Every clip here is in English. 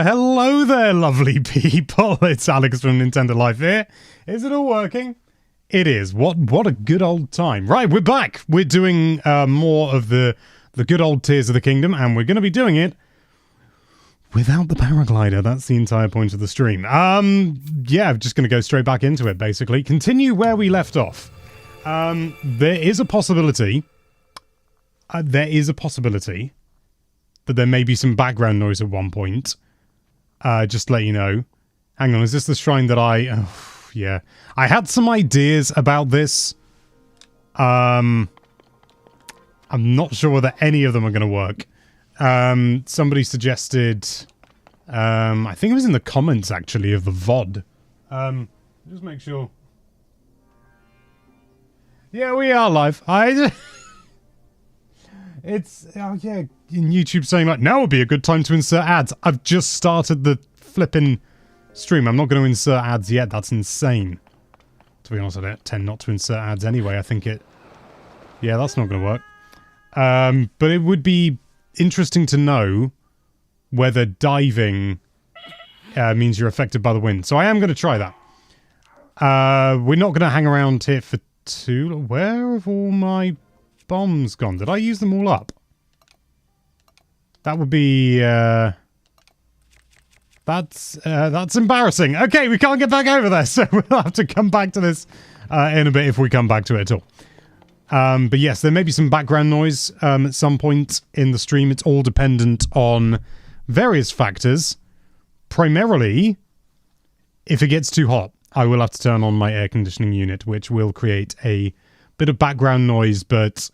Hello there, lovely people. It's Alex from Nintendo Life here. Is it all working? It is. What a good old time. Right, we're back. We're doing more of the good old Tears of the Kingdom, and we're going to be doing it without the paraglider. That's the entire point of the stream. Yeah, I'm just going to go straight back into it, basically. Continue where we left off. There is a possibility. That there may be some background noise at one point. Just to let you know. Hang on, is this the shrine that oh, yeah. I had some ideas about this. I'm not sure whether any of them are going to work. Somebody suggested... I think it was in the comments, actually, of the VOD. Just make sure... Yeah, we are live. It's... Oh, yeah... In YouTube saying, like, now would be a good time to insert ads. I've just started the flipping stream. I'm not going to insert ads yet. That's insane. To be honest, I tend not to insert ads anyway. I think it... Yeah, that's not going to work. But it would be interesting to know whether diving means you're affected by the wind. So I am going to try that. We're not going to hang around here for too... Where have all my bombs gone? Did I use them all up? That would be, that's embarrassing. Okay, we can't get back over there, so we'll have to come back to this in a bit if we come back to it at all. But yes, there may be some background noise at some point in the stream. It's all dependent on various factors. Primarily, if it gets too hot, I will have to turn on my air conditioning unit, which will create a bit of background noise, but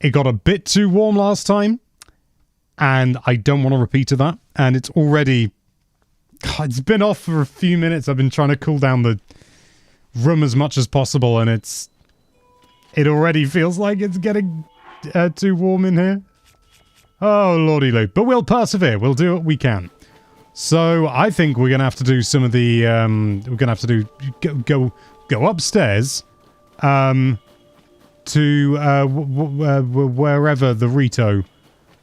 it got a bit too warm last time. And I don't want to repeat of that. And it's already... God, it's been off for a few minutes. I've been trying to cool down the room as much as possible. And it already feels like it's getting too warm in here. Oh, lordy loo. But we'll persevere. We'll do what we can. So I think we're going to have to do some of the... we're going to have to do... Go upstairs. To wherever the Rito...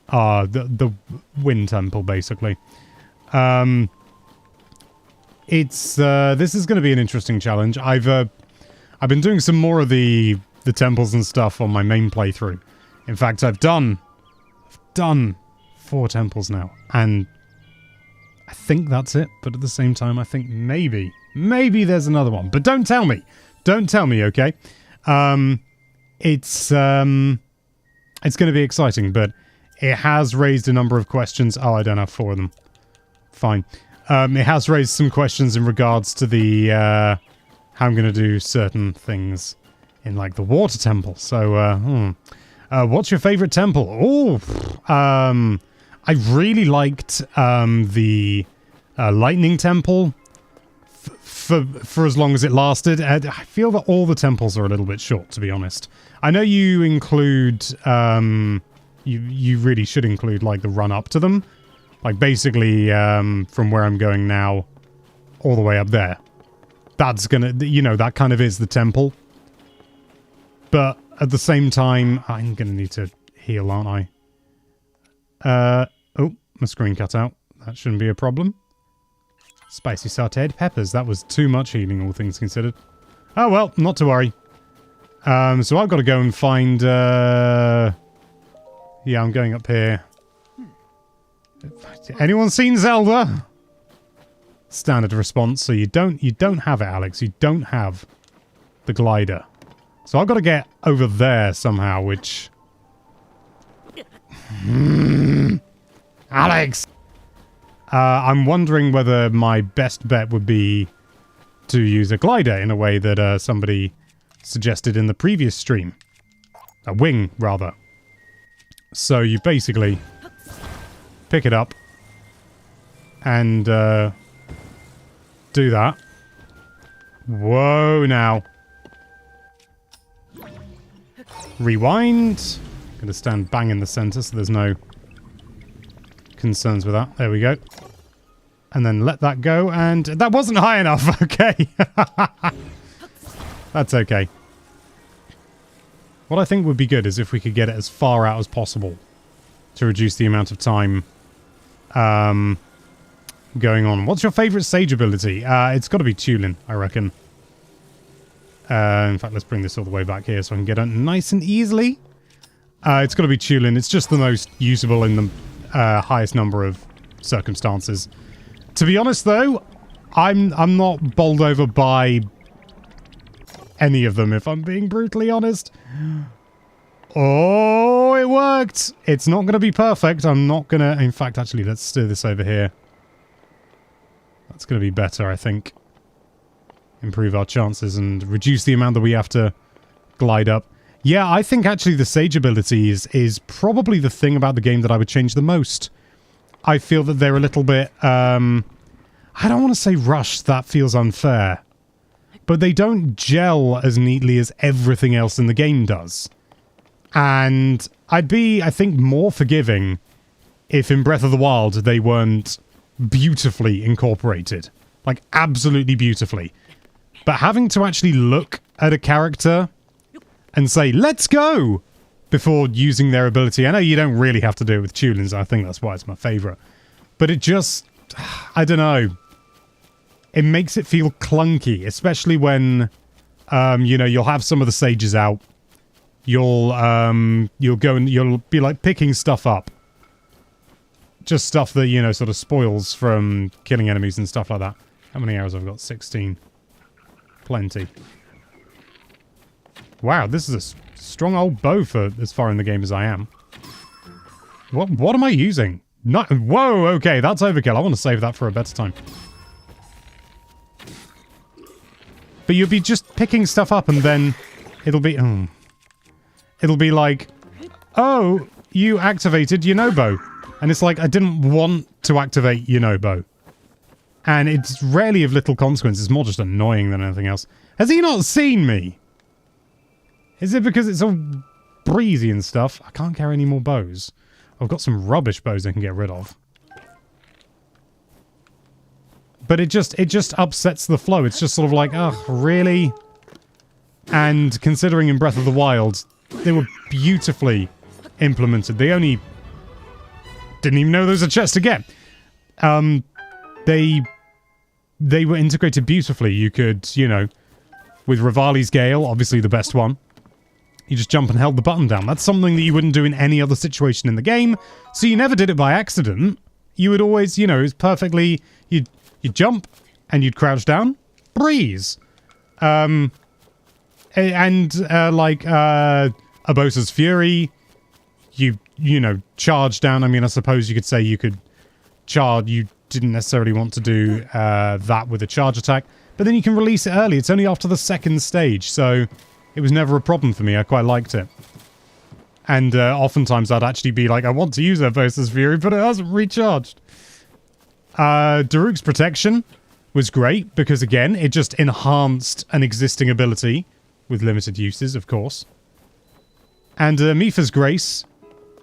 the wind temple, basically. This is going to be an interesting challenge. I've been doing some more of the temples and stuff on my main playthrough. In fact, I've done 4 temples now, and I think that's it. But at the same time, I think maybe there's another one. But don't tell me, okay? It's going to be exciting, but. It has raised a number of questions. Oh, I don't have 4 of them. Fine. It has raised some questions in regards to the how I'm going to do certain things in, like, the water temple. So, what's your favorite temple? Oh, I really liked the lightning temple for as long as it lasted. I feel that all the temples are a little bit short, to be honest. I know you include... You really should include, like, the run up to them. Like, basically, from where I'm going now, all the way up there. That's gonna, you know, that kind of is the temple. But at the same time, I'm gonna need to heal, aren't I? Oh, my screen cut out. That shouldn't be a problem. Spicy sauteed peppers. That was too much healing, all things considered. Oh, well, not to worry. So I've got to go and find, yeah, I'm going up here. Anyone seen Zelda? Standard response. So you don't have it, Alex. You don't have the glider. So I've got to get over there somehow, which... Alex! I'm wondering whether my best bet would be to use a glider in a way that somebody suggested in the previous stream. A wing, rather. So you basically pick it up and do that. Whoa, now. Rewind. I'm going to stand bang in the center so there's no concerns with that. There we go. And then let that go, and that wasn't high enough. Okay. That's okay. What I think would be good is if we could get it as far out as possible to reduce the amount of time going on. What's your favorite Sage ability? It's got to be Tulin, I reckon. In fact, let's bring this all the way back here so I can get it nice and easily. It's got to be Tulin. It's just the most usable in the highest number of circumstances. To be honest, though, I'm not bowled over by any of them, if I'm being brutally honest. Oh, it worked! It's not going to be perfect. I'm not going to... In fact, actually, let's do this over here. That's going to be better, I think. Improve our chances and reduce the amount that we have to glide up. Yeah, I think actually the Sage ability is probably the thing about the game that I would change the most. I feel that they're a little bit... I don't want to say rushed. That feels unfair. But they don't gel as neatly as everything else in the game does. And I'd be, I think, more forgiving if in Breath of the Wild they weren't beautifully incorporated. Like, absolutely beautifully. But having to actually look at a character and say, let's go, before using their ability. I know you don't really have to do it with Tulin's. I think that's why it's my favourite. But it just, I don't know. It makes it feel clunky, especially when, you know, you'll have some of the sages out. You'll go and you'll be like picking stuff up. Just stuff that, you know, sort of spoils from killing enemies and stuff like that. How many arrows have I got? 16. Plenty. Wow, this is a strong old bow for as far in the game as I am. What am I using? Not, whoa, okay, that's overkill. I want to save that for a better time. But you'll be just picking stuff up and then it'll be... it'll be like, oh, you activated Yunobo. And it's like, I didn't want to activate Yunobo. And it's rarely of little consequence. It's more just annoying than anything else. Has he not seen me? Is it because it's all breezy and stuff? I can't carry any more bows. I've got some rubbish bows I can get rid of. But it just upsets the flow. It's just sort of like, oh, really? And considering in Breath of the Wild, they were beautifully implemented. They only didn't even know there was a chest to get. They were integrated beautifully. You could, you know, with Rivali's Gale, obviously the best one, you just jump and held the button down. That's something that you wouldn't do in any other situation in the game. So you never did it by accident. You would always, you know, it was perfectly... You'd jump, and you'd crouch down. Breeze. Like, Abosa's Fury, you know, charge down. I mean, I suppose you could say you could charge... You didn't necessarily want to do that with a charge attack. But then you can release it early. It's only after the second stage, so it was never a problem for me. I quite liked it. And oftentimes I'd actually be like, I want to use Abosa's Fury, but it hasn't recharged. Daruk's Protection was great because, again, it just enhanced an existing ability with limited uses, of course. And Mipha's Grace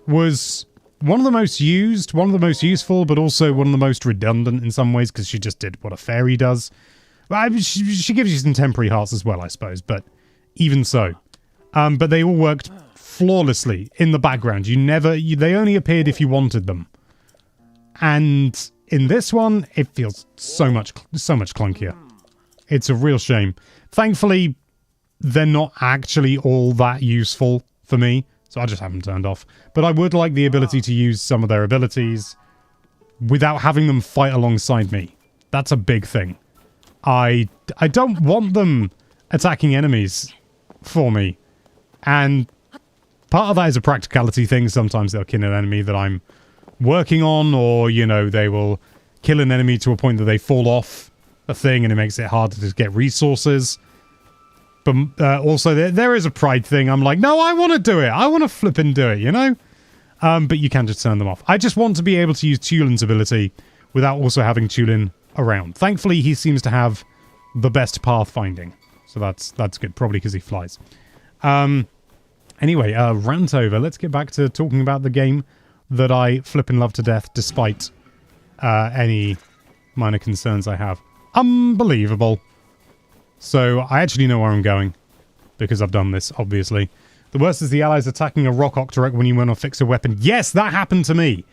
was one of the most used, one of the most useful, but also one of the most redundant in some ways because she just did what a fairy does. Well, she gives you some temporary hearts as well, I suppose, but even so. But they all worked flawlessly in the background. They only appeared if you wanted them. And in this one, it feels so much clunkier. It's a real shame. Thankfully, they're not actually all that useful for me, so I just have them turned off. But I would like the ability to use some of their abilities without having them fight alongside me. That's a big thing. I don't want them attacking enemies for me. And part of that is a practicality thing. Sometimes they'll kill an enemy that I'm working on, or, you know, they will kill an enemy to a point that they fall off a thing and it makes it harder to get resources. But also there is a pride thing. I'm like, no, I want to do it. I want to flip and do it, you know? But you can just turn them off. I just want to be able to use Tulin's ability without also having Tulin around. Thankfully, he seems to have the best pathfinding. So that's good, probably because he flies. Anyway, rant over. Let's get back to talking about the game that I flippin' love to death, despite any minor concerns I have. Unbelievable. So, I actually know where I'm going, because I've done this, obviously. The worst is the allies attacking a rock octorok when you want to fix a weapon. Yes, that happened to me!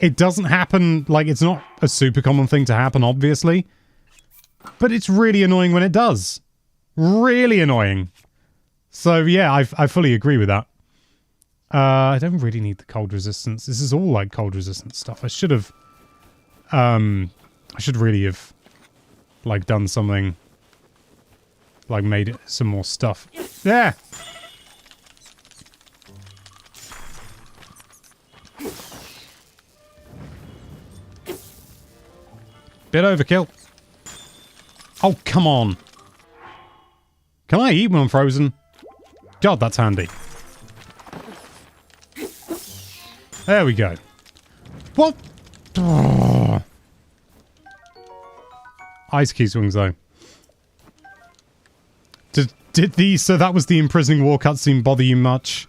It doesn't happen, like, it's not a super common thing to happen, obviously. But it's really annoying when it does. Really annoying. So, yeah, I fully agree with that. I don't really need the cold resistance. This is all, like, cold resistance stuff. I should have... I should really have, like, done something... Like, made it some more stuff. There! Bit overkill. Oh, come on. Can I eat when I'm frozen? God, that's handy. There we go. What? Oh. Ice key swings, though. Did the... So that was the imprisoning war cutscene bother you much?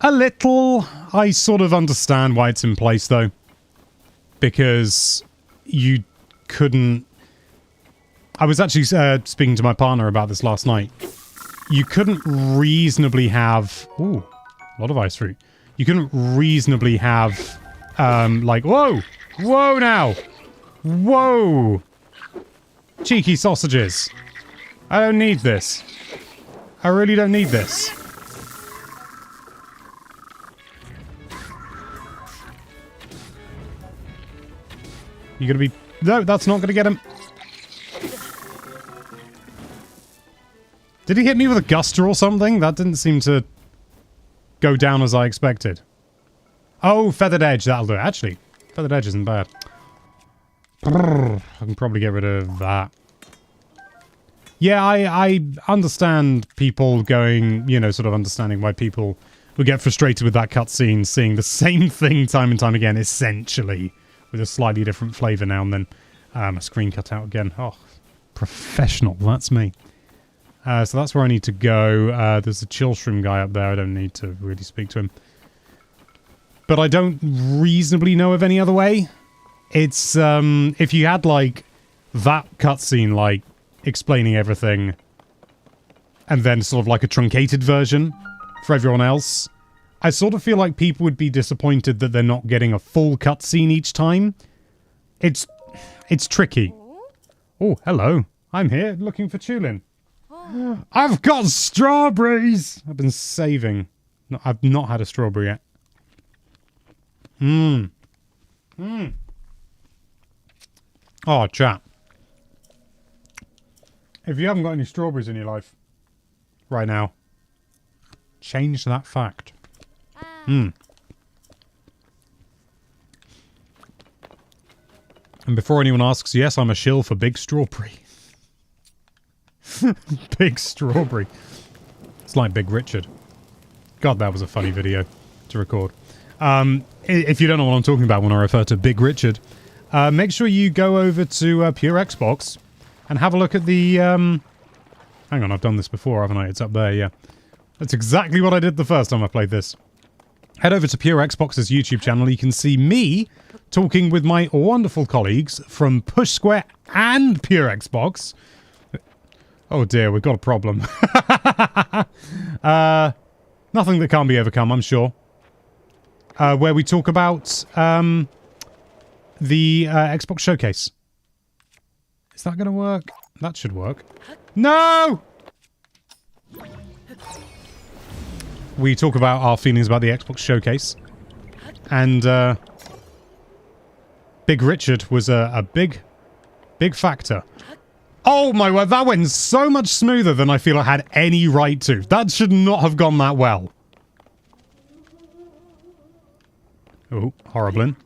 A little. I sort of understand why it's in place, though. Because you couldn't... I was actually speaking to my partner about this last night. You couldn't reasonably have... Ooh, a lot of ice fruit. You couldn't reasonably have... like... Whoa! Whoa now! Whoa! Cheeky sausages. I don't need this. I really don't need this. You gonna be... No, that's not gonna get him. Did he hit me with a guster or something? That didn't seem to go down as I expected. Oh, feathered edge. That'll do it. Actually, feathered edge isn't bad. I can probably get rid of that. Yeah, I understand people going, you know, sort of understanding why people would get frustrated with that cutscene, seeing the same thing time and time again, essentially, with a slightly different flavour now and then. My screen cut out again. Oh, professional. That's me. So that's where I need to go. There's a chill shroom guy up there. I don't need to really speak to him. But I don't reasonably know of any other way. It's, if you had, like, that cutscene, like, explaining everything, and then sort of like a truncated version for everyone else, I sort of feel like people would be disappointed that they're not getting a full cutscene each time. It's tricky. Oh, hello. I'm here looking for Tulin. I've got strawberries! I've been saving. No, I've not had a strawberry yet. Oh, chat. If you haven't got any strawberries in your life right now, change that fact. And before anyone asks, yes, I'm a shill for Big Strawberry. Big Strawberry. It's like Big Richard. God, that was a funny video to record. If you don't know what I'm talking about when I refer to Big Richard, make sure you go over to Pure Xbox and have a look at the... hang on, I've done this before, haven't I? It's up there, yeah. That's exactly what I did the first time I played this. Head over to Pure Xbox's YouTube channel. You can see me talking with my wonderful colleagues from Push Square and Pure Xbox. Oh dear, we've got a problem. Nothing that can't be overcome, I'm sure. Where we talk about the Xbox Showcase. Is that going to work? That should work. No! We talk about our feelings about the Xbox Showcase. And Big Richard was a big factor. Oh my word, that went so much smoother than I feel I had any right to. That should not have gone that well. Oh, Horriblin.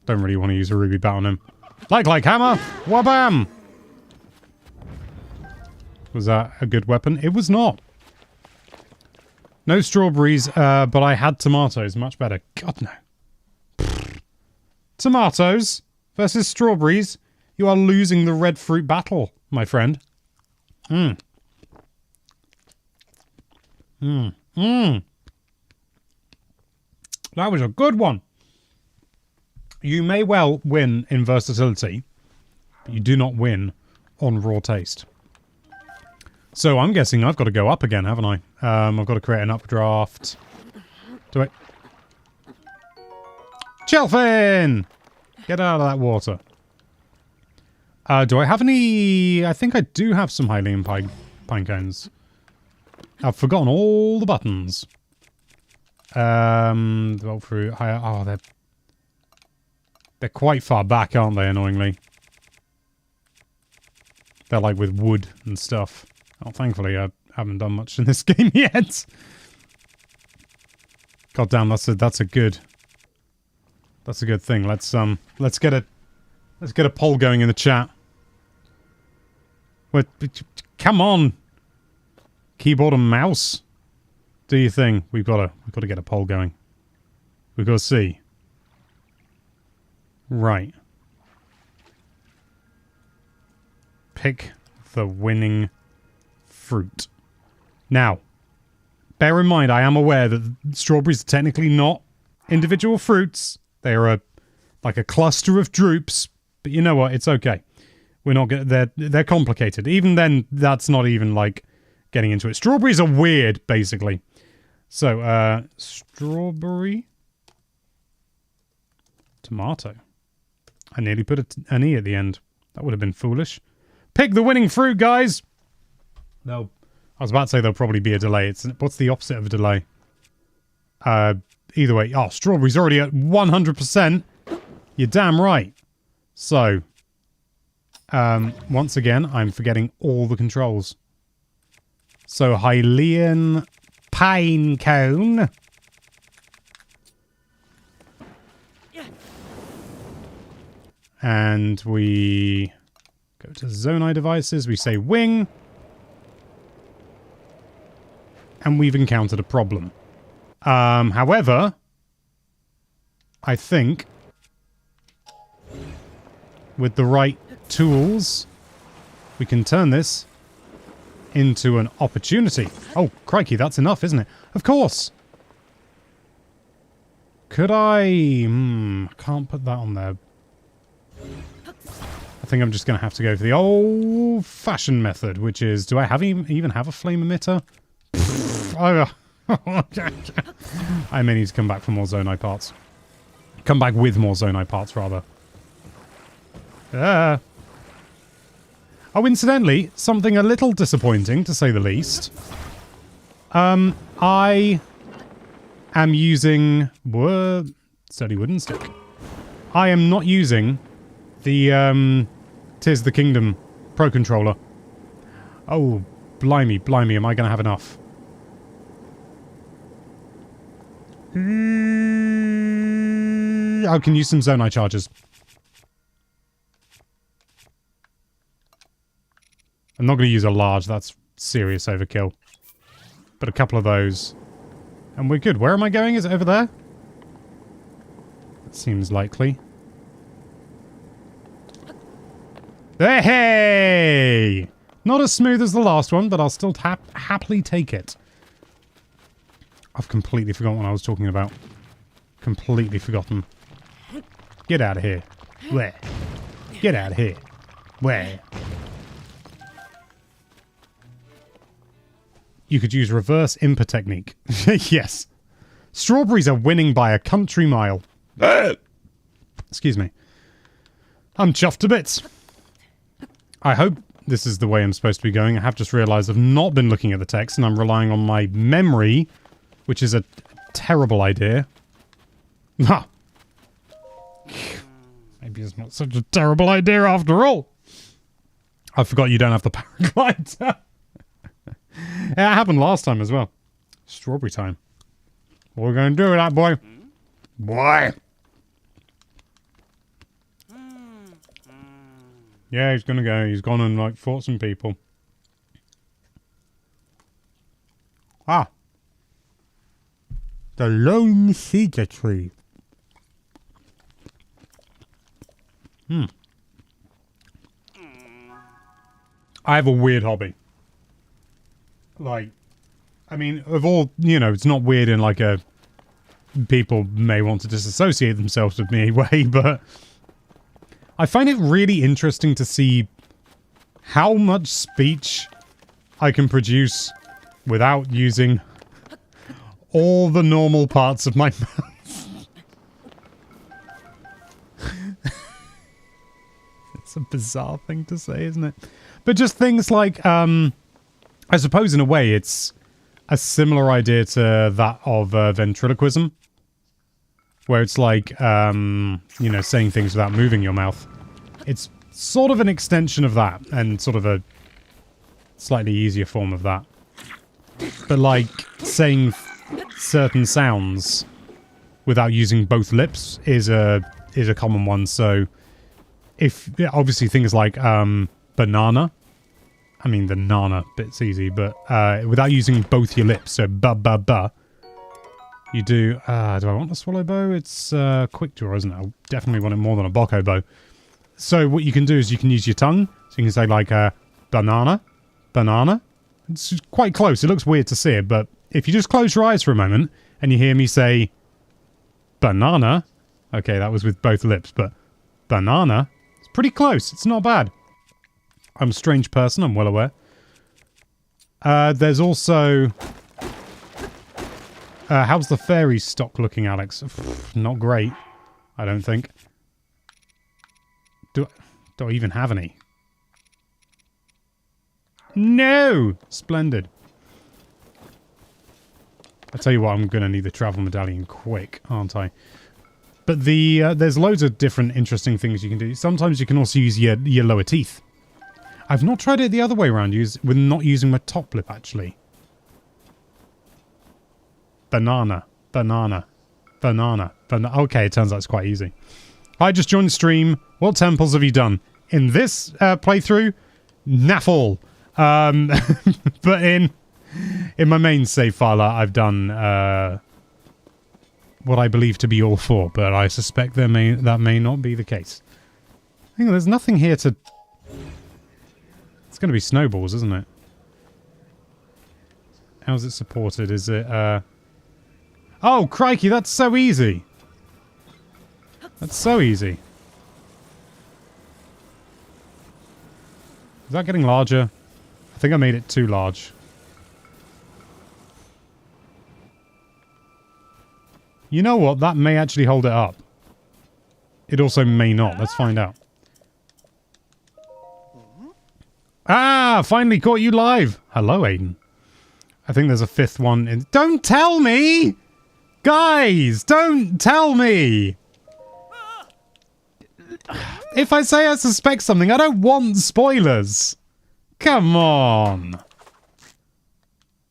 Don't really want to use a ruby bat on him. Like hammer! Wabam! Was that a good weapon? It was not. No strawberries, but I had tomatoes. Much better. God, no. Tomatoes versus strawberries. You are losing the red fruit battle, my friend. That was a good one. You may well win in versatility, but you do not win on raw taste. So I'm guessing I've got to go up again, haven't I? I've got to create an updraft. Do I... Chelfin! Get out of that water. Do I have any... I think I do have some Hylian pine cones. I've forgotten all the buttons. Well, through... Oh, they're quite far back, aren't they, annoyingly? They're like with wood and stuff. Oh, thankfully, I haven't done much in this game yet. God damn, that's a good thing. Let's get a poll going in the chat. What? Come on, keyboard and mouse. Do you think we've got to get a poll going? We've got to see. Right. Pick the winning fruit. Now, bear in mind, I am aware that strawberries are technically not individual fruits. They are like a cluster of drupes. But you know what? It's okay. We're not gonna, they're complicated. Even then, that's not even like getting into it. Strawberries are weird, basically. So, strawberry, tomato. I nearly put an E at the end. That would have been foolish. Pick the winning fruit, guys! No. I was about to say there'll probably be a delay. What's the opposite of a delay? Either way. Oh, strawberry's already at 100%. You're damn right. So, once again, I'm forgetting all the controls. So, Hylian pine cone. And we go to Zonai devices. We say wing. And we've encountered a problem. However, I think with the right tools, we can turn this into an opportunity. Oh, crikey, that's enough, isn't it? Of course! Could I... I can't put that on there. I think I'm just going to have to go for the old-fashioned method, which is... Do I even have a flame emitter? I may need to come back for more Zonai parts. Come back with more Zonai parts, rather. Oh, incidentally, something a little disappointing, to say the least. I am using... Sturdy wooden stick. I am not using the, Tears of the Kingdom Pro Controller. Oh, blimey, am I going to have enough? I can use some Zonai charges. I'm not going to use a large, that's serious overkill. But a couple of those. And we're good. Where am I going? Is it over there? That seems likely. Hey! Not as smooth as the last one, but I'll still happily take it. I've completely forgotten what I was talking about. Completely forgotten. Get out of here. Where? Get out of here. Where? You could use reverse imper technique. Yes. Strawberries are winning by a country mile. Excuse me. I'm chuffed to bits. I hope this is the way I'm supposed to be going. I have just realised I've not been looking at the text and I'm relying on my memory, which is a terrible idea. Ha! Maybe it's not such a terrible idea after all. I forgot you don't have the paraglider. Yeah, it happened last time as well. Strawberry time. What are we going to do with that, boy? Boy! Yeah, he's going to go. He's gone and, like, fought some people. Ah. The lone cedar tree. I have a weird hobby. Like, I mean, of all, you know, it's not weird in like a... People may want to disassociate themselves with me way, but... I find it really interesting to see how much speech I can produce without using all the normal parts of my mouth. It's a bizarre thing to say, isn't it? But just things like, I suppose in a way it's a similar idea to that of ventriloquism, where it's like, you know, saying things without moving your mouth. It's sort of an extension of that, and sort of a slightly easier form of that. But like saying certain sounds without using both lips is a common one. So if obviously things like banana, I mean the nana bit's easy, but without using both your lips, so ba ba ba, you do do I want a swallow bow? It's quick draw, isn't it? I definitely want it more than a boko bow. So what you can do is you can use your tongue, so you can say like banana, banana. It's quite close. It looks weird to see it, but if you just close your eyes for a moment and you hear me say banana, okay, that was with both lips, but banana, it's pretty close. It's not bad. I'm a strange person, I'm well aware. There's also... how's the fairy stock looking, Alex? Not great, I don't think. Do I even have any? No! Splendid. I tell you what, I'm going to need the travel medallion quick, aren't I? But there's loads of different interesting things you can do. Sometimes you can also use your lower teeth. I've not tried it the other way around, with not using my top lip, actually. Banana. Banana. Banana. Okay, it turns out it's quite easy. I just joined the stream. What temples have you done? In this playthrough? Naffle. But in my main save file, I've done what I believe to be all four, but I suspect that may not be the case. I think there's nothing here to... It's going to be snowballs, isn't it? How's it supported? Is it... Oh, crikey, that's so easy! That's so easy. Is that getting larger? I think I made it too large. You know what? That may actually hold it up. It also may not. Let's find out. Ah! Finally caught you live! Hello, Aiden. I think there's a fifth one in... Don't tell me! Guys! Don't tell me! If I say I suspect something, I don't want spoilers. Come on.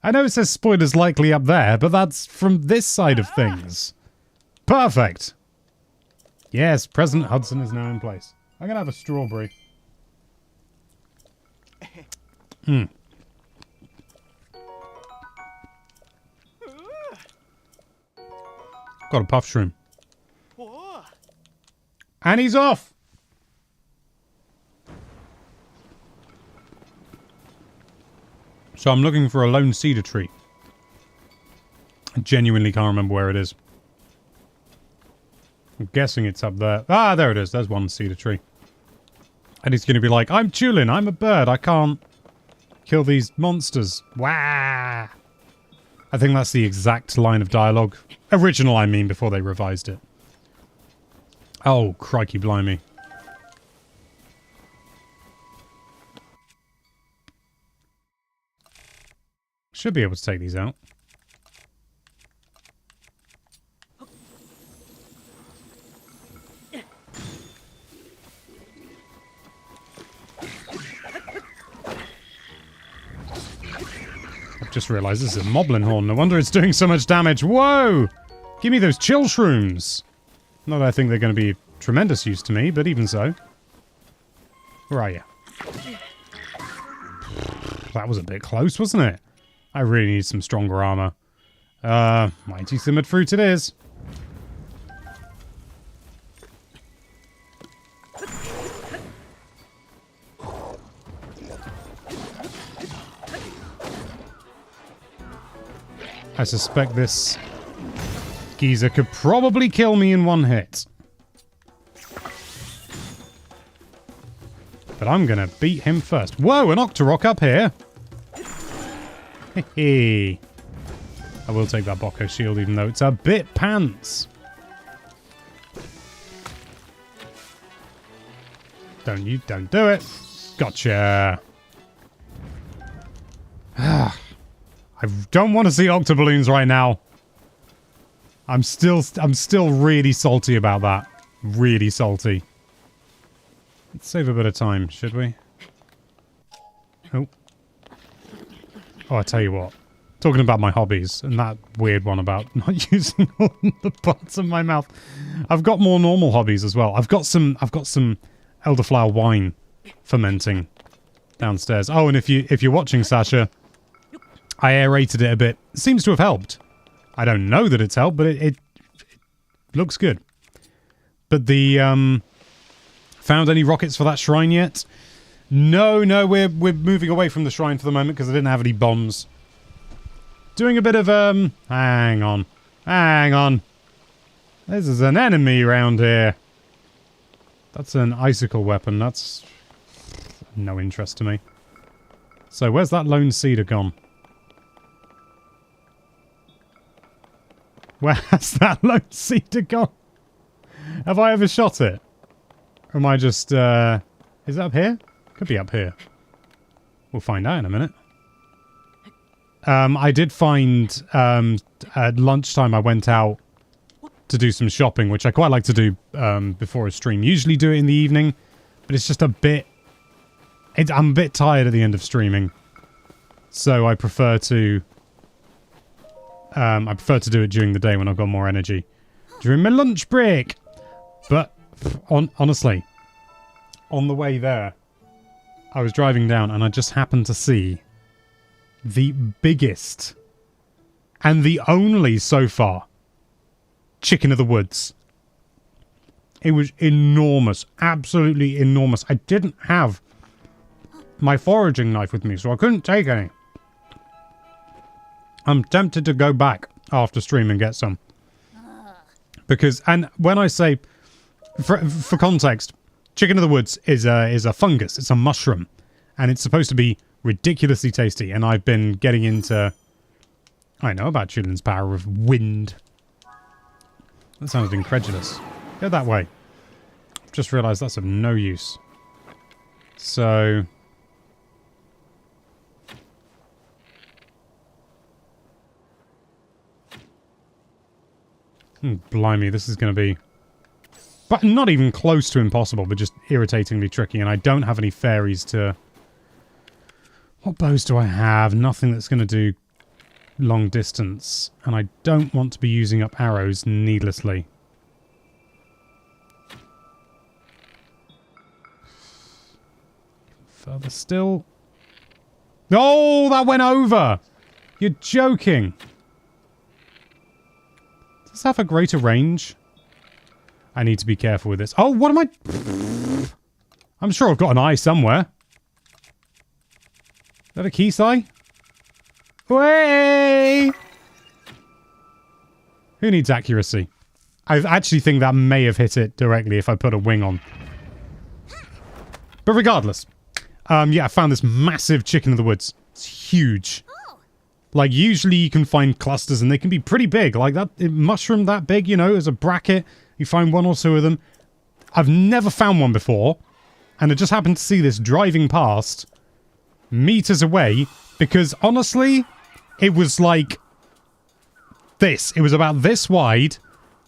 I know it says spoilers likely up there, but that's from this side of things. Perfect. Yes, President Hudson is now in place. I'm going to have a strawberry. Got a puff shroom. And he's off! So I'm looking for a lone cedar tree. I genuinely can't remember where it is. I'm guessing it's up there. Ah, there it is. There's one cedar tree. And he's going to be like, I'm Tulin, I'm a bird, I can't kill these monsters. Wah! I think that's the exact line of dialogue. Original, I mean, before they revised it. Oh, crikey blimey. Should be able to take these out. I've just realised this is a Moblin Horn. No wonder it's doing so much damage. Whoa! Give me those chill shrooms! Not that I think they're going to be tremendous use to me, but even so. Where are you? That was a bit close, wasn't it? I really need some stronger armor. Mighty simmered fruit it is. I suspect this geezer could probably kill me in one hit. But I'm gonna beat him first. Whoa, an Octorok up here! Hey. I will take that Bocco shield, even though it's a bit pants. Don't do it. Gotcha. I don't want to see octoballoons right now. I'm still really salty about that. Really salty. Let's save a bit of time, should we? Oh. Oh, I tell you what. Talking about my hobbies and that weird one about not using all the parts of my mouth. I've got more normal hobbies as well. I've got some elderflower wine fermenting downstairs. Oh, and if you're watching, Sasha, I aerated it a bit. It seems to have helped. I don't know that it's helped, but it looks good. But the found any rockets for that shrine yet? No, we're moving away from the shrine for the moment because I didn't have any bombs. Doing a bit of hang on. This is an enemy around here. That's an icicle weapon. That's no interest to me. So where's that lone cedar gone? Where has that lone cedar gone? Have I ever shot it? Or am I just, is it up here? Could be up here. We'll find out in a minute. I did find, at lunchtime I went out to do some shopping, which I quite like to do, before a stream. Usually do it in the evening, but it's just a bit, I'm a bit tired at the end of streaming. So I prefer to, do it during the day when I've got more energy. During my lunch break! But, honestly, on the way there, I was driving down and I just happened to see the biggest and the only, so far, chicken of the woods. It was enormous. Absolutely enormous. I didn't have my foraging knife with me, so I couldn't take any. I'm tempted to go back after stream and get some. Because, and when I say, for context, chicken of the woods is a fungus. It's a mushroom. And it's supposed to be ridiculously tasty. And I've been getting into, I know about Julian's power of wind. That sounded incredulous. Go that way. Just realised that's of no use. So... blimey, this is going to be... But not even close to impossible, but just irritatingly tricky. And I don't have any fairies to... What bows do I have? Nothing that's going to do long distance. And I don't want to be using up arrows needlessly. Further still. Oh, that went over! You're joking! Does this have a greater range? I need to be careful with this. Oh, what am I... I'm sure I've got an eye somewhere. Is that a Keysai? Way! Who needs accuracy? I actually think that may have hit it directly if I put a wing on. But regardless. Yeah, I found this massive chicken of the woods. It's huge. Like, usually you can find clusters and they can be pretty big. Like, that mushroom that big, you know, as a bracket. You find one or two of them. I've never found one before. And I just happened to see this driving past meters away. Because, honestly, it was like this. It was about this wide.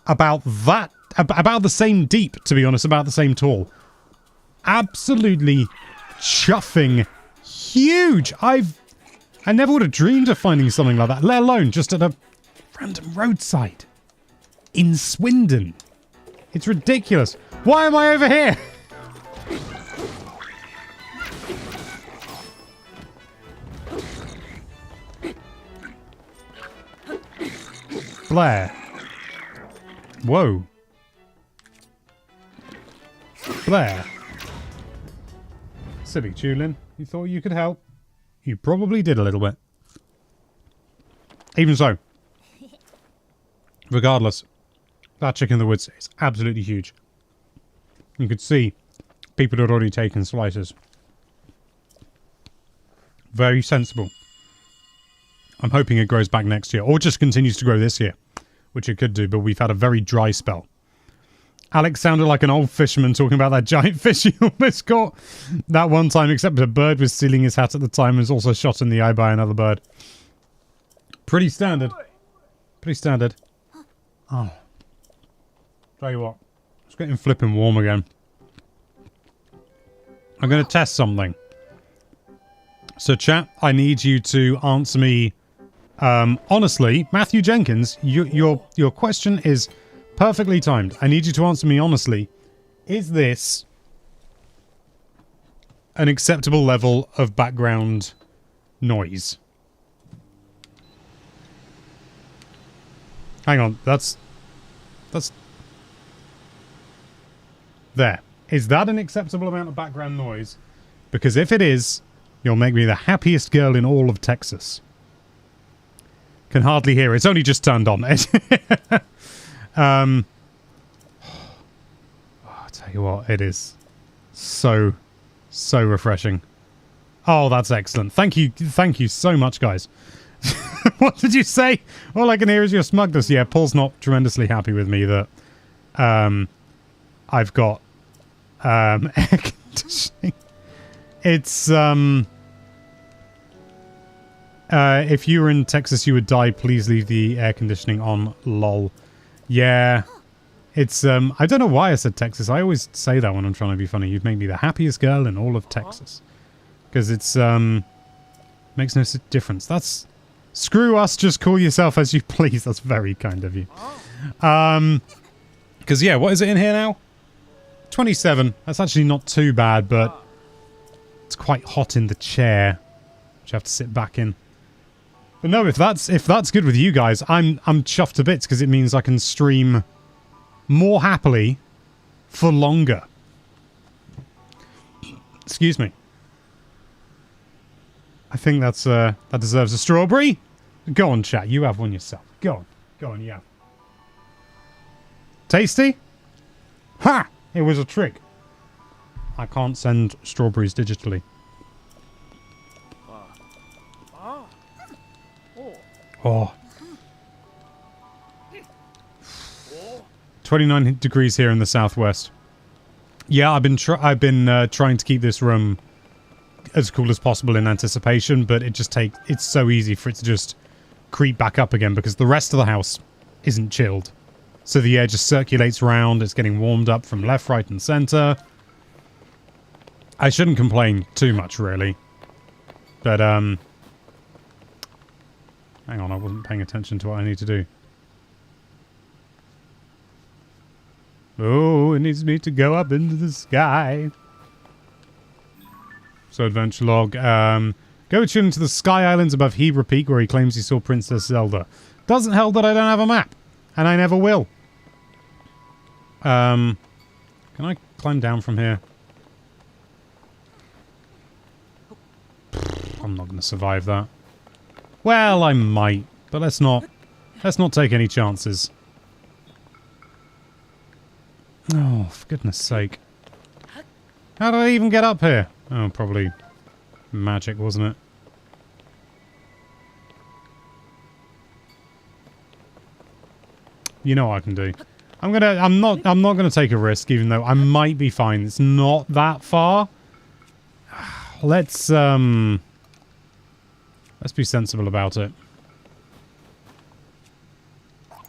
About that. About the same deep, to be honest. About the same tall. Absolutely chuffing huge. I never would have dreamed of finding something like that. Let alone just at a random roadside. In Swindon. It's ridiculous. Why am I over here? Blair. Whoa. Blair. Silly Tulin. You thought you could help? You probably did a little bit. Even so. Regardless. That chicken in the woods is absolutely huge. You could see people had already taken slices. Very sensible. I'm hoping it grows back next year, or just continues to grow this year, which it could do, but we've had a very dry spell. Alex sounded like an old fisherman talking about that giant fish he almost caught that one time, except a bird was stealing his hat at the time and was also shot in the eye by another bird. Pretty standard. Pretty standard. Oh. Tell you what. It's getting flipping warm again. I'm going to test something. So chat, I need you to answer me honestly. Matthew Jenkins, your question is perfectly timed. I need you to answer me honestly. Is this an acceptable level of background noise? Hang on, that's there. Is that an acceptable amount of background noise? Because if it is, you'll make me the happiest girl in all of Texas. Can hardly hear. It's only just turned on. I'll tell you what, it is so refreshing. Oh, that's excellent. Thank you so much, guys. What did you say? All I can hear is your smugness. Yeah, Paul's not tremendously happy with me that I've got air conditioning. It's if you were in Texas you would die, please leave the air conditioning on, lol. Yeah. It's I don't know why I said Texas. I always say that when I'm trying to be funny. You've made me the happiest girl in all of Texas. Because it's makes no difference. That's screw us, just call yourself as you please. That's very kind of you. Because yeah, what is it in here now? 27. That's actually not too bad, but it's quite hot in the chair, which I have to sit back in. But no, if that's good with you guys, I'm chuffed to bits because it means I can stream more happily for longer. Excuse me. I think that's that deserves a strawberry. Go on, chat. You have one yourself. Go on, you have. Tasty? Ha! It was a trick. I can't send strawberries digitally. Oh. 29 degrees here in the southwest. Yeah, I've been trying to keep this room as cool as possible in anticipation, but it's so easy for it to just creep back up again because the rest of the house isn't chilled. So the air just circulates around, it's getting warmed up from left, right, and center. I shouldn't complain too much, really. But, hang on, I wasn't paying attention to what I need to do. Oh, it needs me to go up into the sky. So, adventure log. Go tune into the Sky Islands above Hebra Peak where he claims he saw Princess Zelda. Doesn't help that I don't have a map. And I never will. Can I climb down from here? I'm not going to survive that. Well, I might, but let's not take any chances. Oh, for goodness sake. How did I even get up here? Oh, probably magic, wasn't it? You know what I can do. I'm not gonna take a risk, even though I might be fine. It's not that far. Let's be sensible about it. What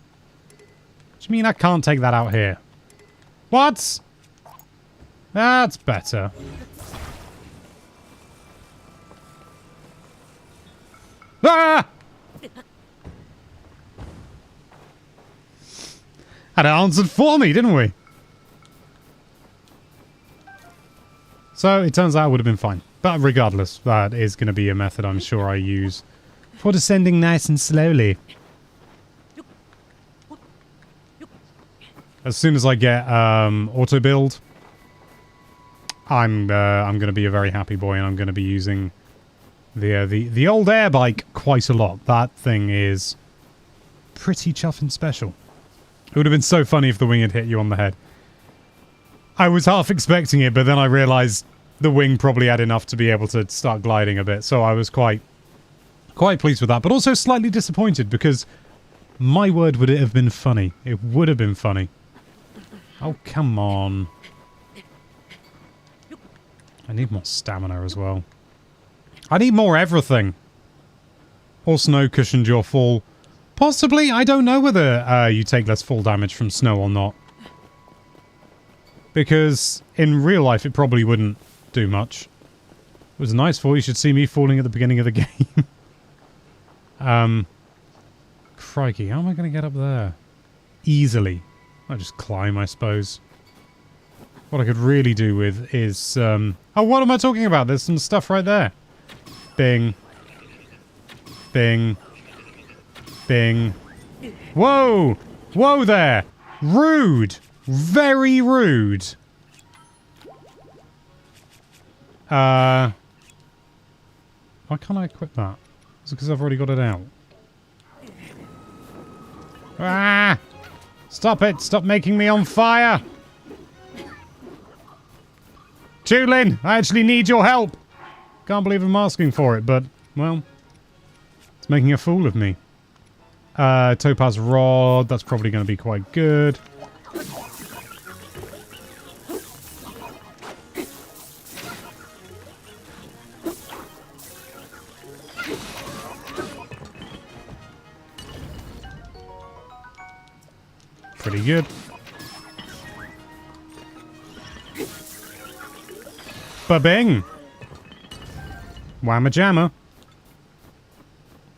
do you mean I can't take that out here? What? That's better. Ah! Had it answered for me, didn't we? So it turns out I would have been fine. But regardless, that is going to be a method I'm sure I use for descending nice and slowly. As soon as I get auto build, I'm going to be a very happy boy, and I'm going to be using the old air bike quite a lot. That thing is pretty chuffing special. It would have been so funny if the wing had hit you on the head. I was half expecting it, but then I realized the wing probably had enough to be able to start gliding a bit, so I was quite Quite pleased with that, but also slightly disappointed because, my word, would it have been funny. It would have been funny. Oh, come on. I need more stamina as well. I need more everything. Or snow cushioned your fall. Possibly, I don't know whether you take less fall damage from snow or not. Because in real life it probably wouldn't do much. It was a nice fall, you should see me falling at the beginning of the game. Crikey, how am I going to get up there? Easily. I'll just climb, I suppose. What I could really do with is... oh, what am I talking about? There's some stuff right there. Bing. Bing. Bing. Whoa! Whoa there! Rude! Very rude! Why can't I equip that? Is it because I've already got it out? Ah! Stop it! Stop making me on fire! Tulin! I actually need your help! Can't believe I'm asking for it, but, well... It's making a fool of me. Topaz Rod, that's probably going to be quite good. Pretty good. Ba-bing! Whamma-jamma.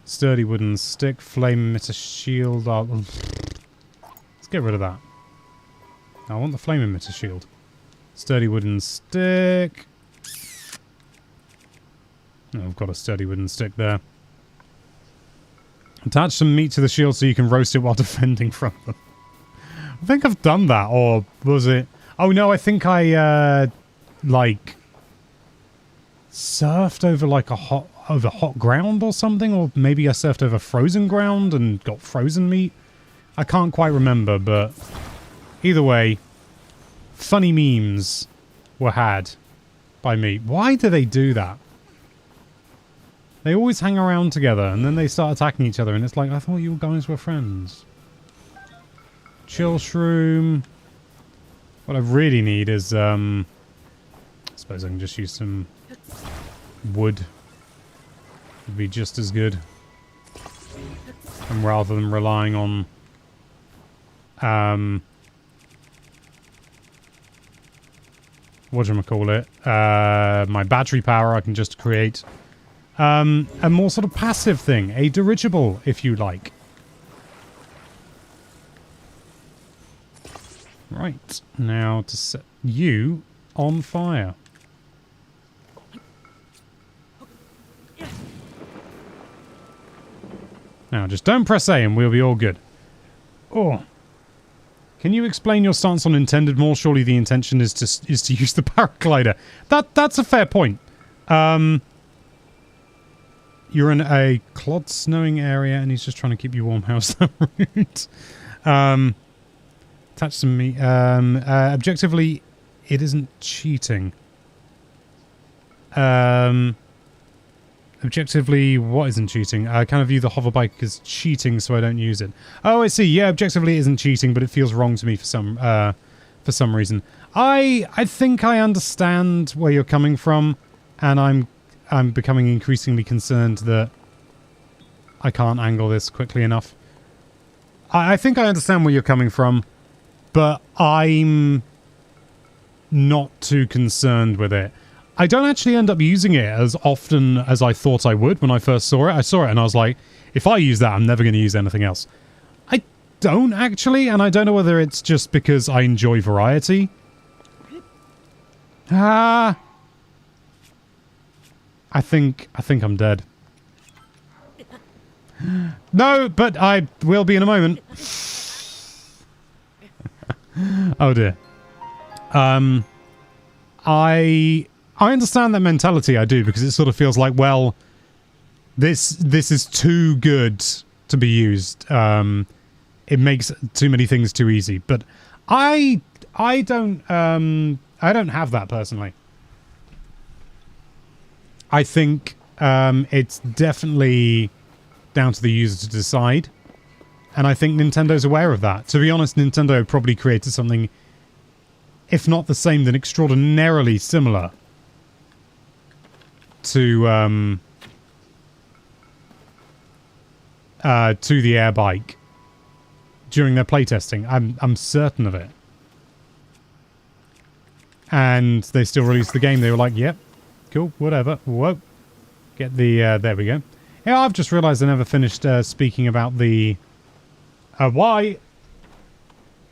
Sturdy wooden stick, flame emitter shield. Let's get rid of that. I want the flame emitter shield. Sturdy wooden stick. Oh, I've got a sturdy wooden stick there. Attach some meat to the shield so you can roast it while defending from them. I think I've done that, or was it... Oh no, I think I, like... surfed over like a hot ground or something, or maybe I surfed over frozen ground and got frozen meat. I can't quite remember, but either way, funny memes were had by me. Why do they do that? They always hang around together and then they start attacking each other and it's like, I thought you guys were friends. Chill shroom. What I really need is, I suppose I can just use some wood. Would be just as good. And rather than relying on whatchamacallit, my battery power, I can just create a more sort of passive thing, a dirigible, if you like. Right, now to set you on fire. Now, just don't press A and we'll be all good. Oh. Can you explain your stance on intended more? Surely the intention is to use the paraglider. That's a fair point. You're in a clod snowing area and he's just trying to keep you warm. How's that rude? Attach some meat. Objectively, it isn't cheating. Objectively, what isn't cheating? I kind of view the hoverbike as cheating, so I don't use it. Oh, I see. Yeah, objectively it isn't cheating, but it feels wrong to me for some reason. I think I understand where you're coming from, and I'm becoming increasingly concerned that I can't angle this quickly enough. I think I understand where you're coming from, but I'm not too concerned with it. I don't actually end up using it as often as I thought I would when I first saw it. I saw it and I was like, if I use that, I'm never going to use anything else. I don't actually, and I don't know whether it's just because I enjoy variety. I think I'm dead. No, but I will be in a moment. Oh dear. I understand that mentality, I do, because it sort of feels like, well, this is too good to be used. It makes too many things too easy. But I don't have that personally. I think It's definitely down to the user to decide. And I think Nintendo's aware of that. To be honest, Nintendo probably created something, if not the same, then extraordinarily similar to the air bike during their playtesting. I'm certain of it. And they still released the game. They were like, yep, cool, whatever. Whoa. Get the, there we go. Yeah, I've just realized I never finished speaking about the, why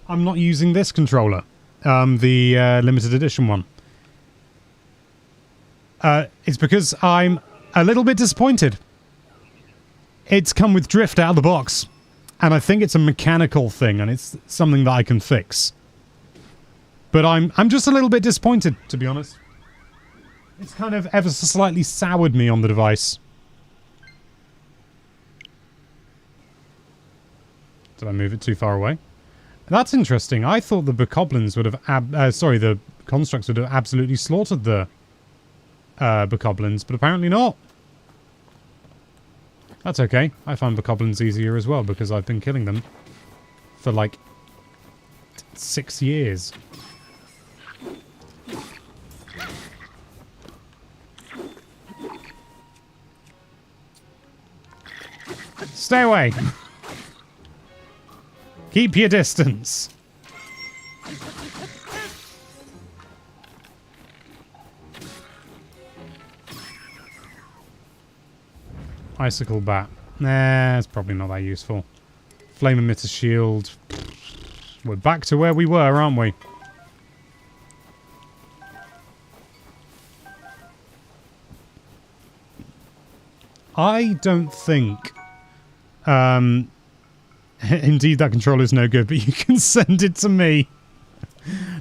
I'm not using this controller. The limited edition one. It's because I'm a little bit disappointed. It's come with drift out of the box. And I think it's a mechanical thing, and it's something that I can fix. But I'm just a little bit disappointed, to be honest. It's kind of ever so slightly soured me on the device. Did I move it too far away? That's interesting. I thought the bokoblins would have... the constructs would have absolutely slaughtered the bokoblins, but apparently not. That's okay. I find bokoblins easier as well, because I've been killing them for, like, 6 years. Stay away! Keep your distance! Icicle bat. Nah, it's probably not that useful. Flame emitter shield. We're back to where we were, aren't we? I don't think... indeed, that controller is no good, but you can send it to me.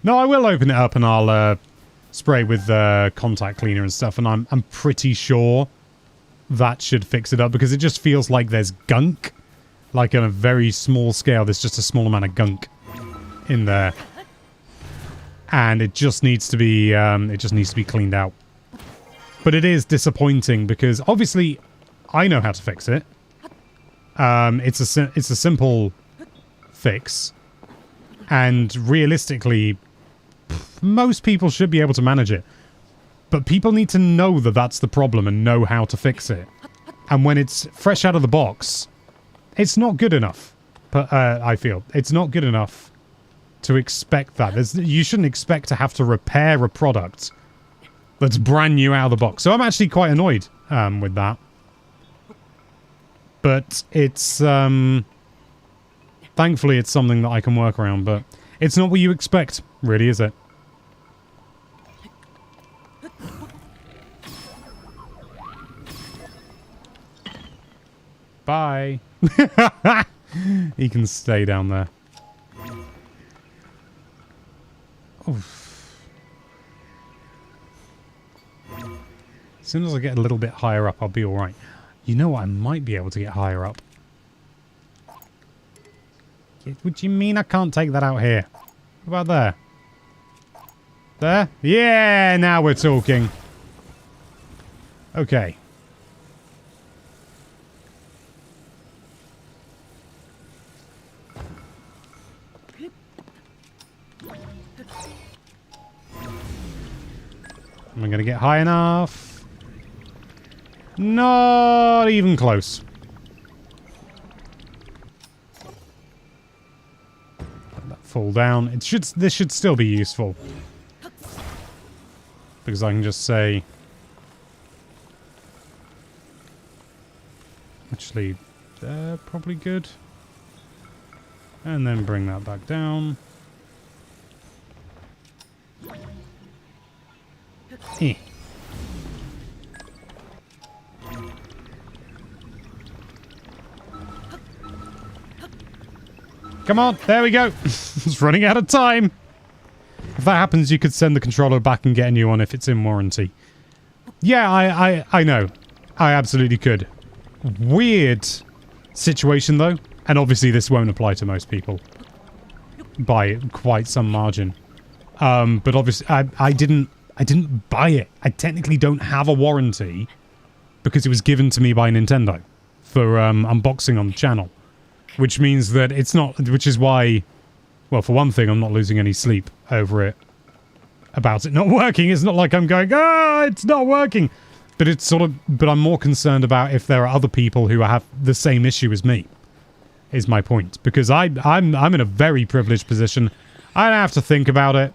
No, I will open it up and I'll spray with contact cleaner and stuff, and I'm pretty sure that should fix it up, because it just feels like there's gunk. Like on a very small scale, there's just a small amount of gunk in there. And it just needs to be cleaned out. But it is disappointing because obviously I know how to fix it. It's a simple fix, and realistically, most people should be able to manage it. But people need to know that that's the problem and know how to fix it. And when it's fresh out of the box, it's not good enough. But I feel it's not good enough to expect that. You shouldn't expect to have to repair a product that's brand new out of the box. So I'm actually quite annoyed with that. But it's, thankfully it's something that I can work around, but it's not what you expect, really, is it? Bye. He can stay down there. Oof. As soon as I get a little bit higher up, I'll be alright. You know what? I might be able to get higher up. What do you mean I can't take that out here? What about there? There? Yeah, now we're talking. Okay. Am I going to get high enough? Not even close. Let that fall down. This should still be useful. Because I can just say... Actually, they're probably good. And then bring that back down. Eh. Come on, there we go. It's running out of time. If that happens, you could send the controller back and get a new one if it's in warranty. Yeah, I know. I absolutely could. Weird situation, though. And obviously this won't apply to most people. By quite some margin. But obviously, I didn't buy it. I technically don't have a warranty because it was given to me by Nintendo for unboxing on the channel. Which means that it's not... Which is why... Well, for one thing, I'm not losing any sleep over it. About it not working. It's not like I'm going, ah, it's not working. But it's sort of... But I'm more concerned about if there are other people who have the same issue as me. Is my point. Because I'm in a very privileged position. I don't have to think about it.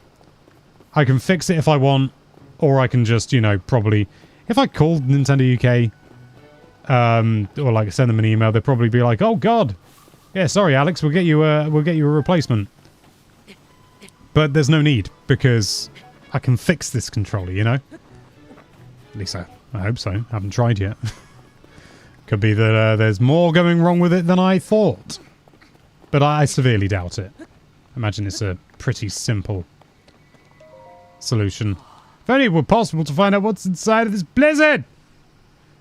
I can fix it if I want. Or I can just, you know, probably... If I called Nintendo UK... or like send them an email, they'd probably be like, oh god... Yeah, sorry, Alex. We'll get you a replacement. But there's no need because I can fix this controller. You know. At least I hope so. I haven't tried yet. Could be that there's more going wrong with it than I thought. But I severely doubt it. Imagine it's a pretty simple solution. If only it were possible to find out what's inside of this blizzard.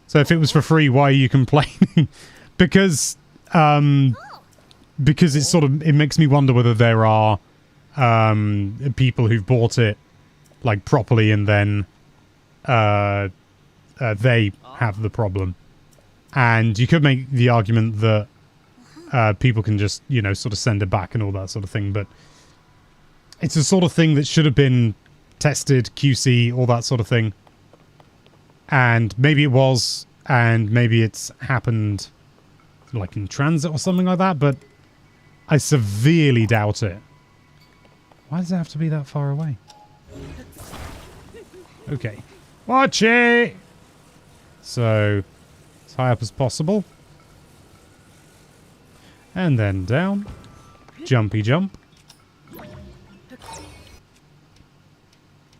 So if it was for free, why are you complaining? Because it's sort of, it makes me wonder whether there are people who've bought it like properly and then they have the problem. And you could make the argument that people can just, you know, sort of send it back and all that sort of thing, but it's the sort of thing that should have been tested, QC, all that sort of thing. And maybe it was, and maybe it's happened like in transit or something like that, but I severely doubt it. Why does it have to be that far away? Okay. Watch it! So, as high up as possible. And then down. Jumpy jump.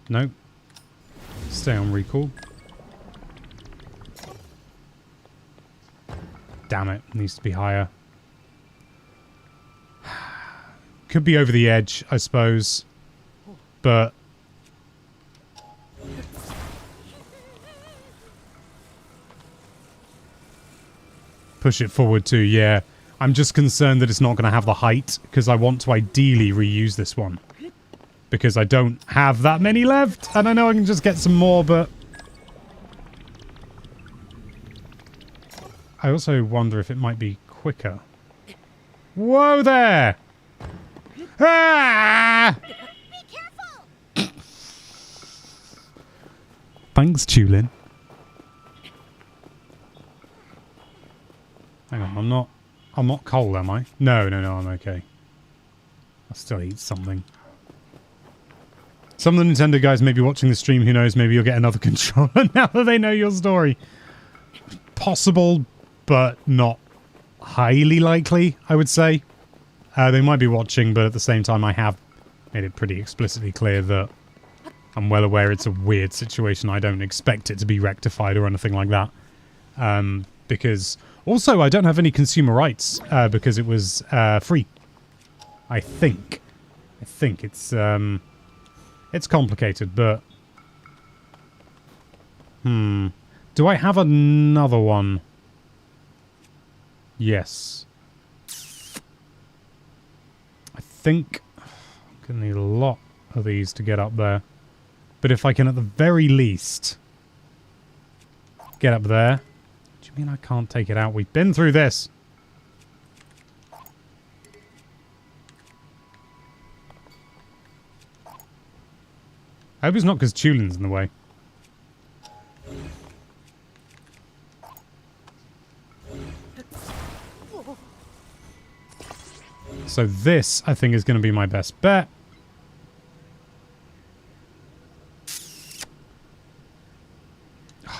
Nope. Stay on recall. Damn it. Needs to be higher. Could be over the edge, I suppose. But... push it forward too, yeah. I'm just concerned that it's not going to have the height, because I want to ideally reuse this one. Because I don't have that many left, and I know I can just get some more, but... I also wonder if it might be quicker. Whoa there! Ah! Be careful! Thanks, Tulin. Hang on, I'm not cold, am I? No, I'm okay. I'll still eat something. Some of the Nintendo guys may be watching the stream, who knows, maybe you'll get another controller now that they know your story. Possible, but not highly likely, I would say. They might be watching, but at the same time I have made it pretty explicitly clear that I'm well aware it's a weird situation. I don't expect it to be rectified or anything like that. Because... Also, I don't have any consumer rights, because it was free. I think. It's complicated, but... Do I have another one? Yes. I think I'm going to need a lot of these to get up there. But if I can at the very least get up there... Do you mean I can't take it out? We've been through this. I hope it's not because Tulin's in the way. So this, I think, is going to be my best bet.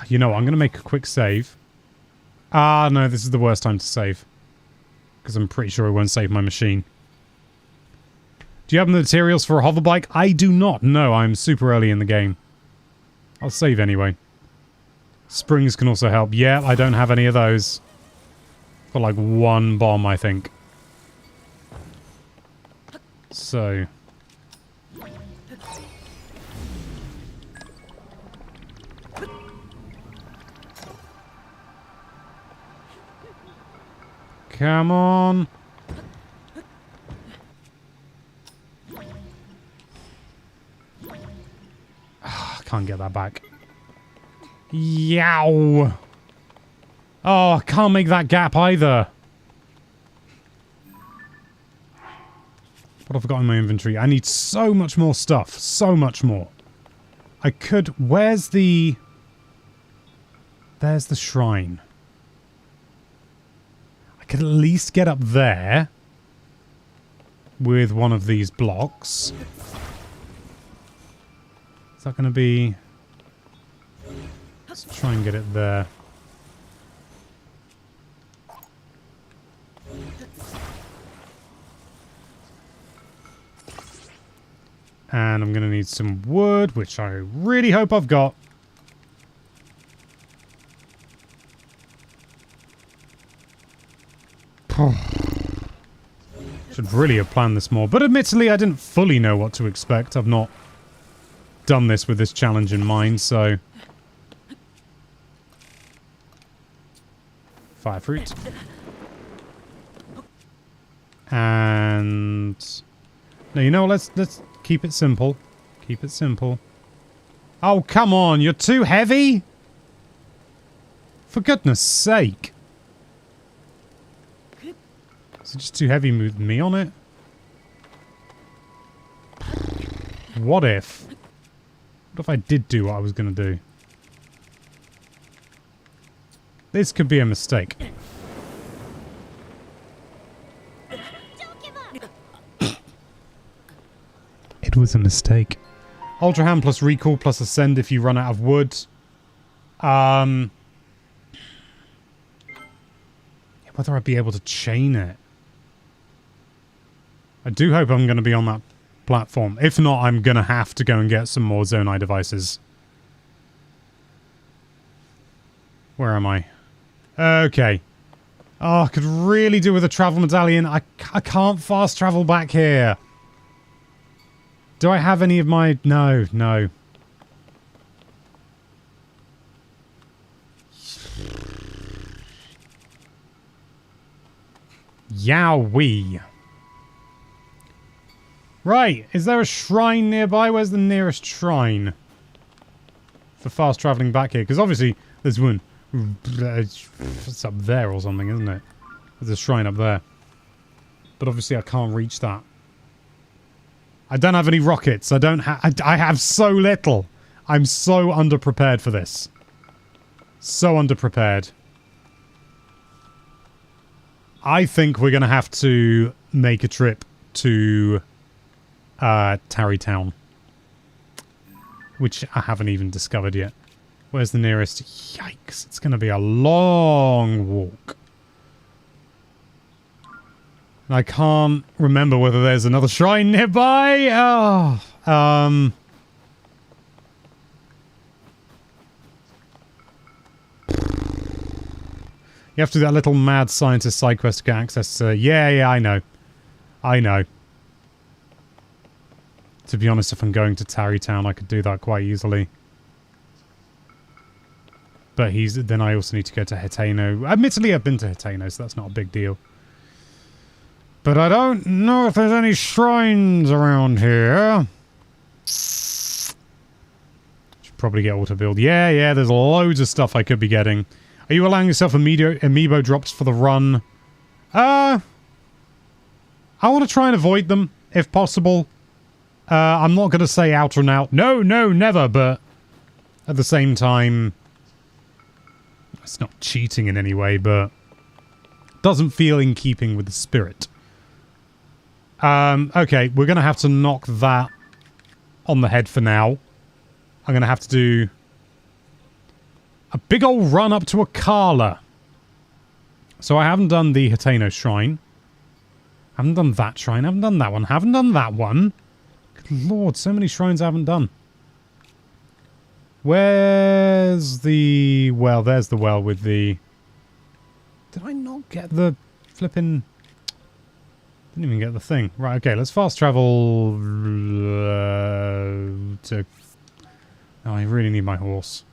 You know what? I'm going to make a quick save. Ah, no, this is the worst time to save. Because I'm pretty sure it won't save my machine. Do you have the materials for a hoverbike? I do not. No, I'm super early in the game. I'll save anyway. Springs can also help. Yeah, I don't have any of those. Got like one bomb, I think. So... Come on. Can't get that back. Yow. Oh, I can't make that gap either. What have I got in my inventory? I need so much more stuff. So much more. I could... Where's the... There's the shrine. I could at least get up there with one of these blocks. Is that going to be... Let's try and get it there. And I'm going to need some wood, which I really hope I've got. Should really have planned this more. But admittedly, I didn't fully know what to expect. I've not done this with this challenge in mind, so... Fire fruit. And... No, you know what? Let's keep it simple. Keep it simple. Oh, come on. You're too heavy? For goodness sake. Is it just too heavy with me on it? What if? What if I did do what I was going to do? This could be a mistake. It was a mistake. Ultra Hand plus recall plus ascend if you run out of wood. Whether I'd be able to chain it. I do hope I'm going to be on that platform. If not, I'm going to have to go and get some more Zonai devices. Where am I? Okay. Oh, I could really do with a travel medallion. I can't fast travel back here. Do I have any of my... No, no. Yowee. Right, is there a shrine nearby? Where's the nearest shrine? For fast travelling back here? Because obviously there's one... It's up there or something, isn't it? There's a shrine up there. But obviously I can't reach that. I don't have any rockets. I don't have... I have so little. I'm so underprepared for this. So underprepared. I think we're going to have to make a trip to Tarrytown. Which I haven't even discovered yet. Where's the nearest? Yikes. It's going to be a long walk. I can't remember whether there's another shrine nearby. Oh, you have to do that little mad scientist side quest to get access to... Yeah, I know. I know. To be honest, if I'm going to Tarrytown, I could do that quite easily. But then I also need to go to Hitano. Admittedly, I've been to Hitano, so that's not a big deal. But I don't know if there's any shrines around here. Should probably get auto build. Yeah, there's loads of stuff I could be getting. Are you allowing yourself amiibo drops for the run? I want to try and avoid them, if possible. I'm not going to say out and out, no, never, but at the same time, it's not cheating in any way, but doesn't feel in keeping with the spirit. Okay, we're going to have to knock that on the head for now. I'm going to have to do a big old run up to Akala. So I haven't done the Hitano Shrine. Haven't done that shrine. Haven't done that one. Haven't done that one. Good lord, so many shrines I haven't done. Where's the well? There's the well with the... Did I not get the flipping... Didn't even get the thing. Right, okay, let's fast travel to... Oh, I really need my horse.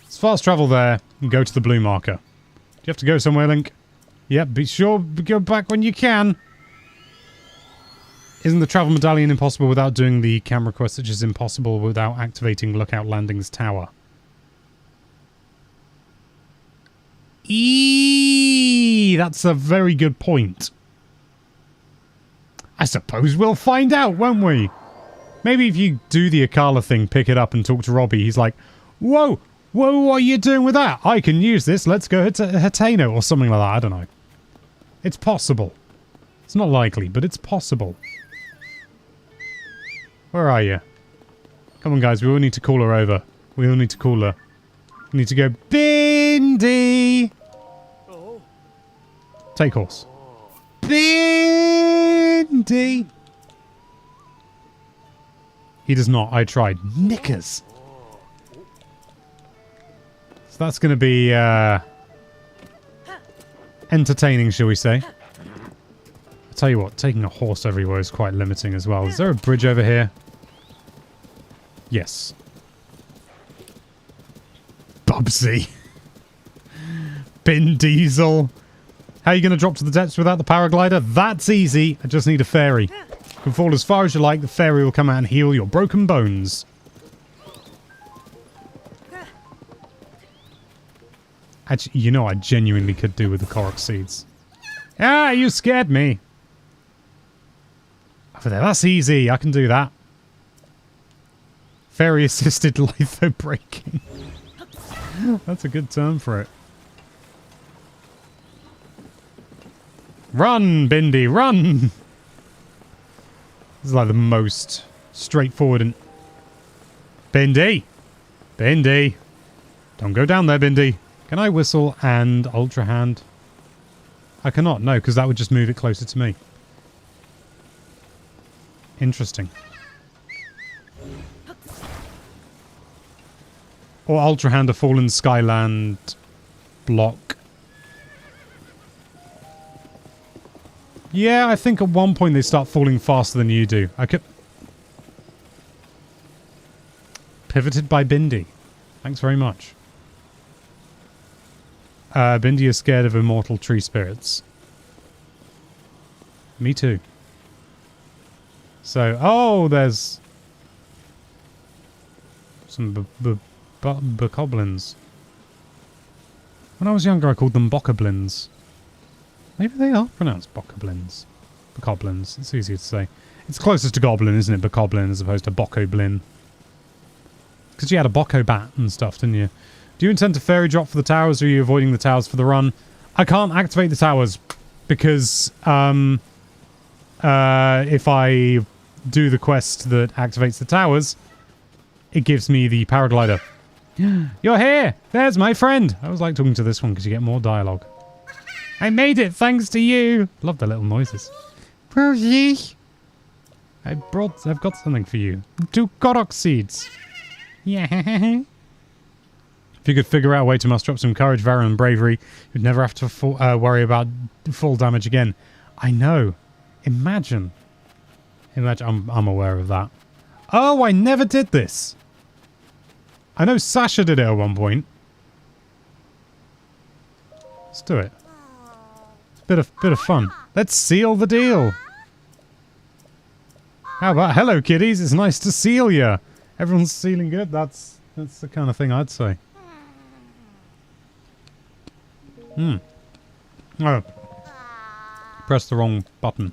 Let's fast travel there and go to the blue marker. Do you have to go somewhere, Link? Yep, be sure to go back when you can. Isn't the travel medallion impossible without doing the camera quest, which is impossible without activating Lookout Landing's tower? That's a very good point. I suppose we'll find out, won't we? Maybe if you do the Akala thing, pick it up and talk to Robbie. He's like, whoa, what are you doing with that? I can use this. Let's go Hateno or something like that. I don't know. It's possible. It's not likely, but it's possible. Where are you? Come on, guys. We all need to call her over. We all need to call her. We need to go, Bindi! Take horse. Bindi! He does not. I tried. Knickers. So that's going to be entertaining, shall we say. I'll tell you what, taking a horse everywhere is quite limiting as well. Is there a bridge over here? Yes. Bubsy. Bin Diesel. How are you going to drop to the depths without the paraglider? That's easy. I just need a fairy. You can fall as far as you like. The fairy will come out and heal your broken bones. Actually, you know I genuinely could do with the Korok seeds. Ah, you scared me. Over there, that's easy. I can do that. Fairy assisted litho breaking. That's a good term for it. Run, Bindi, run! This is like the most straightforward and... Bindi! Bindi! Don't go down there, Bindi. Can I whistle and Ultra Hand? I cannot, no, because that would just move it closer to me. Interesting. Or Ultra Hand a Fallen Skyland block. Yeah, I think at one point they start falling faster than you do. I could... Pivoted by Bindi. Thanks very much. Bindi is scared of immortal tree spirits. Me too. So, oh, there's... some bokoblins. When I was younger, I called them bokoblins. Maybe they are pronounced bokoblins. Bokoblins. It's easier to say. It's closest to goblin, isn't it? Bokoblin as opposed to bokoblin. Because you had a boko bat and stuff, didn't you? Do you intend to fairy drop for the towers, or are you avoiding the towers for the run? I can't activate the towers because if I do the quest that activates the towers, it gives me the paraglider. You're here! There's my friend! I always like talking to this one because you get more dialogue. I made it thanks to you! Love the little noises. Rosie! I've got something for you. 2 Korok seeds. Yeah. If you could figure out a way to muster up some courage, valor, and bravery, you'd never have to worry about fall damage again. I know. Imagine. I'm aware of that. Oh, I never did this. I know Sasha did it at one point. Let's do it. It's a bit of fun. Let's seal the deal. How about hello, kiddies? It's nice to seal you. Everyone's sealing good. That's the kind of thing I'd say. Oh. Press the wrong button.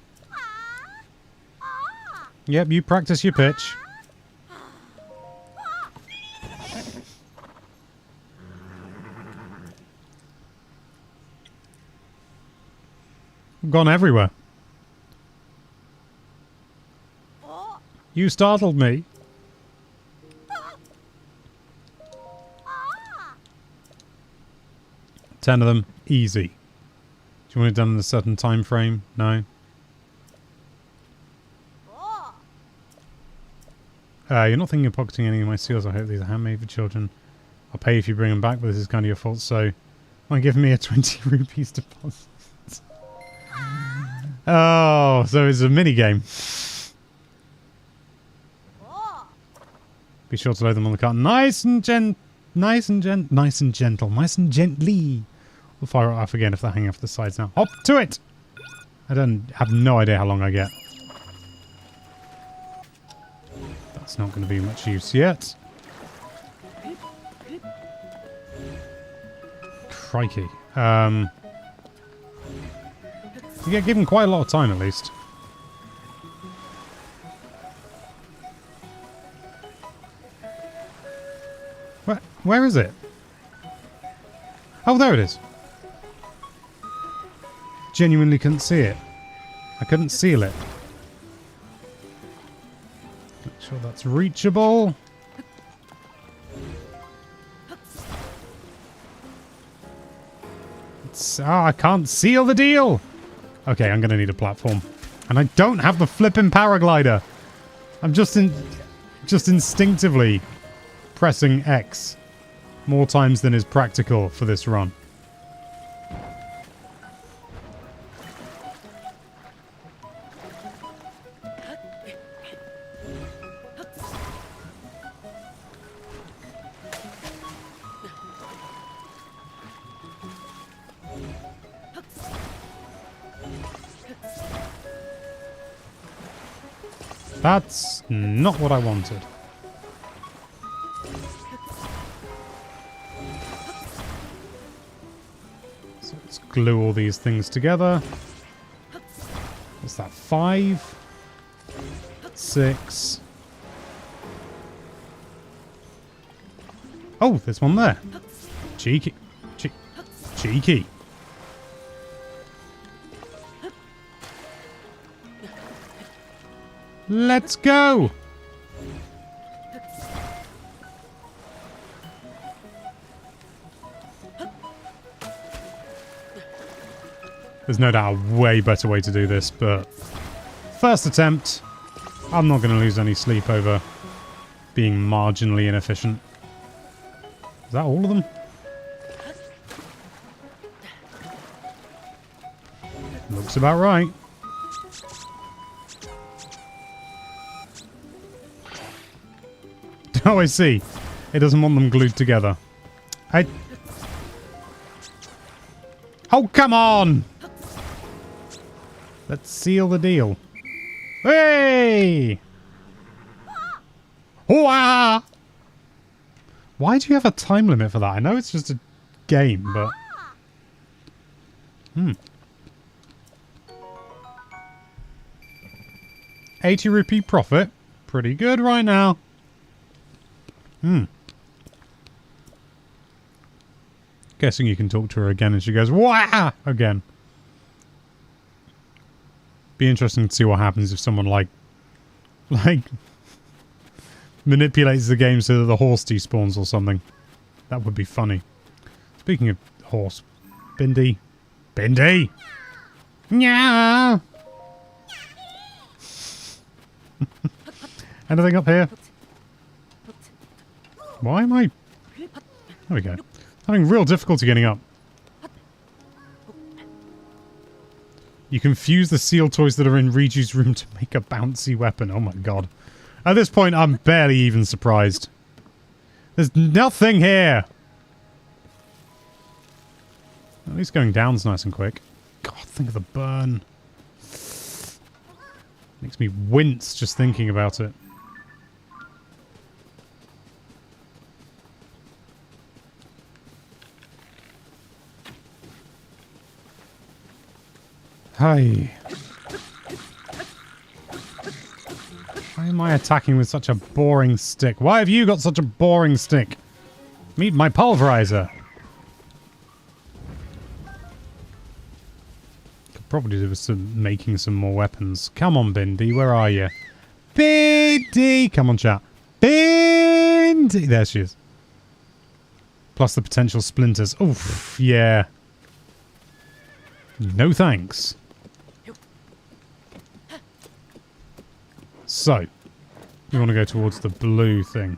Yep, you practice your pitch. Gone everywhere. You startled me. Ten of them, easy. Do you want it done in a certain time frame? No. You're not thinking of pocketing any of my seals. I hope these are handmade for children. I'll pay if you bring them back, but this is kind of your fault, so mind giving me a 20 rupees deposit. Oh, so it's a mini game. Be sure to load them on the cart. Nice and gently. We'll fire it off again if they're hanging off the sides now. Hop to it! I have no idea how long I get. That's not going to be much use yet. Crikey. You get given quite a lot of time, at least. Where is it? Oh, there it is. Genuinely couldn't see it. I couldn't seal it. Make sure that's reachable. I can't seal the deal. Okay, I'm going to need a platform. And I don't have the flipping paraglider. I'm just instinctively pressing X more times than is practical for this run. That's not what I wanted. So let's glue all these things together. What's that? 5, 6. Oh, there's one there. Cheeky. Cheeky. Let's go! There's no doubt a way better way to do this, but first attempt, I'm not going to lose any sleep over being marginally inefficient. Is that all of them? Looks about right. Oh, I see. It doesn't want them glued together. Oh, come on! Let's seal the deal. Hey! Wah! Why do you have a time limit for that? I know it's just a game, but... 80 rupee profit. Pretty good right now. Guessing you can talk to her again and she goes, "Wah!" again. Be interesting to see what happens if someone like manipulates the game so that the horse despawns or something. That would be funny. Speaking of horse, Bindi. Bindi! Yeah. Anything up here? Why am I... There we go. Having real difficulty getting up. You can fuse the seal toys that are in Riju's room to make a bouncy weapon. Oh my god. At this point, I'm barely even surprised. There's nothing here! At least going down's nice and quick. God, think of the burn. Makes me wince just thinking about it. Hi. Why am I attacking with such a boring stick? Why have you got such a boring stick? Meet my pulverizer. Could probably do with making some more weapons. Come on, Bindi, where are you? Bindi! Come on, chat. Bindi! There she is. Plus the potential splinters. Oof, yeah. No thanks. So, we want to go towards the blue thing.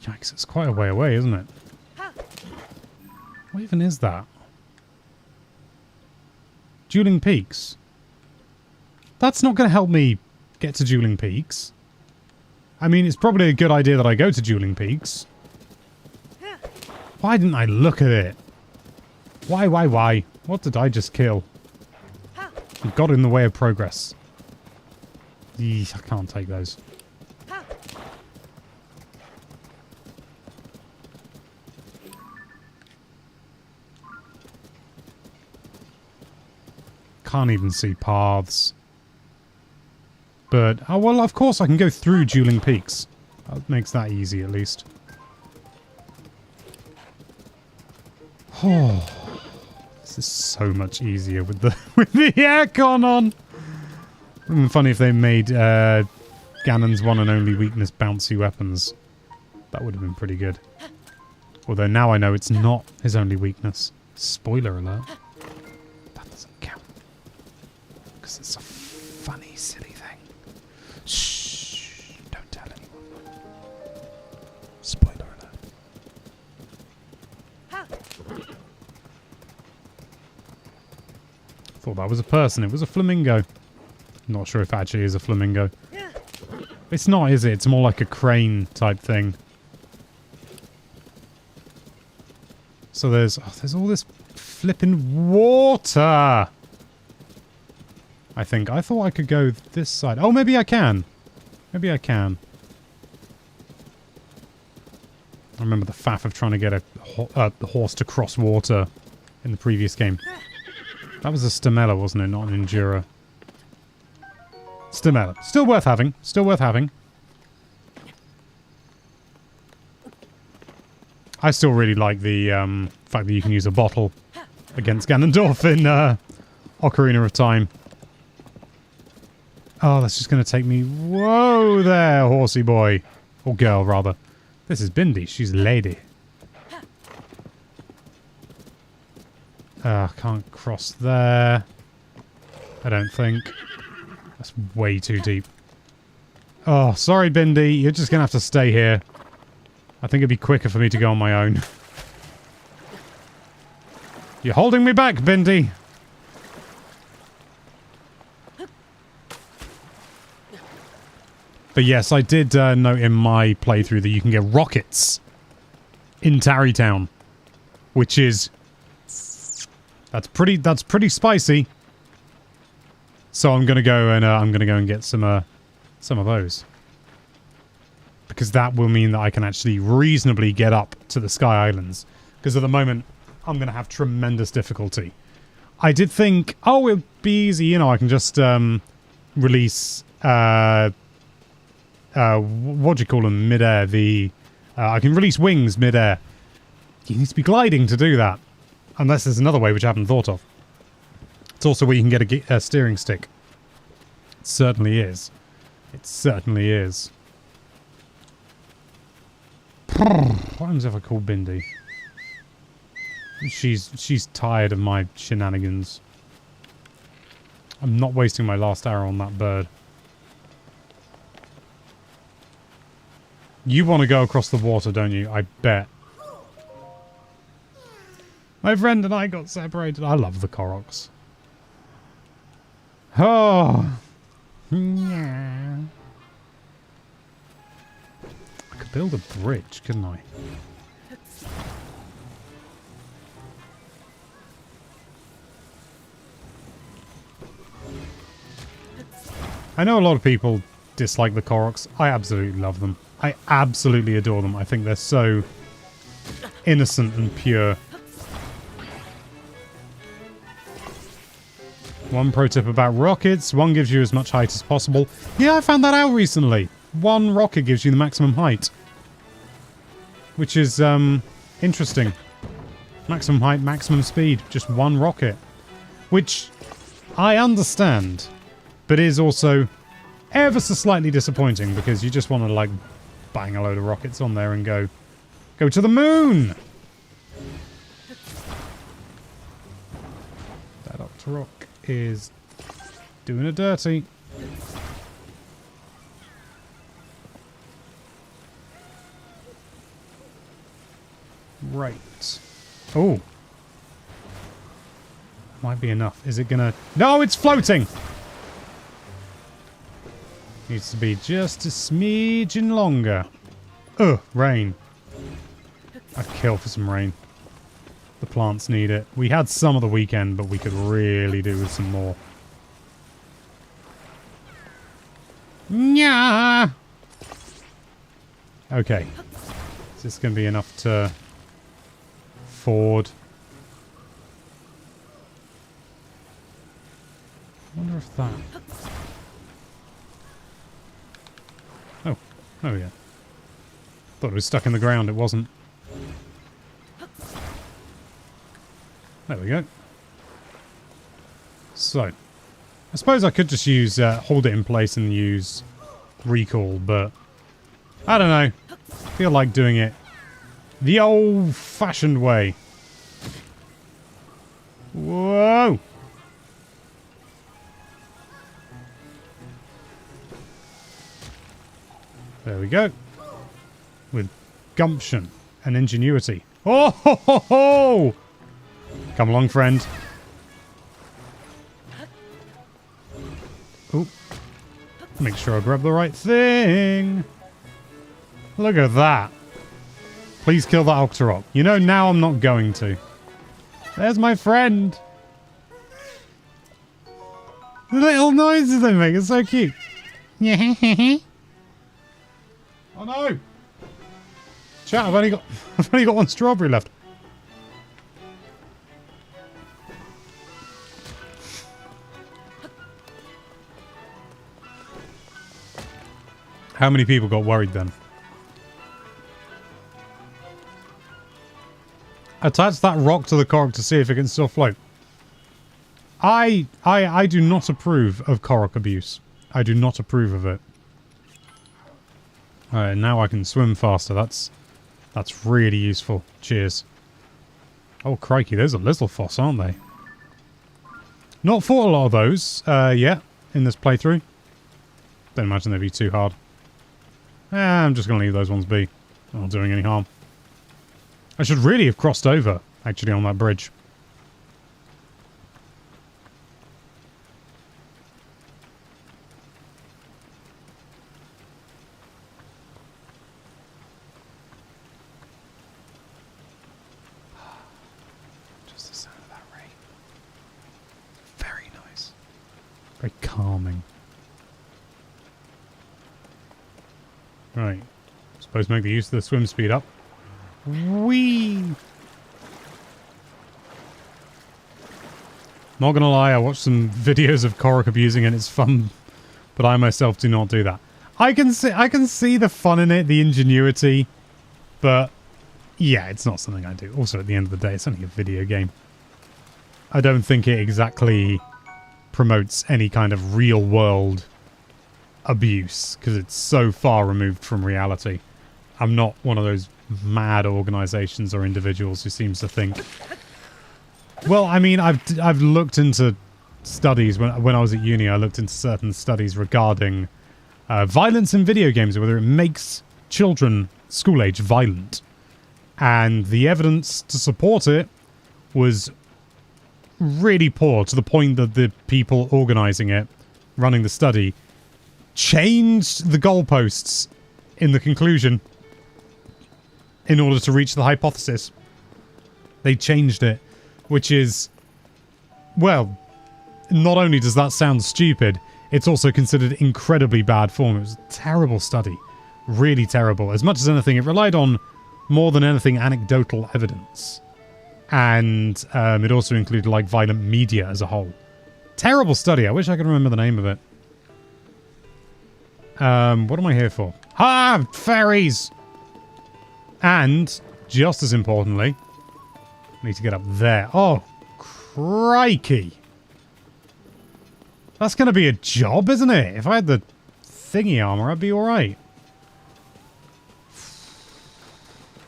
Yikes, it's quite a way away, isn't it? What even is that? Dueling Peaks. That's not going to help me get to Dueling Peaks. I mean, it's probably a good idea that I go to Dueling Peaks. Why didn't I look at it? Why? What did I just kill? It got in the way of progress. Eesh, I can't take those. can't even see paths. But, oh well, of course I can go through dueling peaks. That makes that easy, at least. Oh, this is so much easier with the aircon on. It would be funny if they made Ganon's one and only weakness bouncy weapons. That would have been pretty good. Although now I know it's not his only weakness. Spoiler alert. That doesn't count. Because it's a funny, silly thing. Shh. Don't tell anyone. Spoiler alert. Thought that was a person. It was a flamingo. Not sure if it actually is a flamingo. It's not, is it? It's more like a crane type thing. So there's all this flipping water. I think. I thought I could go this side. Oh, maybe I can. Maybe I can. I remember the faff of trying to get a horse to cross water in the previous game. That was a Stamella, wasn't it? Not an Endura. Stamella. Still worth having. Still worth having. I still really like the fact that you can use a bottle against Ganondorf in Ocarina of Time. Oh, that's just going to take me... Whoa there, horsey boy. Or girl, rather. This is Bindi. She's a lady. Can't cross there. I don't think. That's way too deep. Oh, sorry, Bindi. You're just going to have to stay here. I think it'd be quicker for me to go on my own. You're holding me back, Bindi. But yes, I did note in my playthrough that you can get rockets in Tarrytown, which is that's pretty spicy. So I'm gonna go and get some of those. Because that will mean that I can actually reasonably get up to the Sky Islands. Because at the moment, I'm going to have tremendous difficulty. I did think, oh, it'll be easy. You know, I can just release, what do you call them, mid-air? I can release wings mid-air. You need to be gliding to do that. Unless there's another way which I haven't thought of. It's also where you can get a steering stick. It certainly is. It certainly is. What happens if I call Bindi? She's tired of my shenanigans. I'm not wasting my last arrow on that bird. You want to go across the water, don't you? I bet. My friend and I got separated. I love the Koroks. Oh. Yeah. I could build a bridge, couldn't I? I know a lot of people dislike the Koroks. I absolutely love them. I absolutely adore them. I think they're so innocent and pure. One pro tip about rockets. One gives you as much height as possible. Yeah, I found that out recently. One rocket gives you the maximum height. Which is, interesting. Maximum height, maximum speed. Just one rocket. Which I understand. But is also ever so slightly disappointing. Because you just want to, like, bang a load of rockets on there and go to the moon! That Octorok is doing a dirty. Right. Oh. Might be enough. Is it gonna... No, it's floating! Needs to be just a smidgen longer. Ugh, rain. I'd kill for some rain. The plants need it. We had some of the weekend, but we could really do with some more. Nya! Okay. Is this going to be enough to ford? I wonder if that... Oh, there we go. Thought it was stuck in the ground, it wasn't. There we go. So, I suppose I could just use, hold it in place and use recall, but I don't know. I feel like doing it the old-fashioned way. Whoa! There we go. With gumption and ingenuity. Oh ho ho ho! Come along, friend. Oop. Make sure I grab the right thing. Look at that. Please kill that Octorok. You know, now I'm not going to. There's my friend. The little noises they make are so cute. Oh no! Chat, I've only got one strawberry left. How many people got worried then? Attach that rock to the Korok to see if it can still float. I do not approve of Korok abuse. I do not approve of it. Alright, now I can swim faster. That's really useful. Cheers. Oh, crikey, those are Lizzlefoss, aren't they? Not fought a lot of those yet in this playthrough. Don't imagine they'd be too hard. I'm just going to leave those ones be. Not doing any harm. I should really have crossed over, actually, on that bridge. Just the sound of that rain. Very nice. Very calming. Right. Suppose make the use of the swim speed up. Whee! Not gonna lie, I watched some videos of Korok abusing and it's fun, but I myself do not do that. I can see the fun in it, the ingenuity, but yeah, it's not something I do. Also, at the end of the day, it's only a video game. I don't think it exactly promotes any kind of real world abuse because it's so far removed from reality. I'm not one of those mad organizations or individuals who seems to think. Well, I mean, I've looked into studies when I was at uni. I looked into certain studies regarding violence in video games, whether it makes children school age violent, and the evidence to support it was really poor, to the point that the people organizing it, running the study, changed the goalposts in the conclusion in order to reach the hypothesis. They changed it, which is, well, not only does that sound stupid, it's also considered incredibly bad form. It was a terrible study. Really terrible. As much as anything, it relied on, more than anything, anecdotal evidence. And it also included, like, violent media as a whole. Terrible study. I wish I could remember the name of it. What am I here for? Ah! Fairies! And, just as importantly, I need to get up there. Oh, crikey. That's going to be a job, isn't it? If I had the thingy armor, I'd be alright.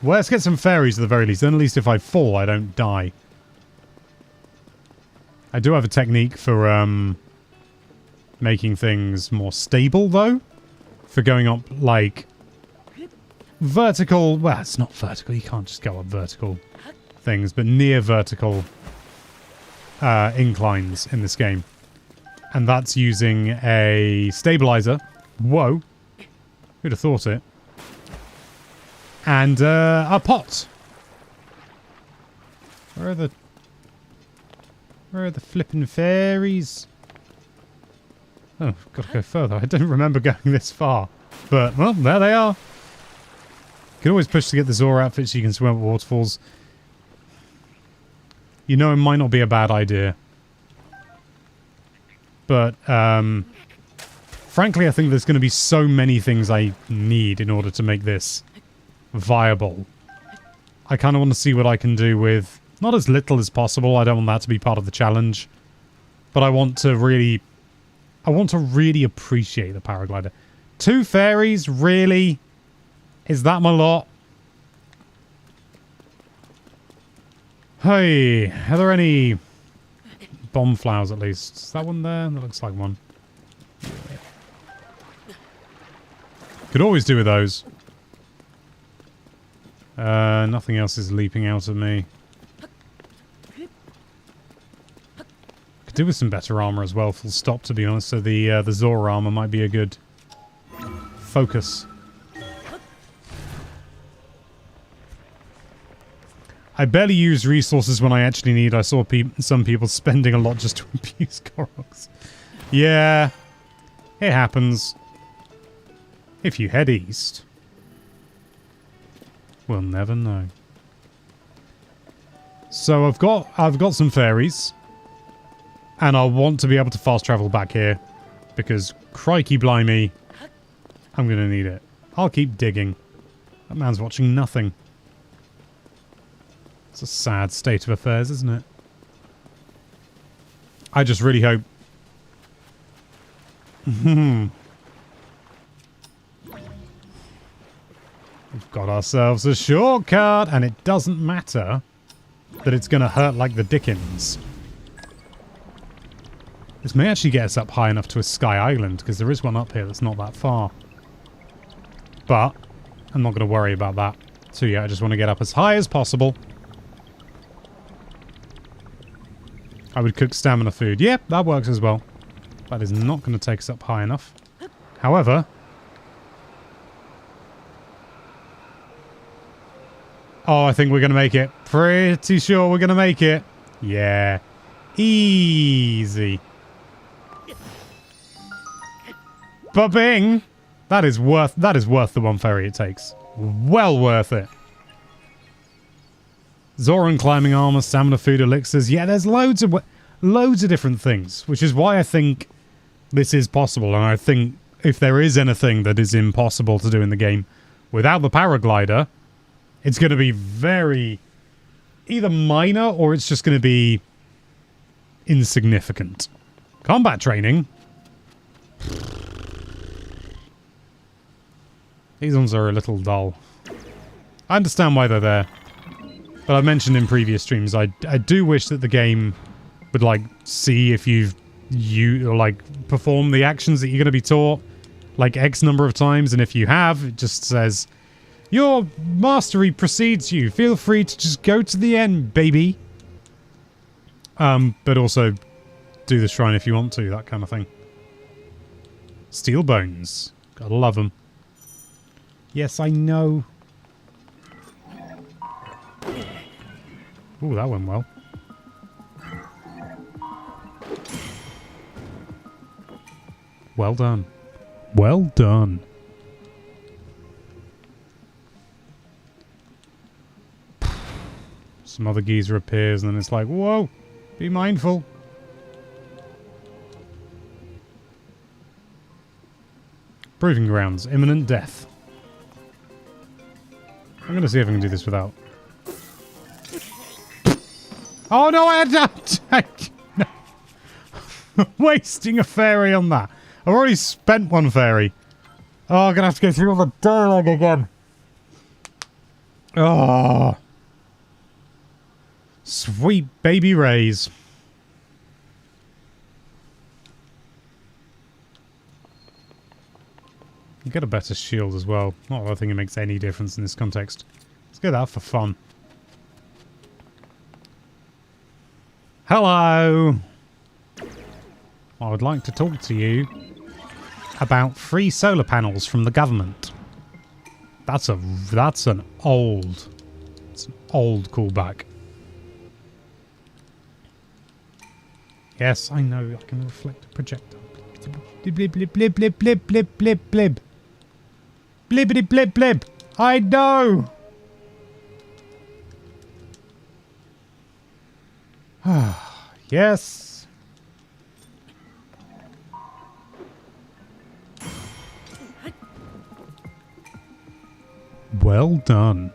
Well, let's get some fairies at the very least. Then at least if I fall, I don't die. I do have a technique for making things more stable, though. For going up, like, vertical... Well, it's not vertical. You can't just go up vertical things, but near vertical inclines in this game. And that's using a stabilizer. Whoa. Who'd have thought it? And a pot. Where are the flippin' fairies? Oh, gotta go further. I didn't remember going this far. But, well, there they are. You can always push to get the Zora outfit so you can swim up waterfalls. You know, it might not be a bad idea. But, frankly, I think there's going to be so many things I need in order to make this viable. I kind of want to see what I can do with not as little as possible. I don't want that to be part of the challenge. But I want to really appreciate the paraglider. 2 fairies, really? Is that my lot? Hey, are there any bomb flowers at least? Is that one there? That looks like one. Could always do with those. Nothing else is leaping out of me. Could do with some better armor as well, full stop, to be honest. So the Zora armor might be a good focus. I barely use resources when I actually need. I saw some people spending a lot just to abuse Koroks. Yeah, it happens. If you head east, we'll never know. So I've got some fairies, and I want to be able to fast travel back here because crikey blimey, I'm gonna need it. I'll keep digging. That man's watching nothing. It's a sad state of affairs, isn't it? I just really hope. We've got ourselves a shortcut, and it doesn't matter that it's going to hurt like the dickens. This may actually get us up high enough to a sky island, because there is one up here that's not that far. But I'm not going to worry about that. So yeah, I just want to get up as high as possible. I would cook stamina food. Yep, that works as well. That is not going to take us up high enough. However... oh, I think we're going to make it. Pretty sure we're going to make it. Yeah. Easy. Ba-bing! That is worth the 1 ferry it takes. Well worth it. Zoran climbing armor, stamina food, elixirs. Yeah, there's loads of different things, which is why I think this is possible. And I think if there is anything that is impossible to do in the game without the paraglider, it's going to be very either minor or it's just going to be insignificant. Combat training. These ones are a little dull. I understand why they're there. But I've mentioned in previous streams, I do wish that the game would, like, see if you perform the actions that you're going to be taught, like, X number of times, and if you have, it just says, your mastery precedes you. Feel free to just go to the end, baby. But also, do the shrine if you want to, that kind of thing. Steel bones. Gotta love them. Yes, I know. Ooh, that went well. Well done. Well done. Some other geezer appears and then it's like, whoa, be mindful. Proving grounds, imminent death. I'm going to see if I can do this without. Oh no, I had to... no. Wasting a fairy on that. I've already spent 1 fairy. Oh, I'm going to have to go through all the dialogue again. Oh. Sweet baby rays. You get a better shield as well. Not that I think it makes any difference in this context. Let's get that for fun. Hello! I would like to talk to you about free solar panels from the government. That's an old callback. Yes, I know. I can reflect a projectile. Blib, blib, blib, blib, blib, blib, blib, blib. Blibbity, blib, blib. I know. Yes. Well done.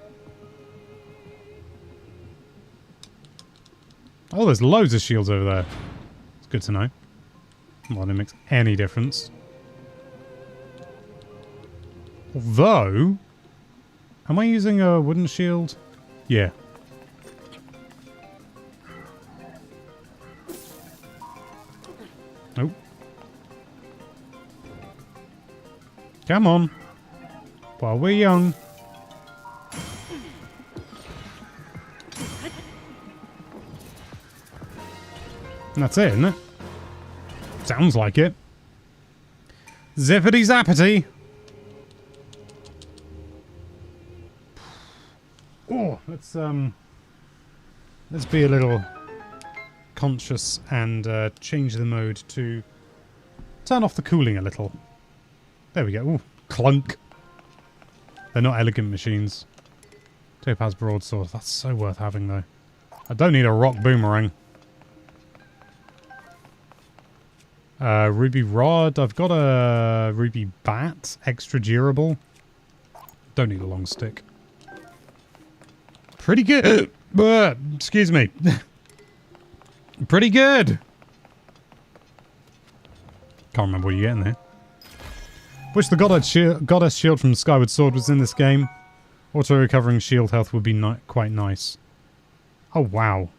Oh, there's loads of shields over there. It's good to know. Well, it makes any difference. Although... Am I using a wooden shield? Yeah. Oh. Come on. While we're young. And that's it, isn't it? Sounds like it. Zippity zappity. Oh, let's be a little conscious and change the mode to turn off the cooling a little. There we go. Ooh, clunk. They're not elegant machines. Topaz broadsword. That's so worth having, though. I don't need a rock boomerang. Ruby rod. I've got a ruby bat. Extra durable. Don't need a long stick. Pretty good. Excuse me. Pretty good. Can't remember what you get in there. Wish the goddess shield from Skyward Sword was in this game. Auto-recovering shield health would be quite nice. Oh, wow.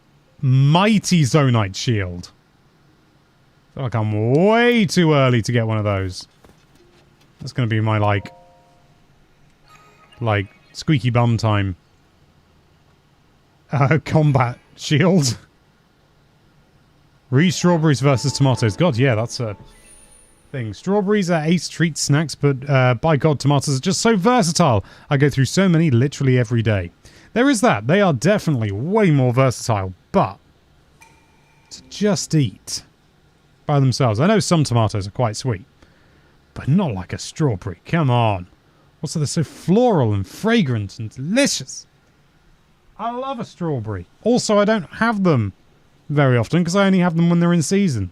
Mighty Zonite shield. I feel like I'm way too early to get one of those. That's going to be my, like, squeaky bum time. Combat shield. Strawberries versus tomatoes. God, yeah, that's a thing. Strawberries are ace treat snacks, but by God, tomatoes are just so versatile. I go through so many literally every day. There is that. They are definitely way more versatile, but to just eat by themselves. I know some tomatoes are quite sweet, but not like a strawberry. Come on. Also, they're so floral and fragrant and delicious. I love a strawberry. Also, I don't have them very often because I only have them when they're in season.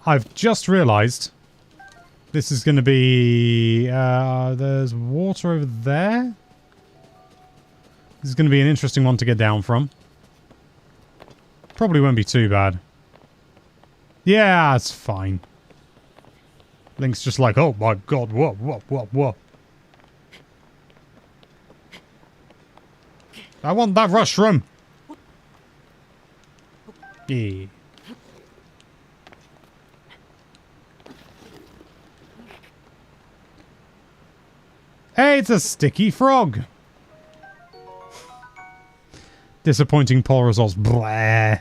I've just realised this is going to be... there's water over there. This is going to be an interesting one to get down from. Probably won't be too bad. Yeah, it's fine. Link's just like, oh my God, what? I want that mushroom. Yeah. Hey, it's a sticky frog. Disappointing poll results. Blah.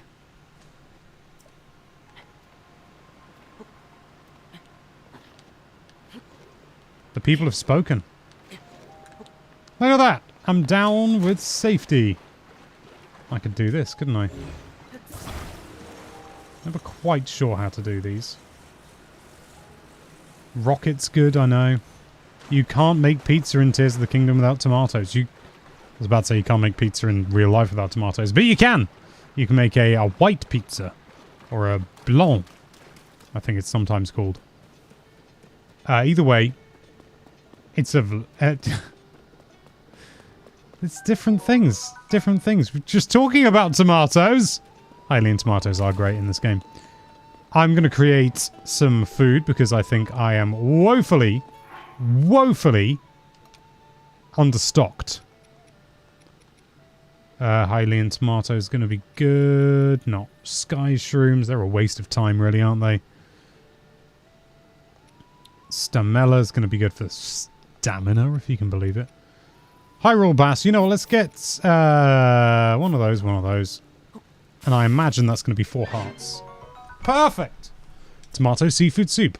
The people have spoken. Look at that. I'm down with safety. I could do this, couldn't I? Never quite sure how to do these. Rocket's good, I know. You can't make pizza in Tears of the Kingdom without tomatoes. I was about to say you can't make pizza in real life without tomatoes, but you can! You can make a white pizza. Or a blanc, I think it's sometimes called. Either way, it's a... it's different things. Different things. We're just talking about tomatoes! Hylian tomatoes are great in this game. I'm going to create some food because I think I am woefully understocked. Hylian tomato is going to be good. Not sky shrooms. They're a waste of time, really, aren't they? Stamella is going to be good for stamina, if you can believe it. Hyrule Bass. You know what? Let's get one of those. And I imagine that's going to be 4 hearts. Perfect! Tomato seafood soup.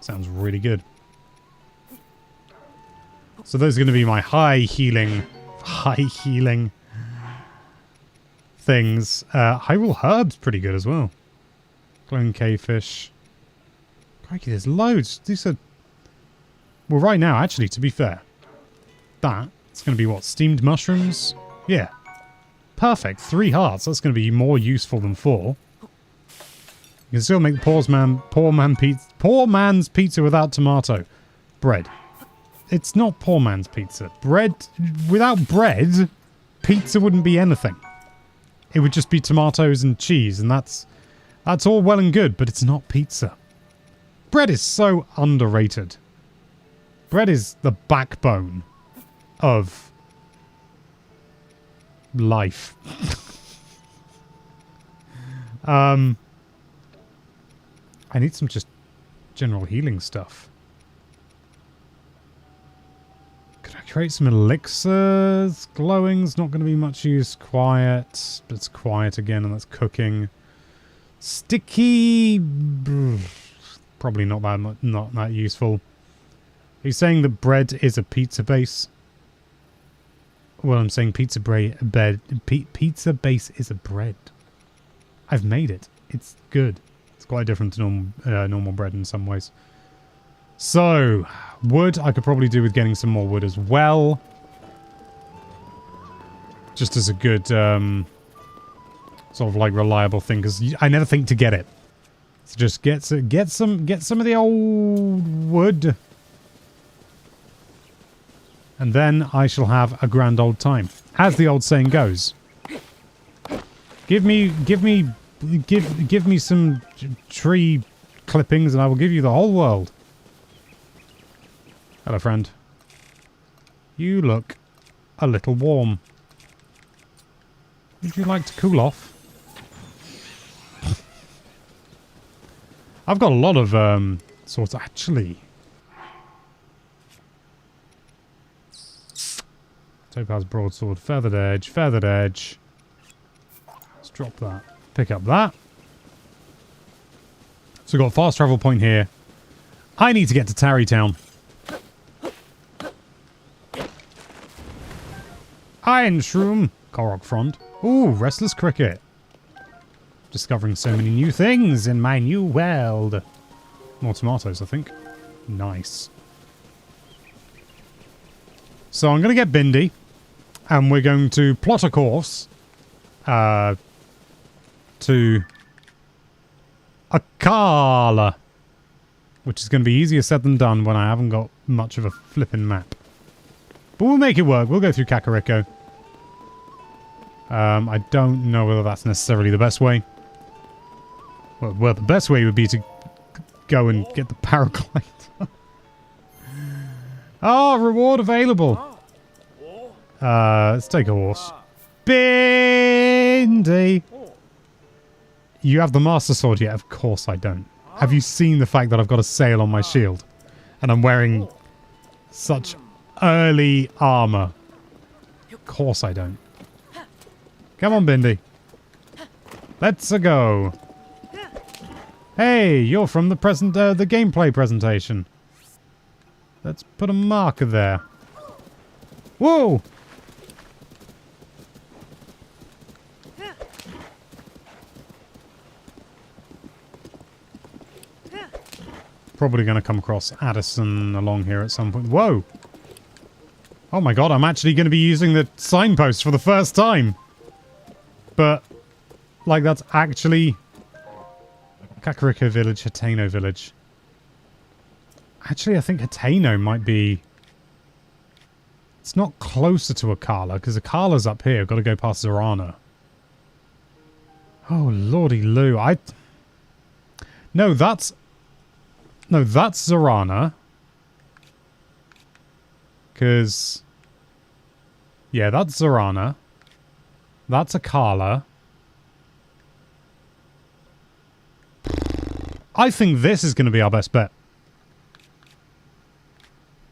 Sounds really good. So those are going to be my high healing things. Hyrule Herb's pretty good as well. Glowing Cavefish. Crikey, there's loads. These are... Well, right now, actually, to be fair, it's going to be what? Steamed mushrooms? Yeah. Perfect. 3 hearts. That's going to be more useful than 4. You can still make poor man's pizza without tomato. Bread. it's not poor man's pizza. Bread, without bread, pizza wouldn't be anything. It would just be tomatoes and cheese, and that's all well and good, but it's not pizza. Bread is so underrated. Bread is the backbone of life. I need some just general healing stuff. Could I create some elixirs? Glowing's not going to be much use. Quiet. It's quiet again, and that's cooking. Sticky. Probably not that useful. Are you saying that bread is a pizza base? Well, I'm saying pizza base is a bread. I've made it. It's good. It's quite different to normal bread in some ways. So, wood I could probably do with getting some more wood as well. Just as a good sort of like reliable thing, because I never think to get it. So just get some of the old wood. And then I shall have a grand old time. As the old saying goes. Give me some tree clippings and I will give you the whole world. Hello, friend. You look a little warm. Would you like to cool off? I've got a lot of sorts actually. Topaz broadsword, feathered edge, feathered edge. Let's drop that. Pick up that. So we've got a fast travel point here. I need to get to Tarrytown. Iron Shroom. Korok Front. Ooh, Restless Cricket. Discovering so many new things in my new world. More tomatoes, I think. Nice. So I'm going to get Bindi. And we're going to plot a course. To Akala. Which is going to be easier said than done when I haven't got much of a flipping map. But we'll make it work. We'll go through Kakariko. I don't know whether that's necessarily the best way. Well, the best way would be to go and get the paraglider. Oh, reward available. Let's take a horse. Bindi! You have the Master Sword yet? Of course I don't. Have you seen the fact that I've got a sail on my shield? And I'm wearing such early armor? Of course I don't. Come on, Bindi. Let's go. Hey, you're from the the gameplay presentation. Let's put a marker there. Whoa! Probably going to come across Addison along here at some point. Whoa! Oh my god, I'm actually going to be using the signpost for the first time. But, like, that's actually Kakariko Village, Hateno Village. Actually, I think Hateno might be... It's not closer to Akala, because Akala's up here. I've got to go past Zorana. Oh, lordy Lou. No, that's Zorana. Because... Yeah, that's Zorana. That's Akala. I think this is going to be our best bet.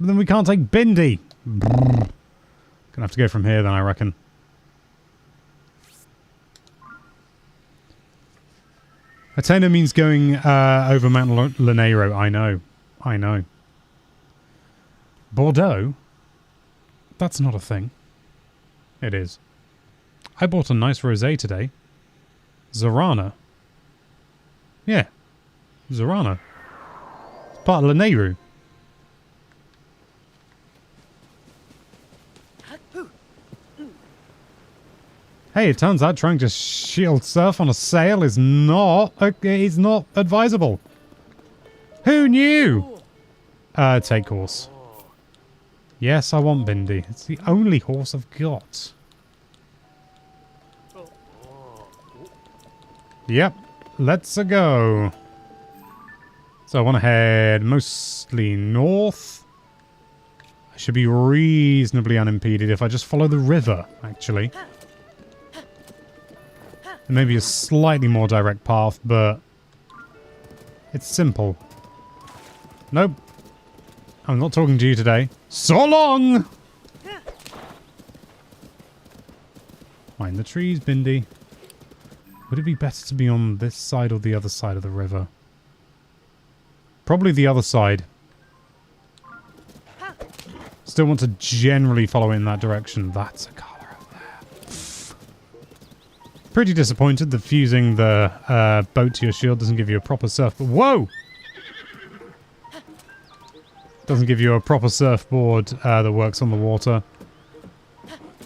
But then we can't take Bindi. Gonna have to go from here then, I reckon. Atena means going over Mount Lanero. I know. I know. Bordeaux? That's not a thing. It is. I bought a nice rosé today. Zorana. Yeah. Zorana. It's part of Lanero. Hey, it turns out trying to shield surf on a sail is not advisable. Who knew? Take course. Yes, I want Bindi. It's the only horse I've got. Yep. Let's go. So I want to head mostly north. I should be reasonably unimpeded if I just follow the river, actually. There may be a slightly more direct path, but it's simple. Nope. I'm not talking to you today. So long! Mind the trees, Bindi. Would it be better to be on this side or the other side of the river? Probably the other side. Still want to generally follow it in that direction. That's a collar up there. Pretty disappointed that fusing the boat to your shield doesn't give you a proper surfboard. Whoa! Doesn't give you a proper surfboard that works on the water.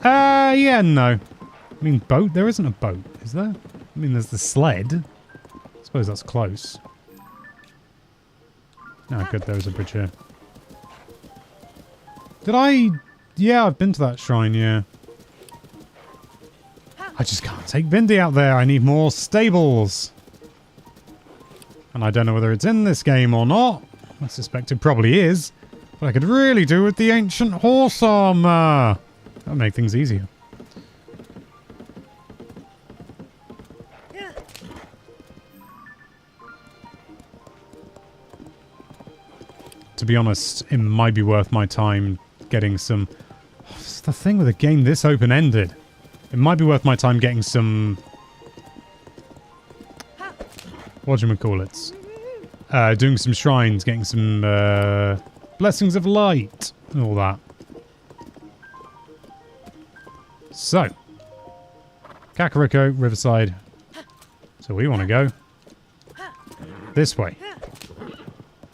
Yeah, no. I mean, boat? There isn't a boat, is there? I mean, there's the sled. I suppose that's close. Ah, good, there's a bridge here. Did I... Yeah, I've been to that shrine, yeah. I just can't take Bindi out there. I need more stables. And I don't know whether it's in this game or not. I suspect it probably is. But I could really do with the ancient horse armor. That would make things easier. To be honest, it might be worth my time getting some... What's the thing with a game this open-ended? It might be worth my time getting some... Whatchamacallits? Doing some shrines, getting some blessings of light, and all that. So. Kakariko, Riverside. So we want to go this way.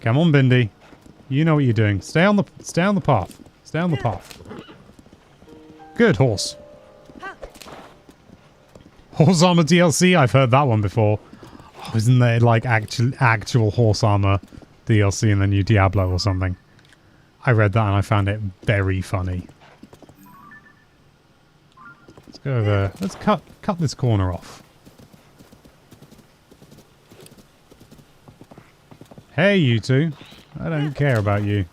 Come on, Bindi. You know what you're doing. Stay on the path. Stay on the path. Good horse. Horse armor DLC. I've heard that one before. Oh, isn't there like actual horse armor DLC in the new Diablo or something? I read that and I found it very funny. Let's go over. Let's cut this corner off. Hey, you two. I don't care about you.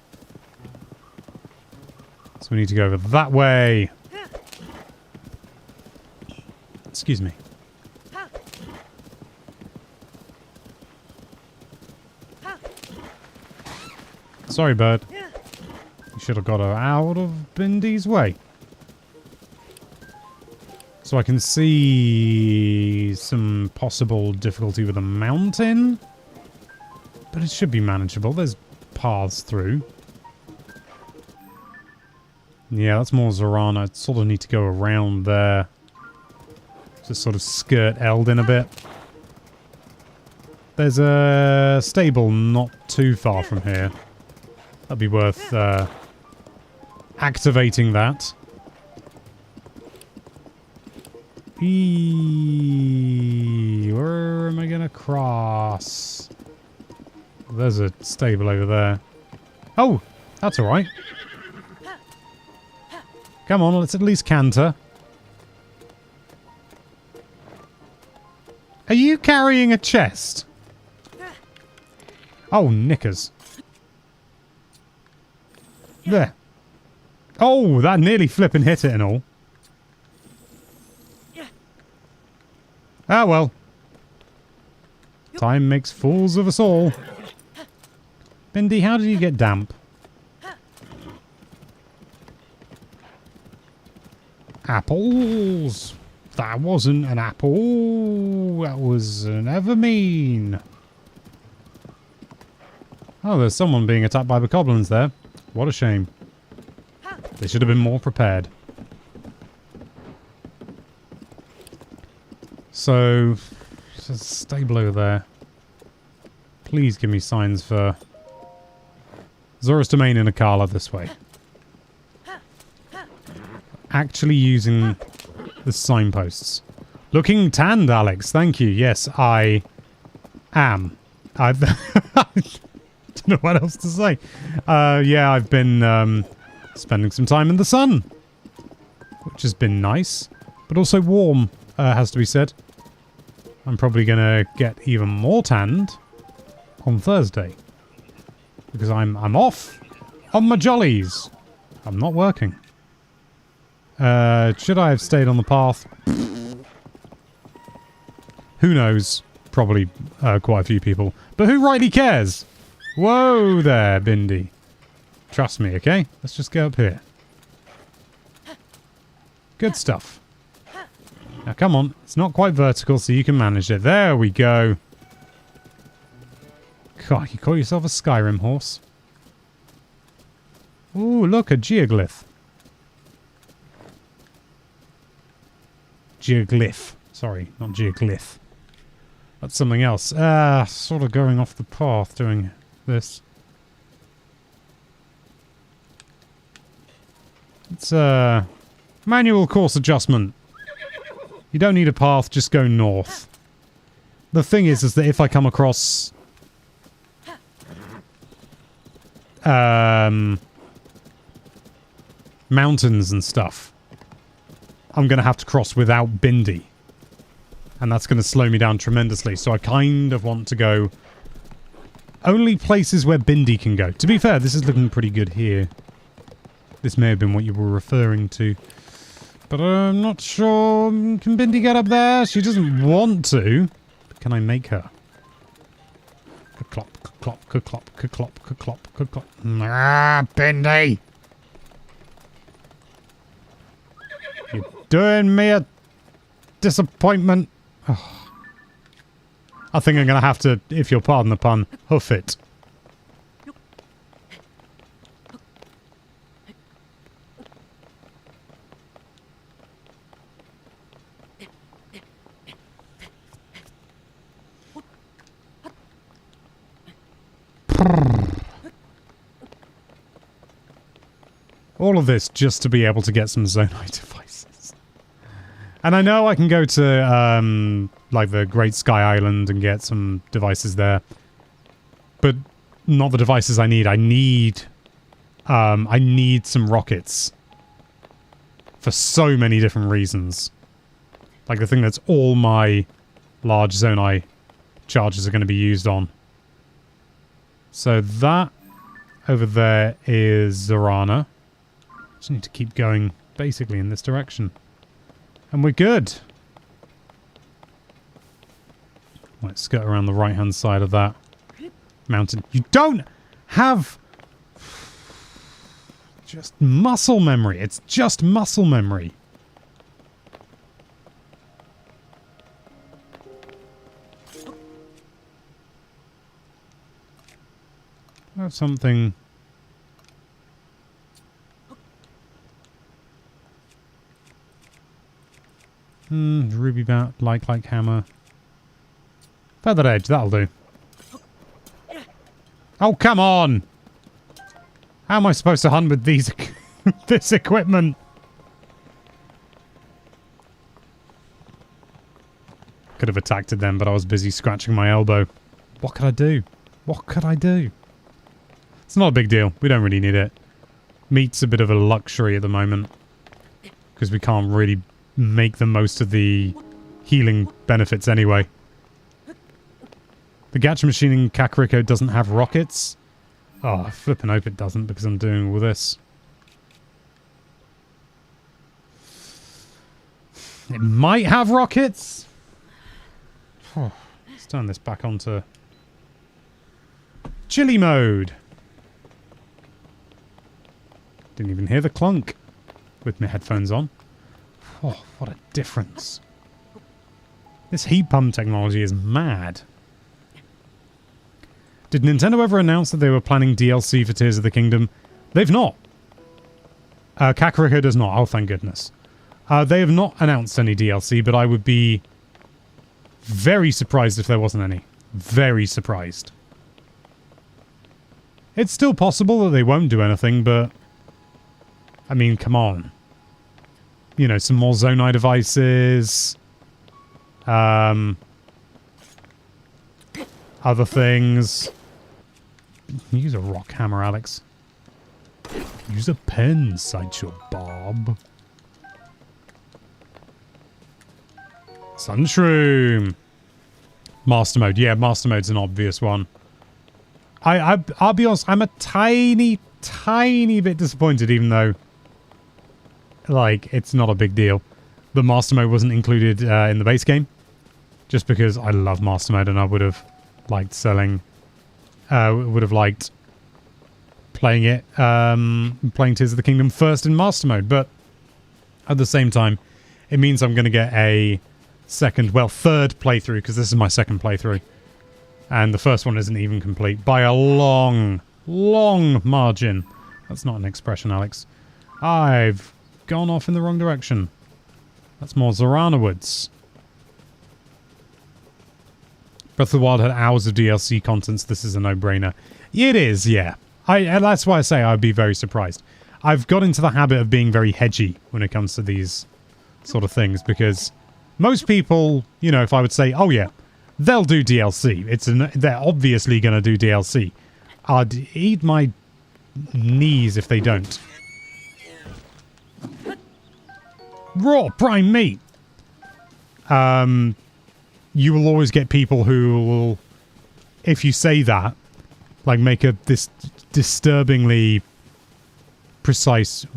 So we need to go over that way. Excuse me. Sorry, bird. You should have got her out of Bindi's way. So I can see some possible difficulty with a mountain. But it should be manageable. There's paths through. Yeah, that's more Zorana. I sort of need to go around there. Just sort of skirt Eldin a bit. There's a stable not too far from here. That'd be worth activating that. Where am I going to cross? There's a stable over there. Oh, that's all right. Come on, let's at least canter. Are you carrying a chest? Oh, knickers. There. Oh, that nearly flipping hit it and all. Ah, well. Time makes fools of us all. Bindi, how did you get damp? Apples. That wasn't an apple. That was an evermean. Oh, there's someone being attacked by the goblins there. What a shame. They should have been more prepared. So, there's a stable over there. Please give me signs for Zora's Domain in Akala this way. Actually using the signposts. Looking tanned, Alex. Thank you. Yes, I am. I don't know what else to say. Yeah, I've been spending some time in the sun, which has been nice, but also warm, has to be said. I'm probably going to get even more tanned on Thursday because I'm off on my jollies. I'm not working. Should I have stayed on the path? Who knows? Probably quite a few people. But who rightly cares? Whoa there, Bindi. Trust me, okay? Let's just go up here. Good stuff. Now, come on. It's not quite vertical, so you can manage it. There we go. God, you call yourself a Skyrim horse. Ooh, look, a geoglyph. Geoglyph. Sorry, not geoglyph. That's something else. Sort of going off the path doing this. It's a manual course adjustment. You don't need a path, just go north. The thing is that if I come across mountains and stuff, I'm going to have to cross without Bindi. And that's going to slow me down tremendously. So I kind of want to go only places where Bindi can go. To be fair, this is looking pretty good here. This may have been what you were referring to. But I'm not sure. Can Bindi get up there? She doesn't want to. But can I make her? Ka-clop, ka-clop, ka-clop, ka-clop, ka-clop, ka-clop. Ah, Bindi! You're doing me a disappointment. Oh. I think I'm going to have to, if you'll pardon the pun, hoof it. All of this just to be able to get some Zonai devices. And I know I can go to, like, the Great Sky Island and get some devices there. But not the devices I need. I need some rockets. For so many different reasons. Like the thing that's all my large Zonai charges are going to be used on. So that over there is Zorana. Just need to keep going basically in this direction. And we're good. Let's skirt around the right-hand side of that mountain. You don't have just muscle memory. It's just muscle memory. That's something. Ruby bat, like hammer. Feathered edge, that'll do. Oh, come on! How am I supposed to hunt with these this equipment? Could have attacked it then, but I was busy scratching my elbow. What could I do? What could I do? It's not a big deal. We don't really need it. Meat's a bit of a luxury at the moment. Because we can't really make the most of the healing benefits anyway. The gacha machine in Kakariko doesn't have rockets. Oh, I flippin' hope it doesn't because I'm doing all this. It might have rockets. Let's turn this back onto chili mode. Didn't even hear the clunk with my headphones on. Oh, what a difference. This heat pump technology is mad. Did Nintendo ever announce that they were planning DLC for Tears of the Kingdom? They've not. Kakariko does not. Oh, thank goodness. They have not announced any DLC, but I would be very surprised if there wasn't any. Very surprised. It's still possible that they won't do anything, but I mean, come on. You know, some more Zonai devices. Other things. Use a rock hammer, Alex. Use a pen, Sideshow Bob. Sunshroom. Master mode. Yeah, master mode's an obvious one. I'll be honest, I'm a tiny bit disappointed, even though, like, it's not a big deal. The master mode wasn't included in the base game. Just because I love master mode and I would have liked playing it, playing Tears of the Kingdom first in master mode. But at the same time, it means I'm going to get a third playthrough, because this is my second playthrough. And the first one isn't even complete by a long margin. That's not an expression, Alex. I've gone off in the wrong direction. That's more Zorana Woods. Breath of the Wild had hours of DLC contents. This is a no-brainer. It is, yeah. That's why I say I'd be very surprised. I've got into the habit of being very hedgy when it comes to these sort of things, because most people, you know, if I would say, oh yeah, they'll do DLC. They're obviously going to do DLC. I'd eat my knees if they don't. Raw prime meat. You will always get people who will, if you say that, like make this disturbingly precise,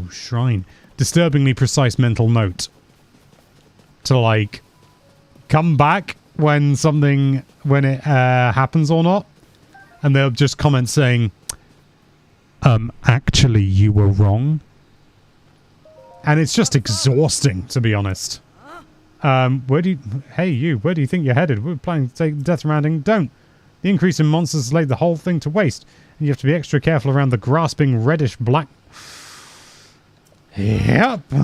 shrine, disturbingly precise mental note to like come back when it happens or not, and they'll just comment saying, actually you were wrong. And it's just exhausting, to be honest. Where do you think you're headed? We're planning to take the death rounding. Don't. The increase in monsters has laid the whole thing to waste, and you have to be extra careful around the grasping reddish black. Yep. Does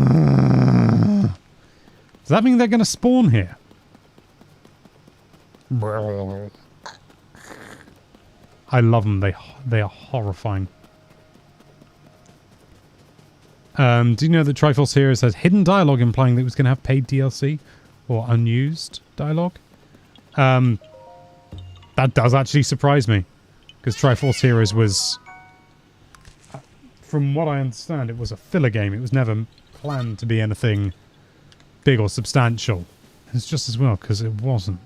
that mean they're going to spawn here? I love them. They are horrifying. Do you know that Triforce Heroes has hidden dialogue implying that it was going to have paid DLC or unused dialogue? That does actually surprise me, because Triforce Heroes was, from what I understand, it was a filler game. It was never planned to be anything big or substantial. It's just as well, because it wasn't.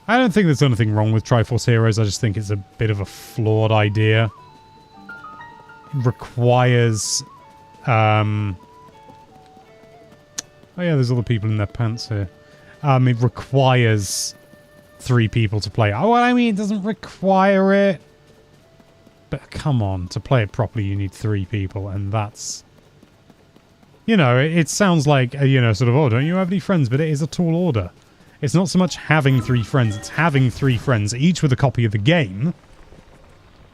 I don't think there's anything wrong with Triforce Heroes. I just think it's a bit of a flawed idea. Requires oh yeah, there's other people in their pants here. It requires 3 people to play. Oh, well, I mean, it doesn't require it, but come on, to play it properly you need 3 people, and that's, you know, it sounds like, you know, sort of, oh, don't you have any friends? But it is a tall order. It's not so much having 3 friends, it's having 3 friends, each with a copy of the game,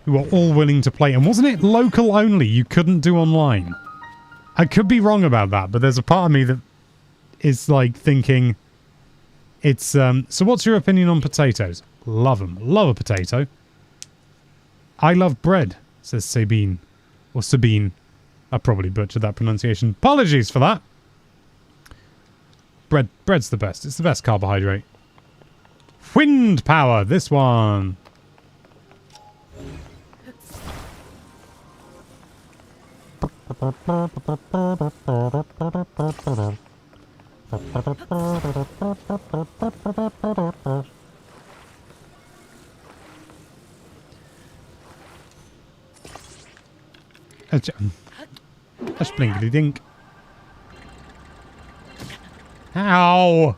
who are all willing to play. And wasn't it local only? You couldn't do online. I could be wrong about that, but there's a part of me that is like thinking it's so what's your opinion on potatoes? Love them. Love a potato. I love bread, says Sabine. Or Sabine. I probably butchered that pronunciation. Apologies for that. Bread's the best. It's the best carbohydrate. Wind power, this one. That's blinkety dink. Ow!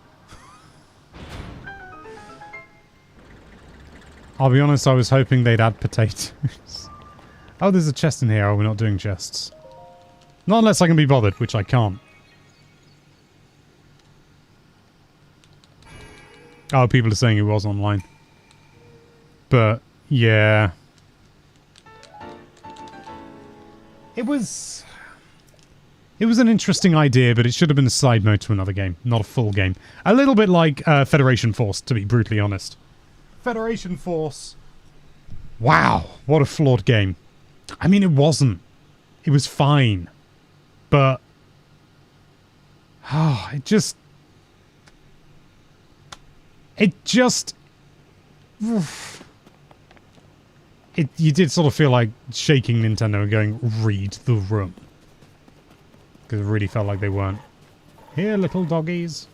I'll be honest, I was hoping they'd add potatoes. Oh, there's a chest in here. Oh, we're not doing chests. Not unless I can be bothered, which I can't. Oh, people are saying it was online. But, yeah. It was an interesting idea, but it should have been a side mode to another game, not a full game. A little bit like Federation Force, to be brutally honest. Federation Force. Wow, what a flawed game. I mean, it wasn't. It was fine. But it just You did sort of feel like shaking Nintendo and going, read the room. Because it really felt like they weren't. Here, little doggies.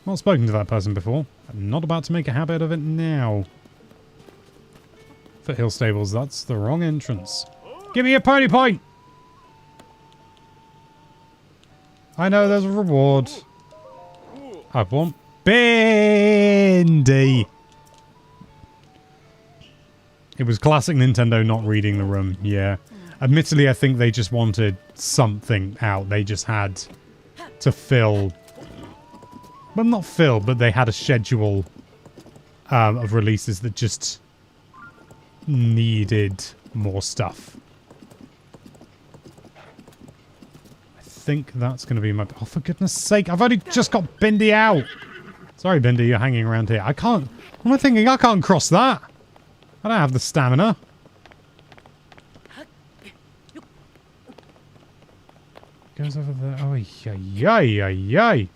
Not spoken to that person before. I'm not about to make a habit of it now. Foothill Stables, that's the wrong entrance. Give me a pony point! I know there's a reward. I want Bendy! It was classic Nintendo not reading the room, yeah. Admittedly, I think they just wanted something out. They just had to fill... Well, not fill, but they had a schedule of releases that just needed more stuff. I think that's going to be my... Oh, for goodness sake, I've only just got Bendy out! Sorry, Bendy, you're hanging around here. I can't... What am I thinking? I can't cross that! I don't have the stamina. Goes over there. Oh, yay.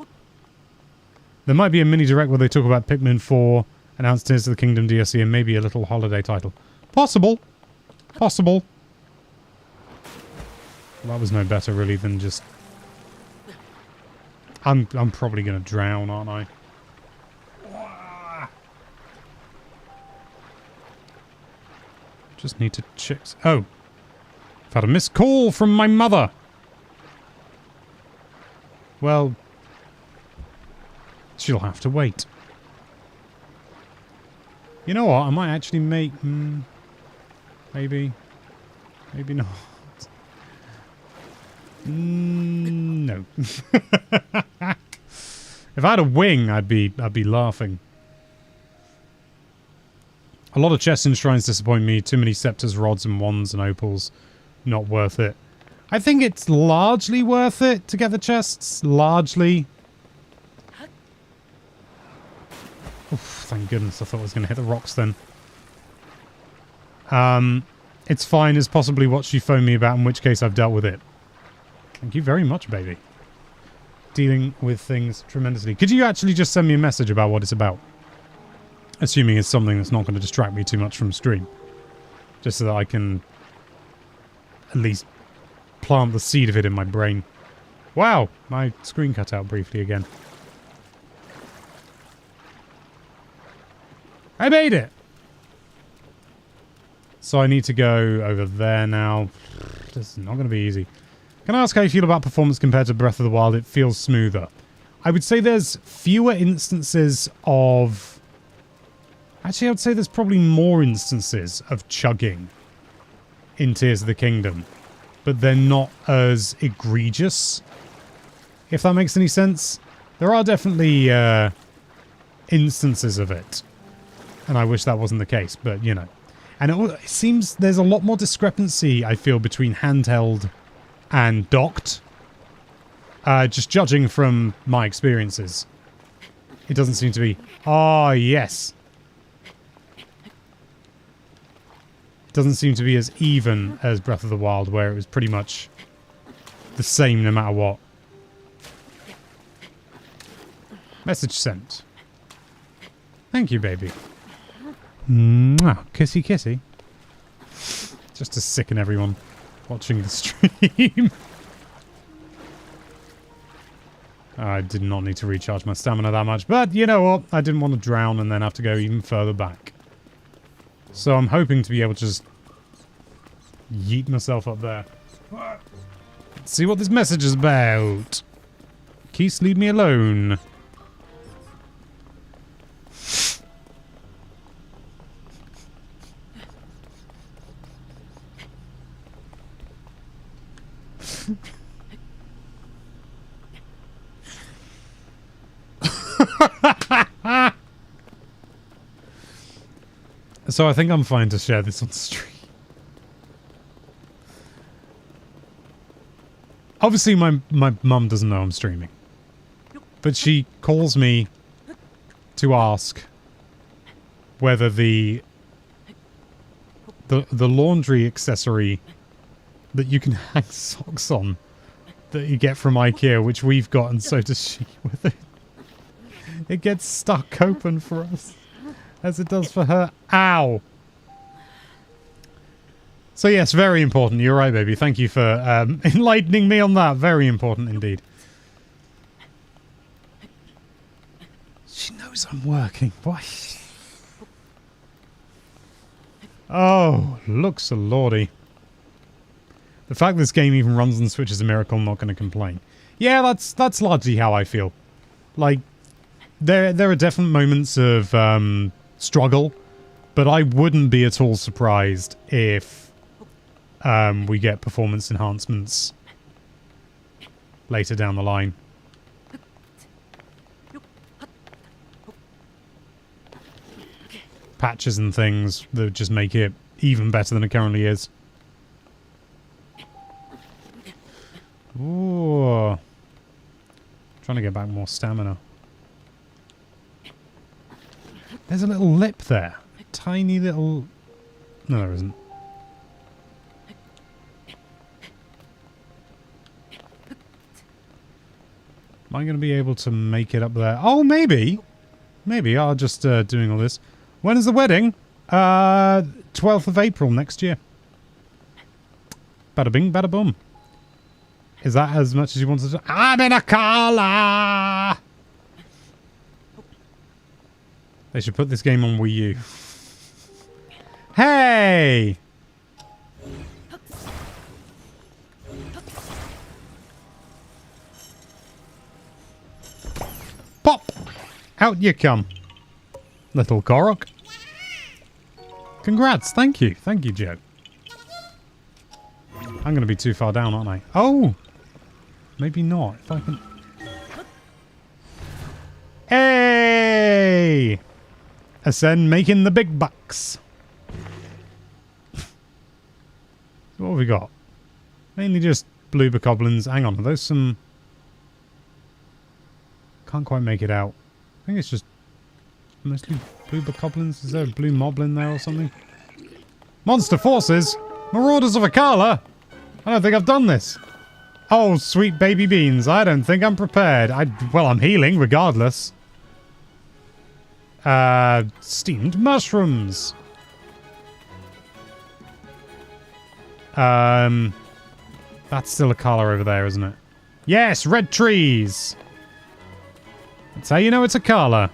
There might be a mini direct where they talk about Pikmin 4, announced Tears of the Kingdom DLC, and maybe a little holiday title. Possible. Possible. Well, that was no better, really, than just... I'm probably going to drown, aren't I? Just need to check... Oh. I've had a missed call from my mother. Well... She'll have to wait. You know what? I might actually make... maybe. Maybe not. No. If I had a wing, I'd be laughing. A lot of chests and shrines disappoint me. Too many scepters, rods, and wands and opals. Not worth it. I think it's largely worth it to get the chests. Largely. Oof, thank goodness. I thought I was going to hit the rocks then. It's fine is possibly what she phoned me about, in which case I've dealt with it. Thank you very much, baby. Dealing with things tremendously. Could you actually just send me a message about what it's about? Assuming it's something that's not going to distract me too much from stream. Just so that I can at least plant the seed of it in my brain. Wow! My screen cut out briefly again. I made it! So I need to go over there now. This is not going to be easy. Can I ask how you feel about performance compared to Breath of the Wild? It feels smoother. I would say there's fewer instances of... Actually, I would say there's probably more instances of chugging in Tears of the Kingdom. But they're not as egregious, if that makes any sense. There are definitely instances of it. And I wish that wasn't the case, but, you know. And it seems there's a lot more discrepancy, I feel, between handheld and docked. Just judging from my experiences. It doesn't seem to be... Oh, yes. Doesn't seem to be as even as Breath of the Wild, where it was pretty much the same no matter what. Message sent. Thank you, baby. Mwah. Kissy kissy. Just to sicken everyone watching the stream. I did not need to recharge my stamina that much, but you know what? I didn't want to drown and then have to go even further back. So I'm hoping to be able to just yeet myself up there. Let's see what this message is about. Keith, leave me alone. So I think I'm fine to share this on stream. Obviously my mum doesn't know I'm streaming. But she calls me to ask whether the laundry accessory that you can hang socks on that you get from IKEA, which we've got, and so does she, with it gets stuck open for us as it does for her. Ow! So yes, very important. You're right, baby. Thank you for enlightening me on that. Very important indeed. She knows I'm working. Why? Oh, looks a lordy. The fact this game even runs on Switch is a miracle. I'm not going to complain. Yeah, that's largely how I feel. Like, there are definite moments of struggle, but I wouldn't be at all surprised if we get performance enhancements later down the line. Patches and things that just make it even better than it currently is. Ooh. Trying to get back more stamina. There's a little lip there. A tiny little... No, there isn't. Am I going to be able to make it up there? Oh, maybe. Maybe. I'll just doing all this. When is the wedding? 12th of April next year. Bada bing, bada boom. Is that as much as you wanted to... I'm in a collar! They should put this game on Wii U. Hey! Pop! Out you come. Little Korok. Congrats, thank you. Thank you, Joe. I'm going to be too far down, aren't I? Oh! Maybe not. If I can... Hey! Ascend making the big bucks. What have we got? Mainly just blue bokoblins. Hang on, are those some... Can't quite make it out. I think it's just mostly blue bokoblins. Is there a blue moblin there or something? Monster forces! Marauders of Akala! I don't think I've done this. Oh, sweet baby beans. I don't think I'm prepared. Well, I'm healing regardless. Steamed mushrooms. That's still a color over there, isn't it? Yes, red trees. That's how you know it's a color.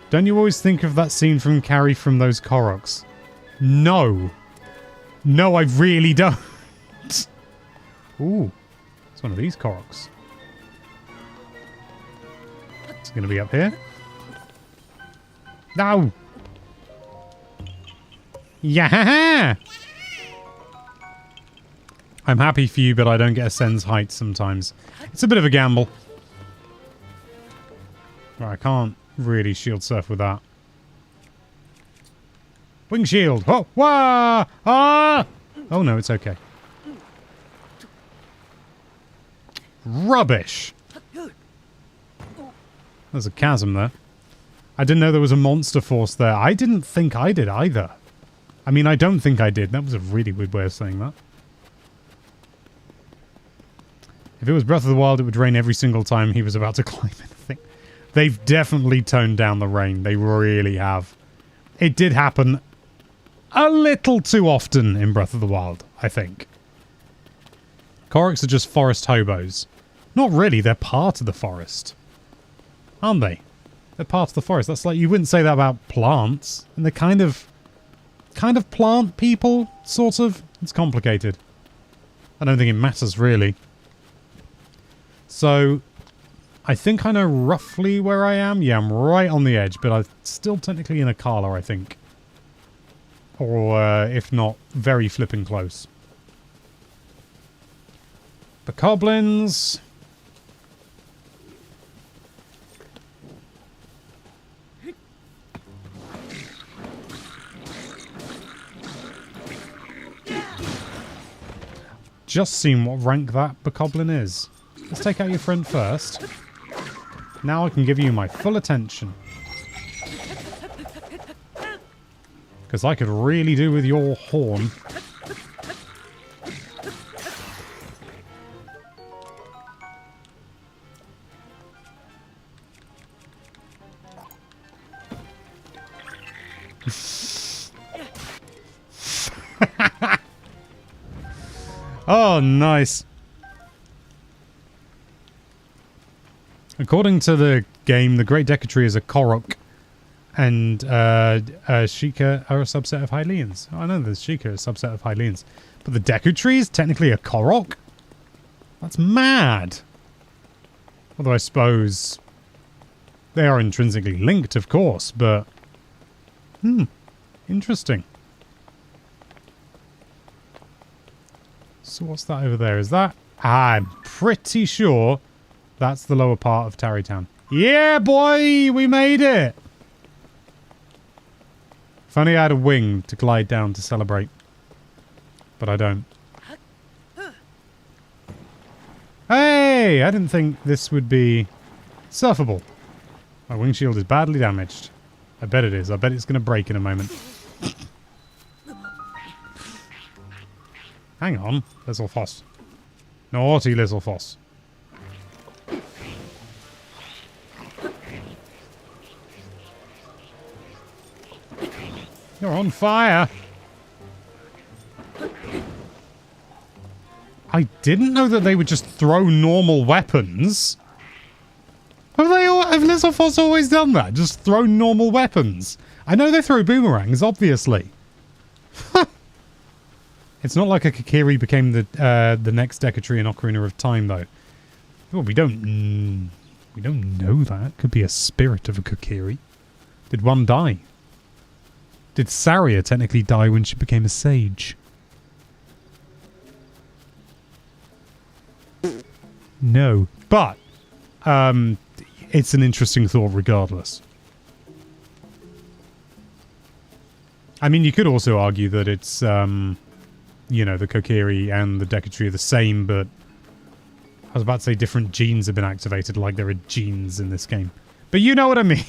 Don't you always think of that scene from Carrie from those Koroks? No. No, I really don't. Ooh. It's one of these Koroks. It's going to be up here. No! Yeah! I'm happy for you, but I don't get Ascend's height sometimes. It's a bit of a gamble. Right, I can't really shield surf with that. Wing shield! Oh! Wah! Ah! Oh no, it's okay. Rubbish! There's a chasm there. I didn't know there was a monster force there. I didn't think I did either. I mean, I don't think I did. That was a really weird way of saying that. If it was Breath of the Wild, it would rain every single time he was about to climb anything. They've definitely toned down the rain. They really have. It did happen a little too often in Breath of the Wild, I think. Koroks are just forest hobos. Not really, they're part of the forest. Aren't they? They're part of the forest. That's like, you wouldn't say that about plants. And they're kind of plant people, sort of. It's complicated. I don't think it matters, really. So, I think I know roughly where I am. Yeah, I'm right on the edge, but I'm still technically in a Kala, I think. Or, if not, very flipping close. The Bokoblins. Just seen what rank that Bokoblin is. Let's take out your friend first. Now I can give you my full attention. Because I could really do with your horn. Oh, nice. According to the game, the Great Deku Tree is a Korok, and Sheikah are a subset of Hylians. Oh, I know there's Sheikah, a subset of Hylians. But the Deku Tree is technically a Korok? That's mad. Although I suppose they are intrinsically linked, of course, but... interesting. So what's that over there? Is that... I'm pretty sure that's the lower part of Tarrytown. Yeah, boy! We made it! If only I had a wing to glide down to celebrate. But I don't. Hey! I didn't think this would be surfable. My wing shield is badly damaged. I bet it is. I bet it's going to break in a moment. Hang on, Little Foss. Naughty Little Foss. You're on fire. I didn't know that they would just throw normal weapons. Have Little Foss always done that? Just throw normal weapons? I know they throw boomerangs, obviously. It's not like a Kokiri became the next Deku Tree in Ocarina of Time, though. Well, we don't know that. Could be a spirit of a Kokiri. Did one die? Did Saria technically die when she became a sage? No. But, it's an interesting thought regardless. I mean, you could also argue that it's, you know, the Kokiri and the Deku Tree are the same, but I was about to say different genes have been activated, like there are genes in this game. But you know what I mean.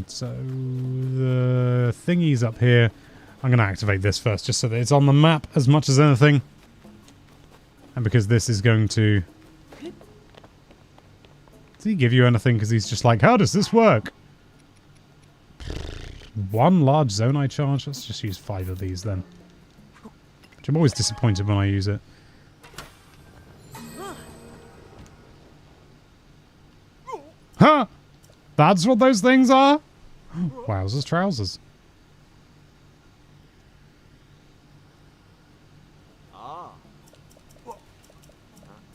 So the thingy's up here. I'm going to activate this first, just so that it's on the map as much as anything. And because this is going to... Does he give you anything? Because he's just like, how does this work? One large Zonai charge? Let's just use 5 of these then. Which I'm always disappointed when I use it. Huh! That's what those things are? Wowzers trousers.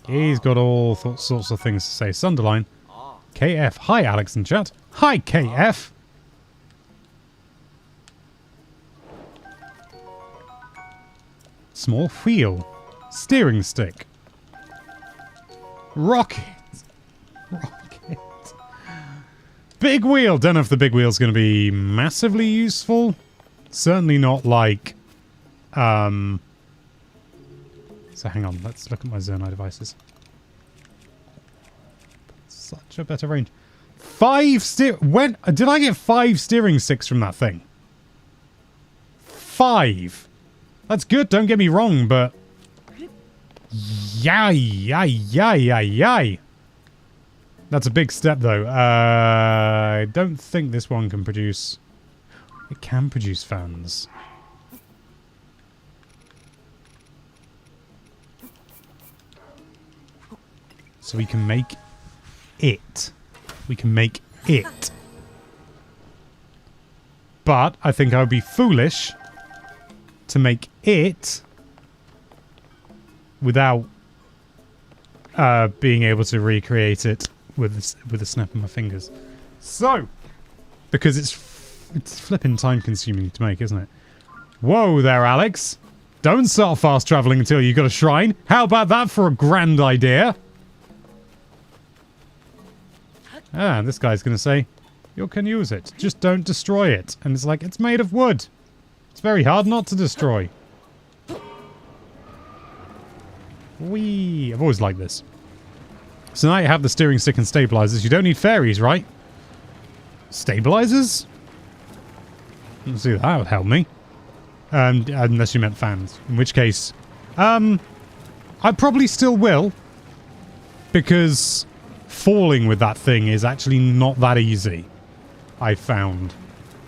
He's got all sorts of things to say. Sunderline. KF. Hi, Alex in chat. Hi, KF. Small wheel. Steering stick. Rocket. Rocket. Big wheel. Don't know if the big wheel's going to be massively useful. Certainly not like... So hang on, let's look at my Zonai devices. Such a better range. 5 when did I get 5 steering sticks from that thing? 5. That's good, don't get me wrong, but... Yay, yay, yay, yay, yay. That's a big step, though. I don't think this one can produce... It can produce fans. So we can make it. We can make it. But I think I would be foolish to make it without being able to recreate it with a snap of my fingers. So, because it's flipping time consuming to make, isn't it? Whoa there, Alex. Don't start fast traveling until you've got a shrine. How about that for a grand idea? Ah, this guy's going to say, you can use it. Just don't destroy it. And it's like, it's made of wood. It's very hard not to destroy. Whee! I've always liked this. So now you have the steering stick and stabilizers. You don't need fairies, right? Stabilizers? Let's see, that would help me. Unless you meant fans. In which case, I probably still will. Because... falling with that thing is actually not that easy, I found.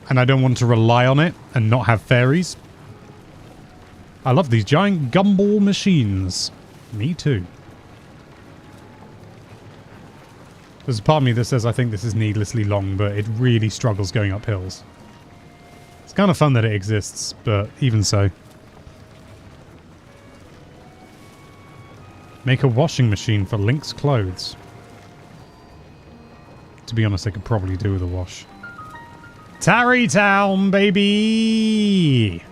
And I don't want to rely on it and not have fairies. I love these giant gumball machines. Me too. There's a part of me that says I think this is needlessly long, but it really struggles going up hills. It's kind of fun that it exists, but even so. Make a washing machine for Link's clothes. To be honest, I could probably do with a wash. Tarrytown, baby!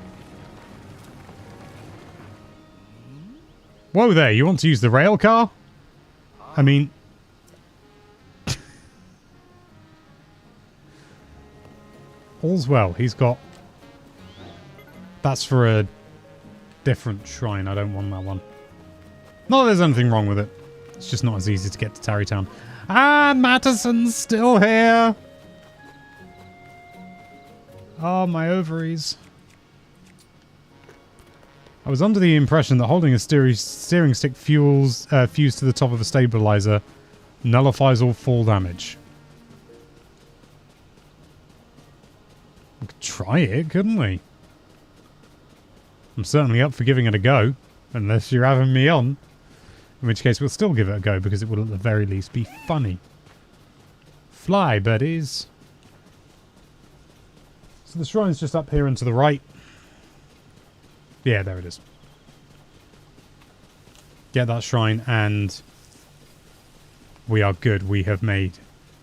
Whoa there, you want to use the rail car? I mean... all's well, he's got... That's for a different shrine, I don't want that one. Not that there's anything wrong with it. It's just not as easy to get to Tarrytown. Ah, Mattison's still here! Oh, my ovaries. I was under the impression that holding a steering stick fused to the top of a stabilizer nullifies all fall damage. We could try it, couldn't we? I'm certainly up for giving it a go, unless you're having me on. In which case we'll still give it a go, because it will at the very least be funny. Fly, buddies. So the shrine's just up here and to the right. Yeah, there it is. Get that shrine and we are good. We have made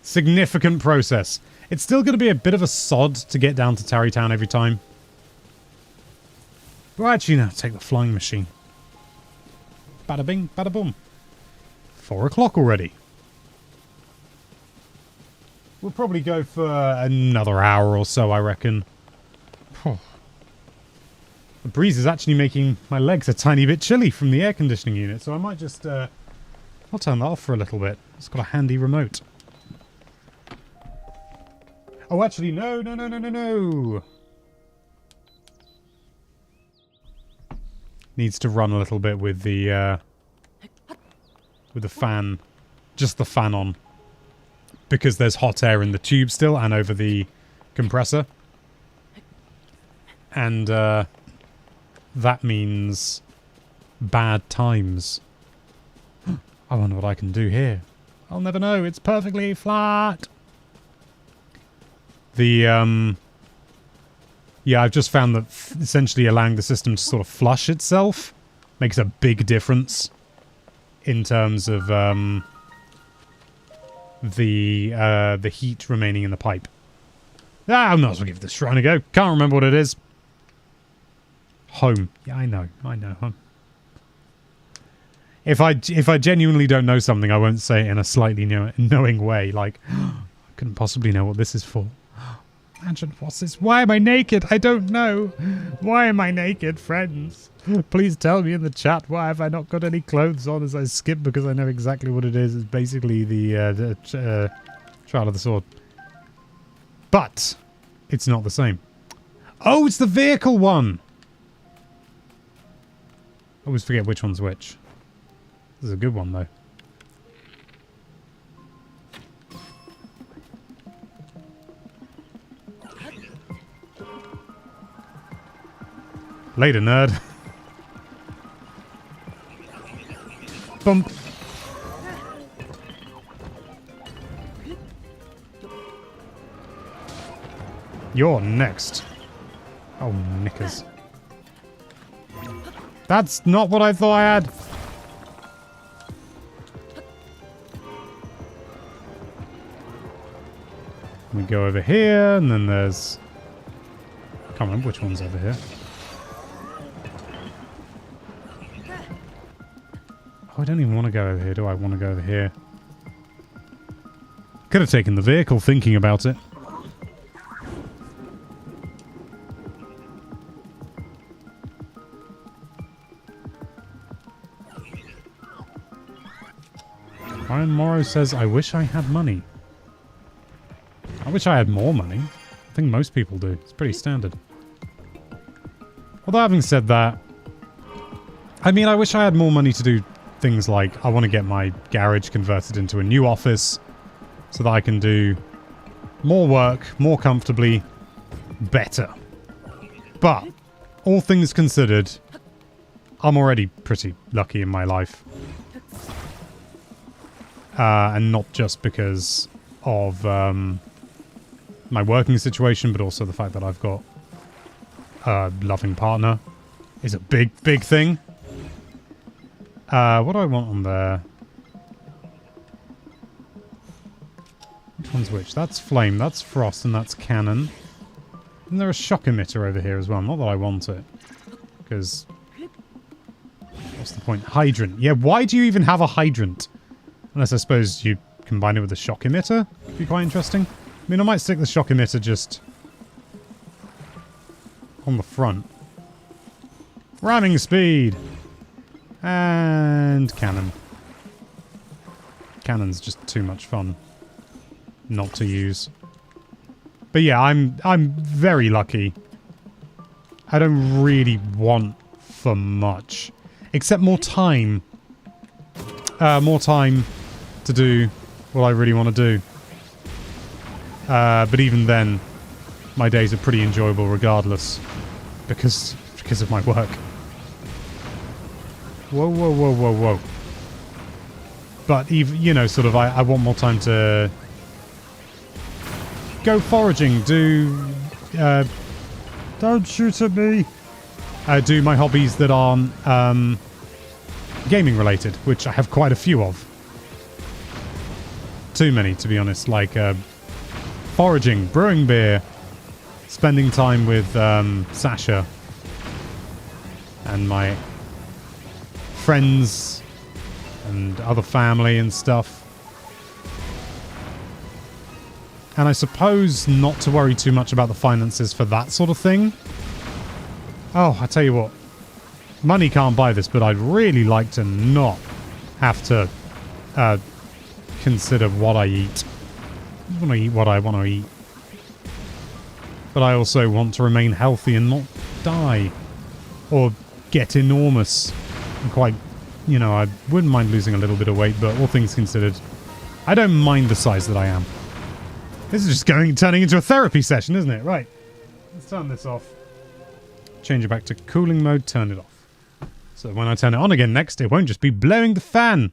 significant progress. It's still going to be a bit of a sod to get down to Tarrytown every time. Well, actually, no, take the flying machine. Bada bing, bada boom. 4 o'clock already. We'll probably go for another hour or so, I reckon. The breeze is actually making my legs a tiny bit chilly from the air conditioning unit, so I might just... I'll turn that off for a little bit. It's got a handy remote. Oh, actually, no. Needs to run a little bit with the fan. Just the fan on. Because there's hot air in the tube still and over the compressor. And that means bad times. I wonder what I can do here. I'll never know. It's perfectly flat. The yeah, I've just found that essentially allowing the system to sort of flush itself makes a big difference in terms of the heat remaining in the pipe. Ah, I might as well give this shrine a go. Can't remember what it is. Home. Yeah, I know. If I genuinely don't know something, I won't say it in a slightly knowing way. Like, I couldn't possibly know what this is for. Imagine, what's this? Why am I naked? I don't know. Why am I naked, friends? Please tell me in the chat. Why have I not got any clothes on as I skip? Because I know exactly what it is. It's basically the Trial of the Sword. But it's not the same. Oh, it's the vehicle one. I always forget which one's which. This is a good one, though. Later, nerd. Bump. You're next. Oh, knickers. That's not what I thought I had. We go over here, and then there's... I can't remember which one's over here. Oh, I don't even want to go over here, do I? I want to go over here. Could have taken the vehicle thinking about it. Ryan Morrow says, I wish I had money. I wish I had more money. I think most people do. It's pretty standard. Although having said that, I mean, I wish I had more money to do things like I want to get my garage converted into a new office so that I can do more work, more comfortably, better. But, all things considered, I'm already pretty lucky in my life. And not just because of my working situation, but also the fact that I've got a loving partner is a big, big thing. What do I want on there? Which one's which? That's flame, that's frost, and that's cannon. Isn't there a shock emitter over here as well? Not that I want it. Because... what's the point? Hydrant. Yeah, why do you even have a hydrant? Unless I suppose you combine it with a shock emitter. Would be quite interesting. I mean, I might stick the shock emitter just... on the front. Ramming speed! And cannon. Cannon's just too much fun not to use. But yeah, I'm very lucky. I don't really want for much. Except more time. More time to do what I really want to do. But even then, my days are pretty enjoyable regardless. Because of my work. Whoa, whoa, whoa, whoa, whoa. But even, you know, sort of, I want more time to go foraging, do, don't shoot at me. Do my hobbies that aren't, gaming related, which I have quite a few of. Too many, to be honest, like, foraging, brewing beer, spending time with, Sasha, and my friends, and other family and stuff. And I suppose not to worry too much about the finances for that sort of thing. Oh, I tell you what. Money can't buy this, but I'd really like to not have to consider what I eat. I want to eat what I want to eat. But I also want to remain healthy and not die. Or get enormous. And quite, you know, I wouldn't mind losing a little bit of weight, but all things considered, I don't mind the size that I am. This is just turning into a therapy session, isn't it? Right. Let's turn this off. Change it back to cooling mode, turn it off. So when I turn it on again next, it won't just be blowing the fan.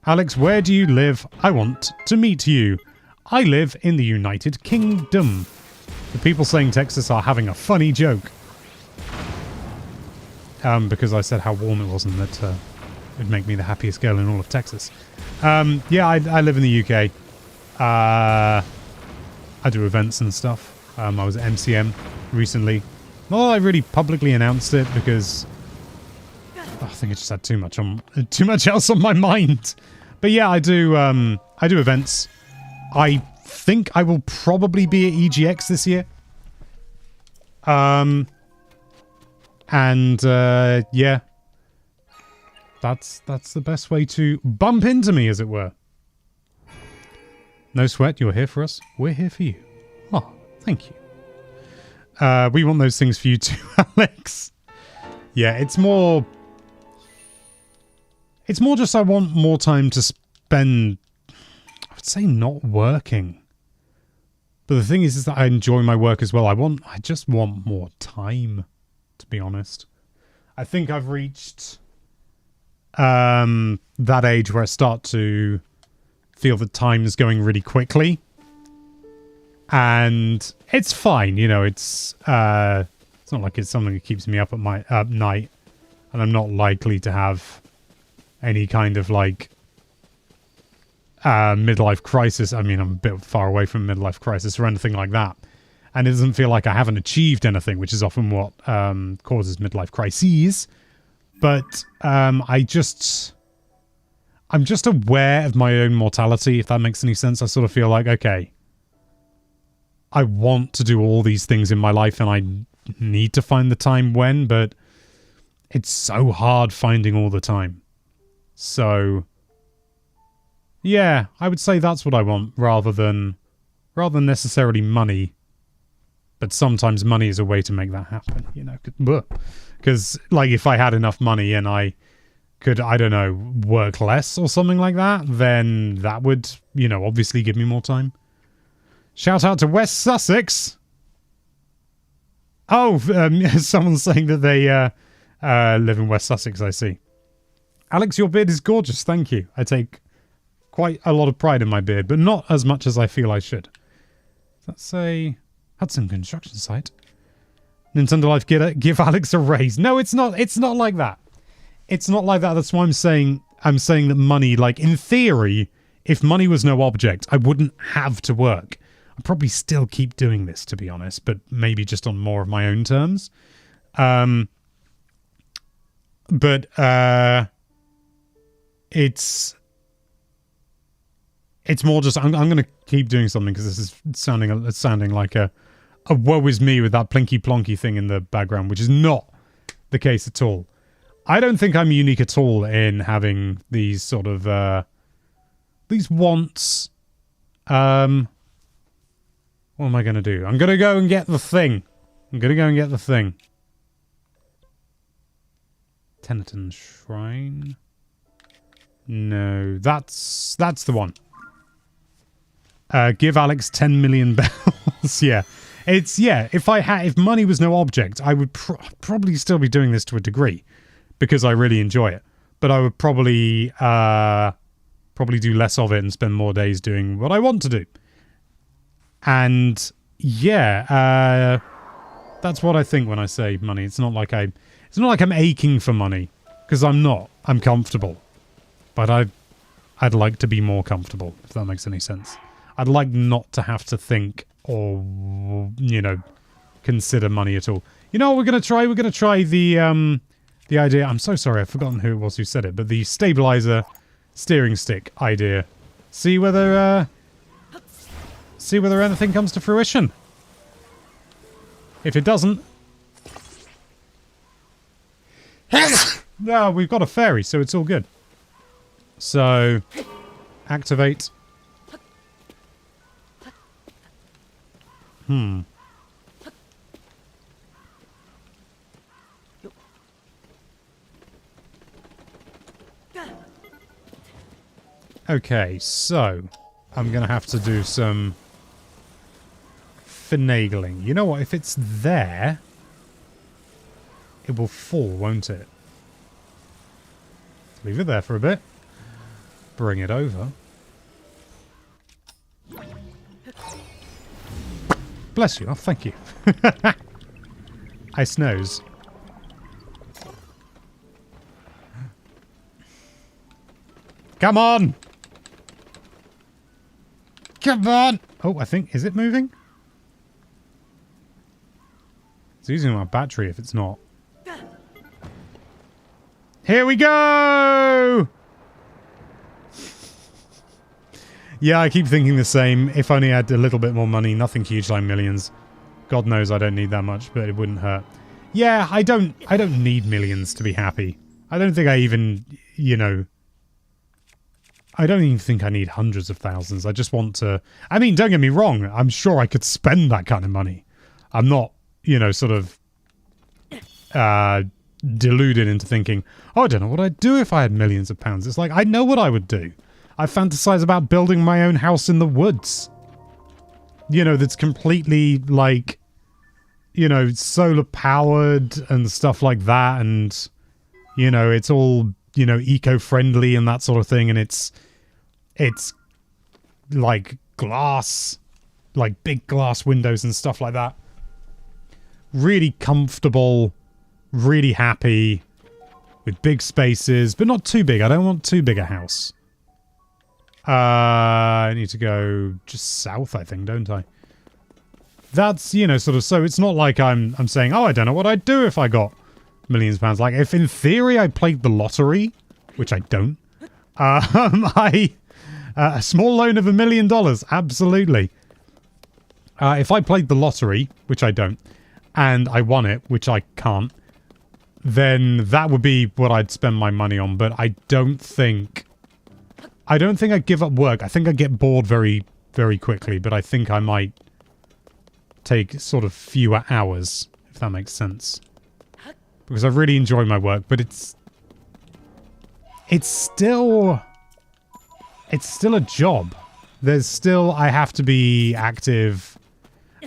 Alex, where do you live? I want to meet you. I live in the United Kingdom. The people saying Texas are having a funny joke. Because I said how warm it was and that it'd make me the happiest girl in all of Texas. Yeah, I live in the UK. I do events and stuff. I was at MCM recently. Not that I really publicly announced it because I think I just had too much else on my mind. But yeah, I do events. I think I will probably be at EGX this year. Yeah. That's the best way to bump into me, as it were. No sweat, you're here for us. We're here for you. Oh, thank you. We want those things for you too, Alex. Yeah, it's more just I want more time to spend, I would say not working. But the thing is that I enjoy my work as well. I just want more time, to be honest. I think I've reached that age where I start to feel that time is going really quickly. And it's fine, you know, it's not like it's something that keeps me up at night. And I'm not likely to have any kind of like midlife crisis. I mean, I'm a bit far away from midlife crisis or anything like that. And it doesn't feel like I haven't achieved anything, which is often what causes midlife crises. But I'm just aware of my own mortality, if that makes any sense. I sort of feel like, okay, I want to do all these things in my life and I need to find the time when, but it's so hard finding all the time. So, yeah, I would say that's what I want rather than necessarily money. But sometimes money is a way to make that happen, you know. Because, like, if I had enough money and I could, I don't know, work less or something like that, then that would, you know, obviously give me more time. Shout out to West Sussex. Oh, someone's saying that they live in West Sussex, I see. Alex, your beard is gorgeous, thank you. I take quite a lot of pride in my beard, but not as much as I feel I should. That's a Hudson construction site. Nintendo Life, give Alex a raise. No, it's not. It's not like that. It's not like that. That's why I'm saying that money, like, in theory, if money was no object, I wouldn't have to work. I'd probably still keep doing this, to be honest, but maybe just on more of my own terms. It's more just I'm going to keep doing something because this is sounding like a woe is me with that plinky plonky thing in the background, which is not the case at all. I don't think I'm unique at all in having these sort of these wants. What am I going to do? I'm going to go and get the thing. Tennyton Shrine. No, that's the one. Give Alex 10 million bells. Yeah. If money was no object, I would probably still be doing this to a degree because I really enjoy it. But I would probably do less of it and spend more days doing what I want to do. And yeah, that's what I think when I say money. It's not like I'm aching for money, because I'm not. I'm comfortable. But I'd like to be more comfortable, if that makes any sense. I'd like not to have to think or, consider money at all. You know what we're going to try? We're going to try the idea. I'm so sorry, I've forgotten who it was who said it, but the stabilizer steering stick idea. See whether anything comes to fruition. If it doesn't... No, we've got a fairy, so it's all good. So, activate. Okay, so I'm going to have to do some finagling. You know what? If it's there, it will fall, won't it? Leave it there for a bit. Bring it over. Bless you. Oh, thank you. I snooze. Come on! Come on! Oh, I think... Is it moving? It's using my battery if it's not. Here we go! Yeah, I keep thinking the same. If only I had a little bit more money. Nothing huge like millions. God knows I don't need that much, but it wouldn't hurt. Yeah, I don't need millions to be happy. I don't think I even, I don't even think I need hundreds of thousands. I just want to... I mean, don't get me wrong. I'm sure I could spend that kind of money. I'm not, sort of deluded into thinking, oh, I don't know what I'd do if I had millions of pounds. It's like, I know what I would do. I fantasize about building my own house in the woods. That's completely, like, solar powered and stuff like that. And, it's all, eco-friendly and that sort of thing. And it's like glass, like big glass windows and stuff like that. Really comfortable, really happy with big spaces, but not too big. I don't want too big a house. I need to go just south, I think, don't I? That's, sort of, so it's not like I'm saying, oh, I don't know what I'd do if I got millions of pounds. Like, if in theory I played the lottery, which I don't, a small loan of $1 million, absolutely. If I played the lottery, which I don't, and I won it, which I can't, then that would be what I'd spend my money on. But I don't think I'd give up work. I think I'd get bored very, very quickly, but I think I might take sort of fewer hours, if that makes sense. Because I really enjoy my work, but it's still a job. I have to be active.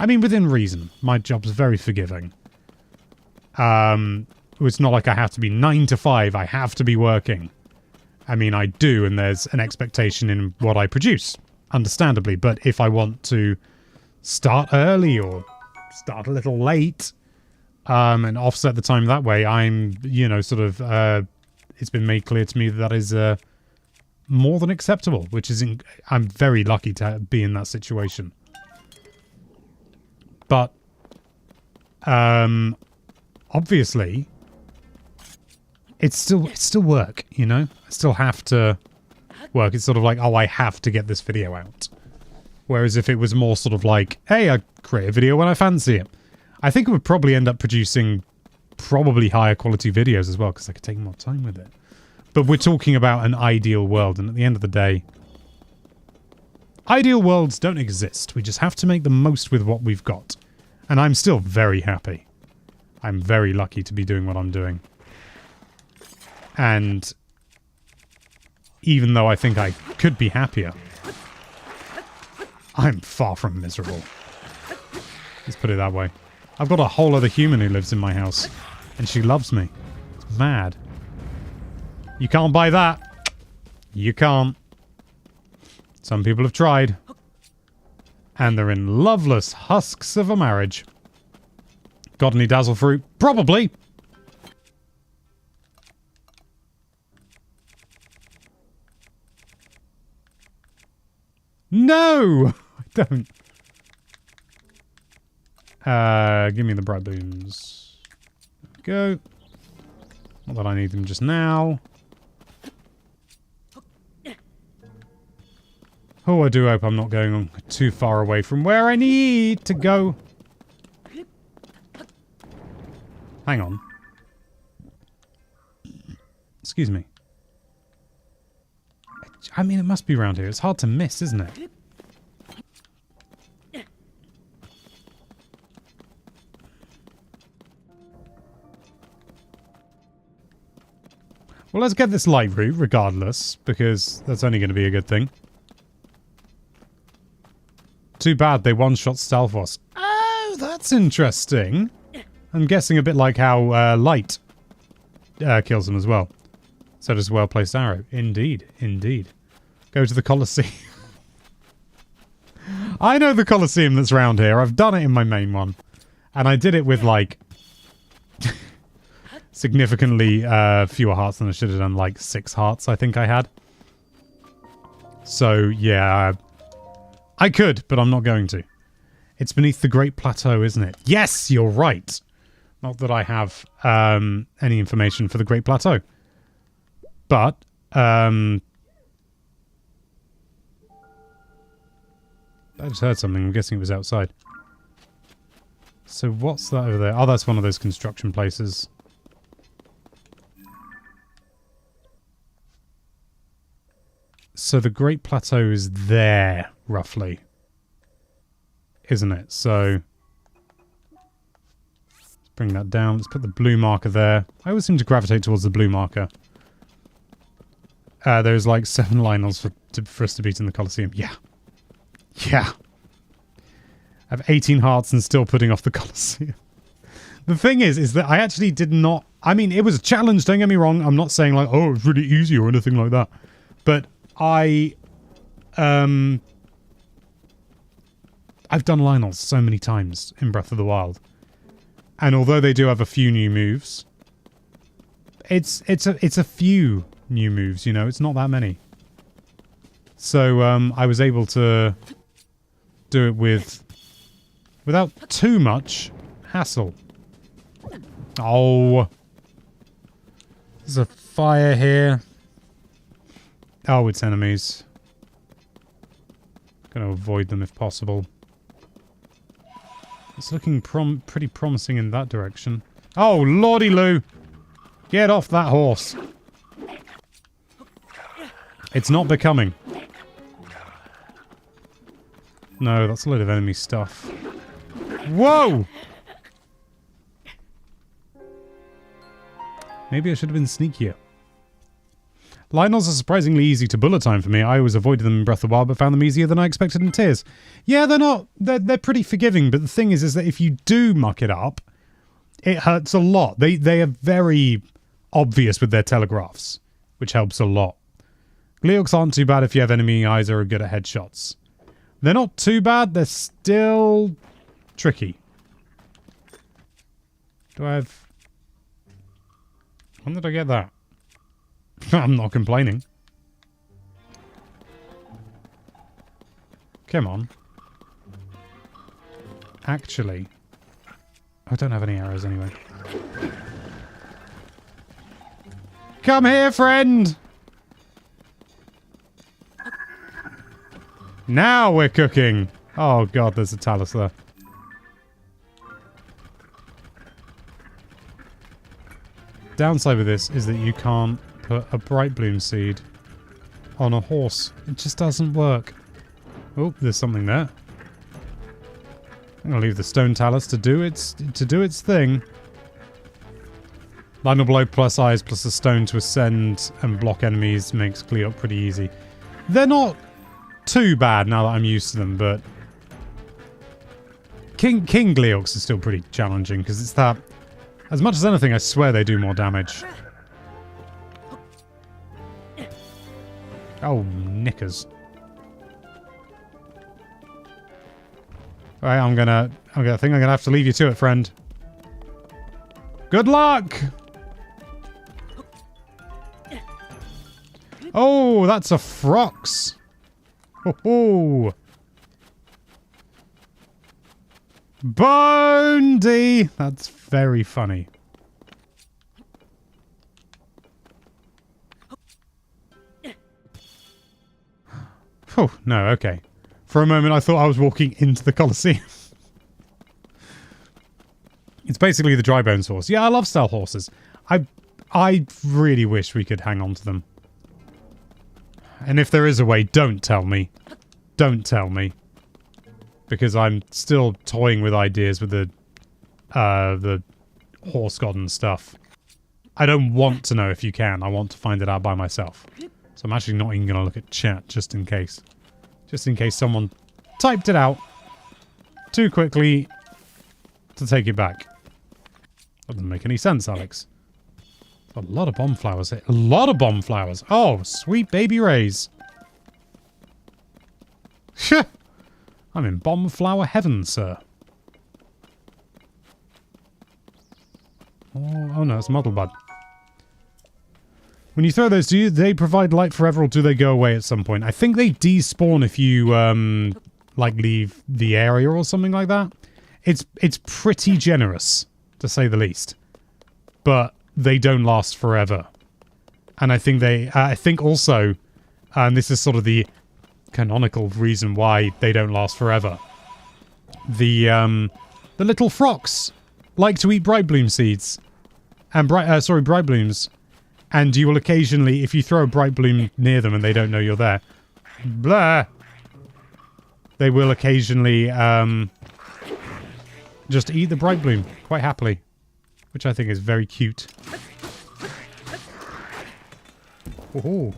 I mean, within reason. My job's very forgiving. It's not like I have to be 9 to 5. I have to be working. I mean, I do, and there's an expectation in what I produce, understandably. But if I want to start early or start a little late, and offset the time that way, I'm, you know, sort of, it's been made clear to me that is more than acceptable, which is, I'm very lucky to be in that situation. But, obviously, it's still work, you know? I still have to work. It's sort of like, oh, I have to get this video out. Whereas if it was more sort of like, hey, I create a video when I fancy it. I think it would probably end up producing probably higher quality videos as well, because I could take more time with it. But we're talking about an ideal world, and at the end of the day, ideal worlds don't exist. We just have to make the most with what we've got. And I'm still very happy. I'm very lucky to be doing what I'm doing. And even though I think I could be happier, I'm far from miserable. Let's put it that way. I've got a whole other human who lives in my house, and she loves me. It's mad. You can't buy that. You can't. Some people have tried. And they're in loveless husks of a marriage. Got any dazzle fruit? Probably. No! I don't. Give me the bright booms. There we go. Not that I need them just now. Oh, I do hope I'm not going too far away from where I need to go. Hang on. Excuse me. I mean, it must be around here. It's hard to miss, isn't it? Well, let's get this light route regardless, because that's only going to be a good thing. Too bad they one-shot stealth us. Oh, that's interesting. I'm guessing a bit like how light kills them as well. So does a well-placed arrow. Indeed, indeed. Go to the Colosseum. I know the Colosseum that's round here. I've done it in my main one. And I did it with, like, significantly fewer hearts than I should have done. Like 6 hearts, I think I had. So, yeah. I could, but I'm not going to. It's beneath the Great Plateau, isn't it? Yes, you're right. Not that I have any information for the Great Plateau. But, I just heard something. I'm guessing it was outside. So what's that over there? Oh, that's one of those construction places. So the Great Plateau is there, roughly. Isn't it? So let's bring that down. Let's put the blue marker there. I always seem to gravitate towards the blue marker. There's like 7 Lionels for us to beat in the Colosseum. Yeah. Yeah. I have 18 hearts and still putting off the Colosseum. The thing is that I actually did not... I mean, it was a challenge, don't get me wrong. I'm not saying like, oh, it's really easy or anything like that. But I've done Lionels so many times in Breath of the Wild. And although they do have a few new moves, it's a few new moves, you know, it's not that many. So I was able to do it without too much hassle. Oh, there's a fire here. Oh, it's enemies. Gonna avoid them if possible. It's looking pretty promising in that direction. Oh, lordy Lou! Get off that horse. It's not becoming. No, that's a load of enemy stuff. Whoa! Maybe I should have been sneakier. Lionels are surprisingly easy to bullet time for me. I always avoided them in Breath of the Wild, but found them easier than I expected in Tears. Yeah, they're not... They're pretty forgiving, but the thing is that if you do muck it up, It hurts a lot. They are very obvious with their telegraphs, which helps a lot. Gleeoks aren't too bad if you have enemy eyes or are good at headshots. They're not too bad. They're still tricky. Do I have... When did I get that? I'm not complaining. Come on. Actually, I don't have any arrows anyway. Come here, friend! Now we're cooking! Oh god, there's a talus there. Downside with this is that you can't put a bright bloom seed on a horse. It just doesn't work. Oh, there's something there. I'm gonna leave the stone talus to do its thing. Lightning blow plus eyes plus a stone to ascend and block enemies makes Gleeok pretty easy. They're not too bad now that I'm used to them, but King Gleeoks is still pretty challenging because it's that. As much as anything, I swear they do more damage. Oh, knickers. Alright, I think I'm gonna have to leave you to it, friend. Good luck! Oh, that's a frox. Ho ho! Bonedy! That's very funny. Oh, no, okay. For a moment I thought I was walking into the Colosseum. It's basically the dry bones horse. Yeah, I love stealth horses. I really wish we could hang on to them. And if there is a way, don't tell me. Don't tell me. Because I'm still toying with ideas with the horse god and stuff. I don't want to know if you can. I want to find it out by myself. So I'm actually not even going to look at chat, just in case. Just in case someone typed it out too quickly to take it back. That doesn't make any sense, Alex. A lot of bomb flowers here. A lot of bomb flowers. Oh, sweet baby rays. I'm in bomb flower heaven, sir. Oh no, it's Muddlebud. When you throw those, do they provide light forever or do they go away at some point? I think they despawn if you, like, leave the area or something like that. It's pretty generous, to say the least. But they don't last forever. And I think I think also, and this is sort of the canonical reason why they don't last forever. The little frogs like to eat bright bloom seeds. And bright blooms. And you will occasionally, if you throw a bright bloom near them and they don't know you're there, blah, they will occasionally just eat the bright bloom quite happily, which I think is very cute. Oh,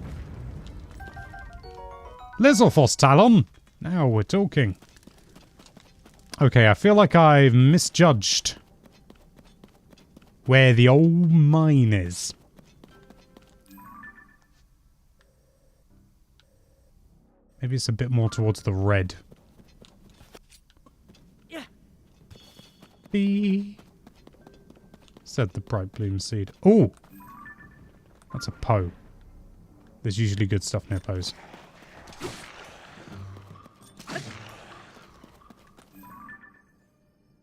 Lizalfos Talon. Now we're talking. Okay, I feel like I've misjudged where the old mine is. Maybe it's a bit more towards the red. Yeah. Bee. Said the bright bloom seed. Oh! That's a Poe. There's usually good stuff near Poes.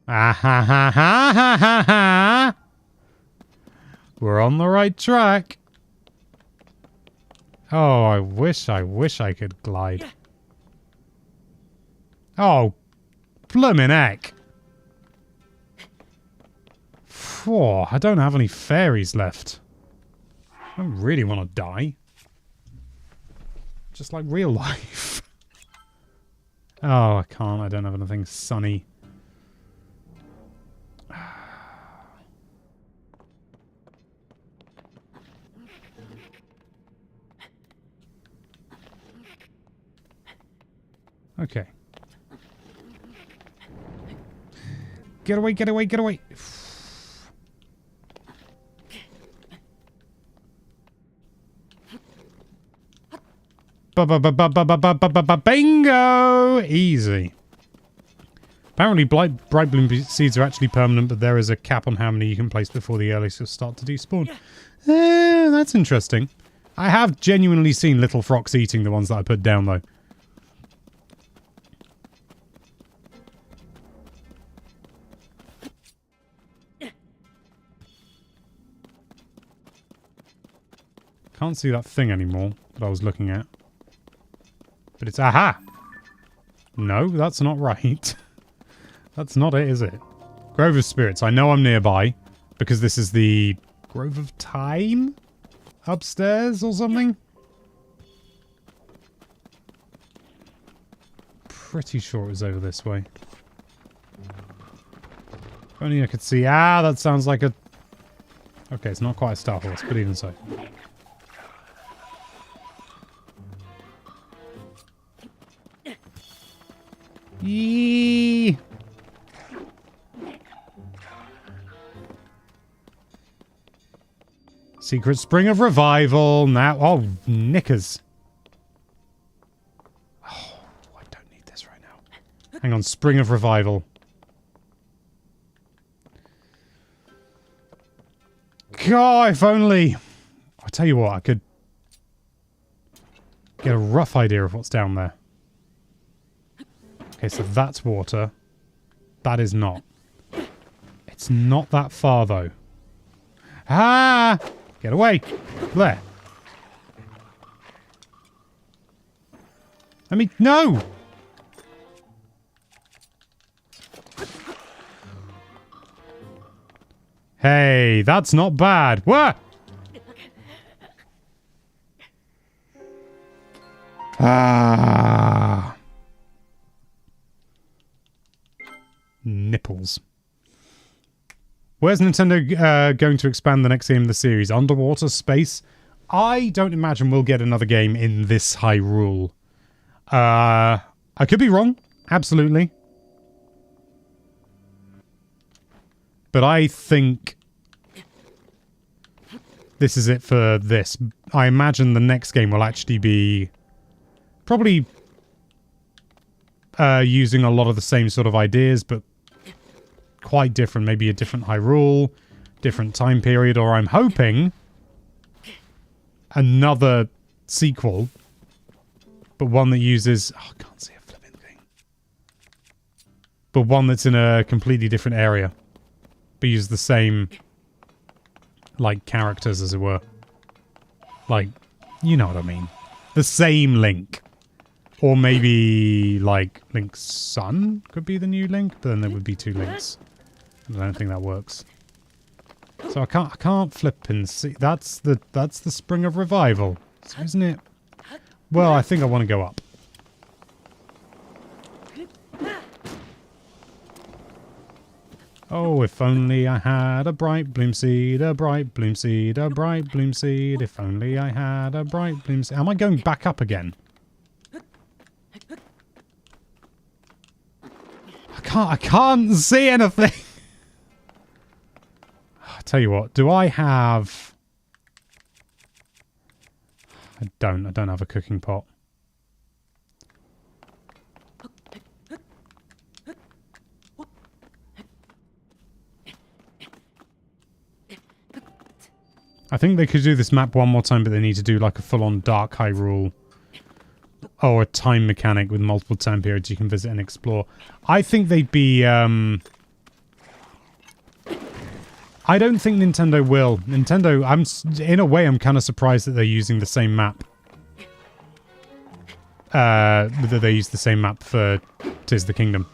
Ah ha ha ha ha ha ha! We're on the right track. Oh, I wish I could glide. Oh, bloomin' heck. Phew, I don't have any fairies left. I don't really want to die. Just like real life. Oh, I can't. I don't have anything sunny. Okay. Get away, get away, get away. Bingo! Easy. Apparently, bright bloom seeds are actually permanent, but there is a cap on how many you can place before the earliest start to despawn. That's interesting. I have genuinely seen little frogs eating the ones that I put down, though. Can't see that thing anymore that I was looking at. But it's... Aha! No, that's not right. That's not it, is it? Grove of Spirits. I know I'm nearby because this is the Grove of Time upstairs or something. Pretty sure it was over this way. If only I could see. Ah, that sounds like a... Okay, it's not quite a Star Horse, but even so. Yee! Secret Spring of Revival. Now, oh, knickers. Oh, I don't need this right now. Hang on, Spring of Revival. God, if only... I'll tell you what, I could get a rough idea of what's down there. Okay, so that's water. That is not. It's not that far, though. Ah! Get away! There. I mean, no! Hey, that's not bad. What? Ah. Nipples. Where's Nintendo going to expand the next game in the series? Underwater? Space? I don't imagine we'll get another game in this Hyrule. I could be wrong. Absolutely. But I think this is it for this. I imagine the next game will actually be probably using a lot of the same sort of ideas, but quite different. Maybe a different Hyrule, different time period, or I'm hoping another sequel, but one that uses... Oh, I can't see a flipping thing. But one that's in a completely different area, but use the same, like, characters, as it were. Like, you know what I mean. The same Link. Or maybe, like, Link's son could be the new Link, but then there would be two Links. I don't think that works. So I can't flip and see. That's the Spring of Revival, so isn't it? Well, I think I want to go up. Oh, if only I had a bright bloom seed, a bright bloom seed, a bright bloom seed. If only I had a bright bloom seed. Am I going back up again? I can't see anything. I tell you what, do I have... I don't have a cooking pot. I think they could do this map one more time, but they need to do like a full-on Dark Hyrule. Or a time mechanic with multiple time periods you can visit and explore. I think they'd be... I don't think Nintendo will. Nintendo, in a way, I'm kind of surprised that they're using the same map. That they use the same map for Tears of the Kingdom.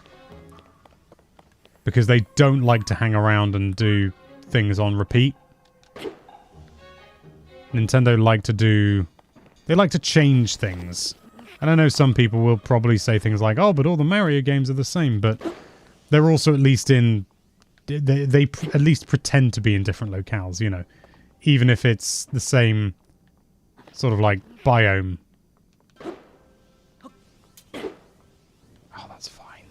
Because they don't like to hang around and do things on repeat. Nintendo like to do... They like to change things. And I know some people will probably say things like, oh, but all the Mario games are the same, but they're also at least in... They at least pretend to be in different locales, you know. Even if it's the same sort of like biome. Oh, that's fine.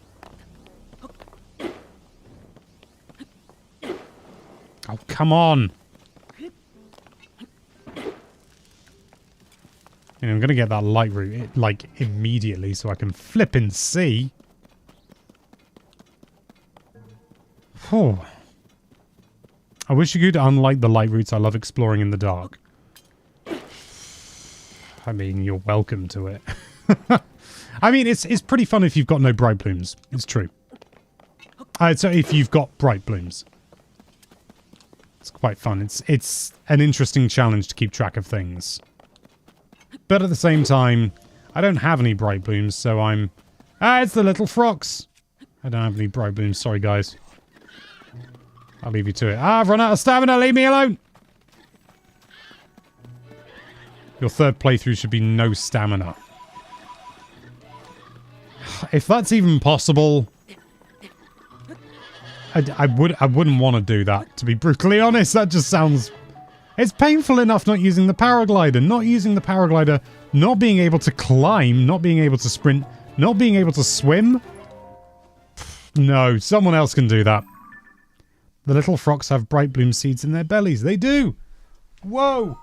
Oh, come on! And I'm going to get that light route, like, immediately so I can flip and see. Oh. I wish you could unlike the light routes. I love exploring in the dark. I mean, you're welcome to it. I mean, it's pretty fun if you've got no bright blooms. It's true. So if you've got bright blooms. It's quite fun. It's an interesting challenge to keep track of things. But at the same time, I don't have any bright blooms, so I'm... Ah, it's the little frogs. I don't have any bright blooms. Sorry, guys. I'll leave you to it. Ah, I've run out of stamina. Leave me alone. Your third playthrough should be no stamina. If that's even possible... I wouldn't want to do that, to be brutally honest. That just sounds... It's painful enough not using the paraglider. Not using the paraglider, not being able to climb, not being able to sprint, not being able to swim. No, someone else can do that. The little frogs have bright bloom seeds in their bellies. They do! Whoa!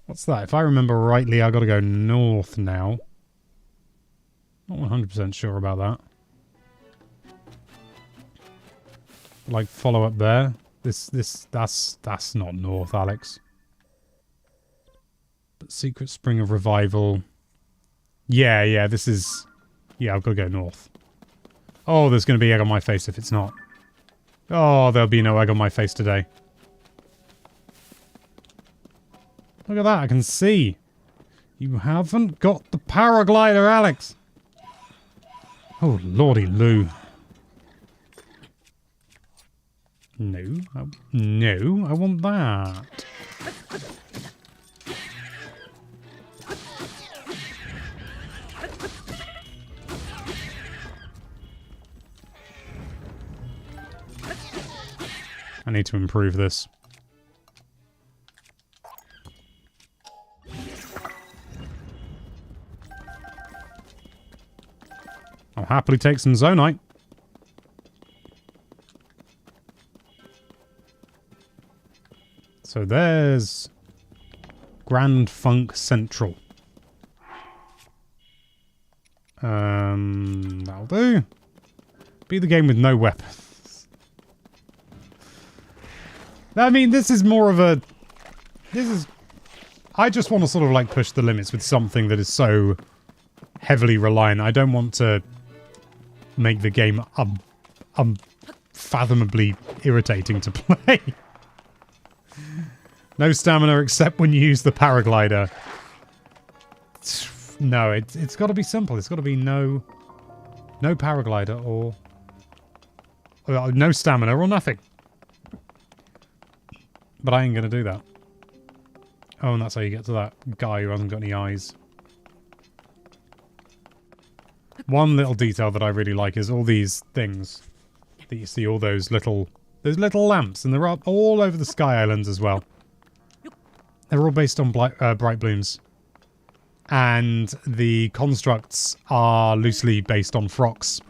What's that? If I remember rightly, I've got to go north now. Not 100% sure about that. Like, follow up there. That's not north, Alex. But Secret Spring of Revival. Yeah, this is... Yeah, I've got to go north. Oh, there's going to be egg on my face if it's not. Oh, there'll be no egg on my face today. Look at that, I can see. You haven't got the paraglider, Alex. Oh, lordy Lou. No, I want that. I need to improve this. I'll happily take some Zonite. So there's Grand Funk Central. That'll do. Be the game with no weapons. I mean, this is more of a... I just want to sort of like push the limits with something that is so heavily reliant. I don't want to make the game unfathomably irritating to play. No stamina except when you use the paraglider. No, it's got to be simple. It's got to be no paraglider or no stamina or nothing. But I ain't going to do that. Oh, and that's how you get to that guy who hasn't got any eyes. One little detail that I really like is all these things that you see, all those little lamps, and they're up all over the Sky Islands as well. They're all based on bright blooms. And the constructs are loosely based on frocks.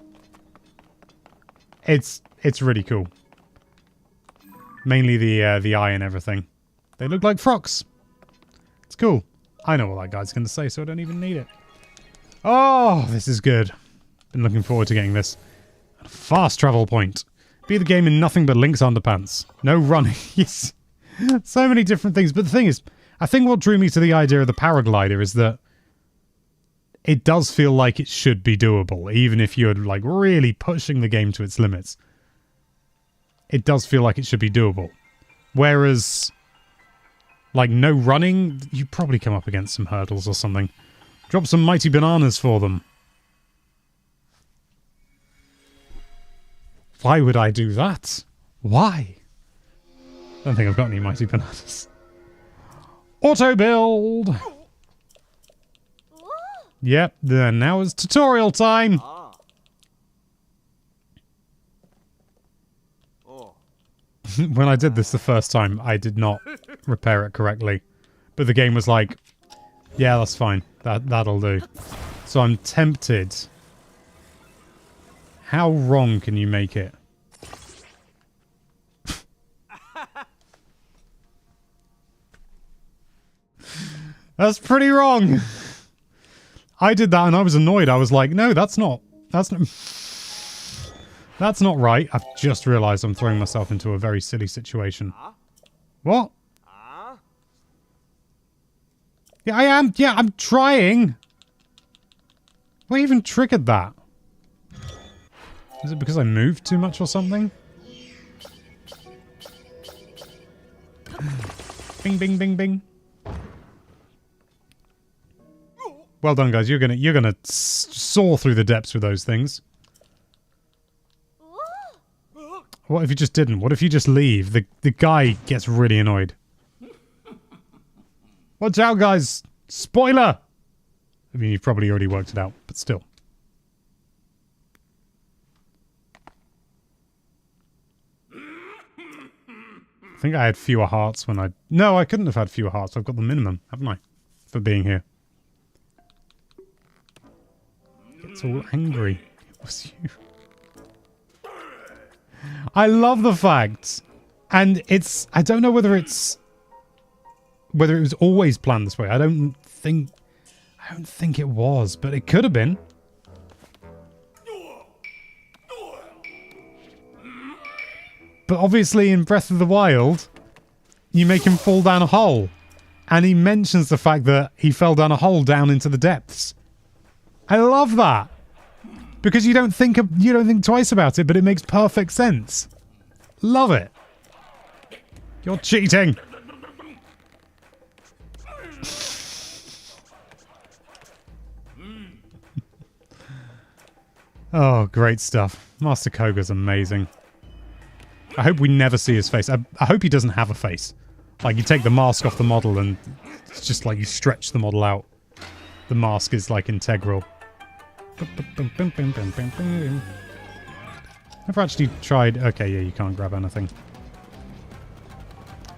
It's really cool. Mainly the eye and everything. They look like frocks. It's cool. I know what that guy's going to say, so I don't even need it. Oh, this is good. Been looking forward to getting this. Fast travel point. Be the game in nothing but Link's underpants. No running. So many different things. But the thing is, I think what drew me to the idea of the paraglider is that it does feel like it should be doable, even if you're like really pushing the game to its limits. It does feel like it should be doable. Whereas, like, no running, you probably come up against some hurdles or something. Drop some mighty bananas for them. Why would I do that? Why? I don't think I've got any mighty bananas. Auto build! Yep, then now it's tutorial time! When I did this the first time, I did not repair it correctly. But the game was like, yeah, that's fine. That'll do. So I'm tempted. How wrong can you make it? That's pretty wrong. I did that and I was annoyed. I was like, no, that's not right. I've just realized I'm throwing myself into a very silly situation. What? Yeah, I am. Yeah, I'm trying. What even triggered that? Is it because I moved too much or something? Bing, bing, bing, bing. Well done, guys. You're gonna soar through the depths with those things. What if you just didn't? What if you just leave? The guy gets really annoyed. Watch out, guys! Spoiler! I mean, you've probably already worked it out, but still. I think I had fewer hearts when I... No, I couldn't have had fewer hearts. I've got the minimum, haven't I? For being here. It's all angry. It was you. I love the fact, and it's... I don't know whether it's... whether it was always planned this way. I don't think it was, but it could have been. But obviously in Breath of the Wild, you make him fall down a hole. And he mentions the fact that he fell down a hole down into the depths. I love that. Because you don't think twice about it, but it makes perfect sense. Love it. You're cheating. Oh, great stuff. Master Koga's amazing. I hope we never see his face. I hope he doesn't have a face. Like, you take the mask off the model and it's just like you stretch the model out. The mask is, like, integral. Never actually tried... Okay, yeah, you can't grab anything.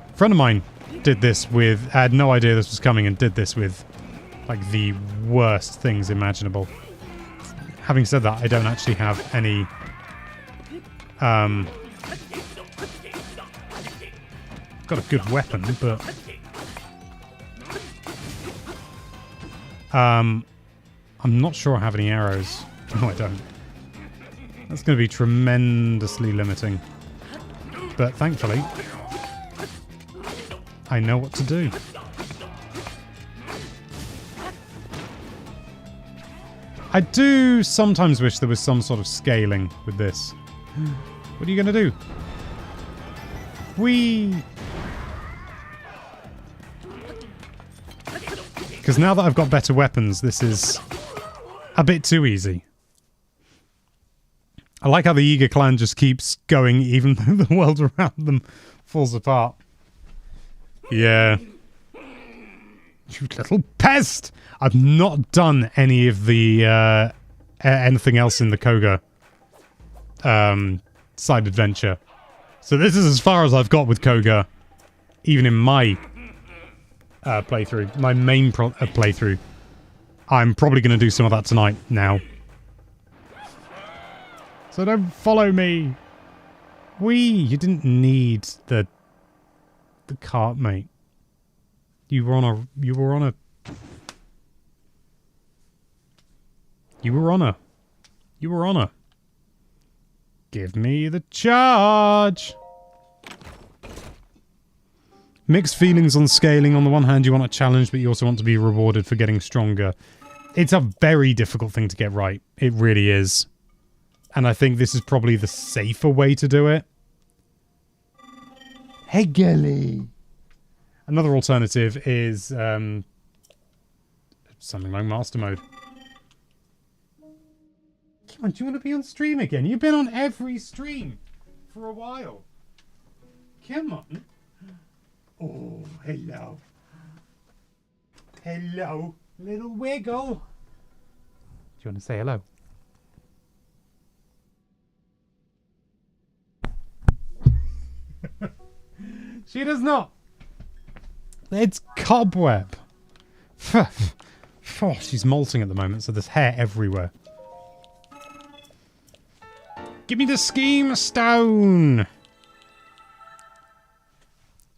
A friend of mine did this with... I had no idea this was coming and did this with, like, the worst things imaginable. Having said that, I don't actually have any... got a good weapon, but... I'm not sure I have any arrows. No, I don't. That's going to be tremendously limiting. But thankfully, I know what to do. I do sometimes wish there was some sort of scaling with this. What are you going to do? Whee! Because now that I've got better weapons, this is a bit too easy. I like how the Eager clan just keeps going even though the world around them falls apart. Yeah. You little pest! I've not done any of the, anything else in the Koga, side adventure. So this is as far as I've got with Koga, even in my, playthrough. My main playthrough. I'm probably going to do some of that tonight, now. So don't follow me! Whee! You didn't need the cart, mate. You were on a... You were on a... Give me the charge! Mixed feelings on scaling. On the one hand, you want a challenge, but you also want to be rewarded for getting stronger. It's a very difficult thing to get right. It really is. And I think this is probably the safer way to do it. Hey, Gilly! Another alternative is something like Master Mode. Come on, do you want to be on stream again? You've been on every stream for a while. Come on. Oh, hello. Hello, little wiggle. Do you want to say hello? She does not. It's cobweb. Oh, she's molting at the moment, so there's hair everywhere. Give me the scheme stone.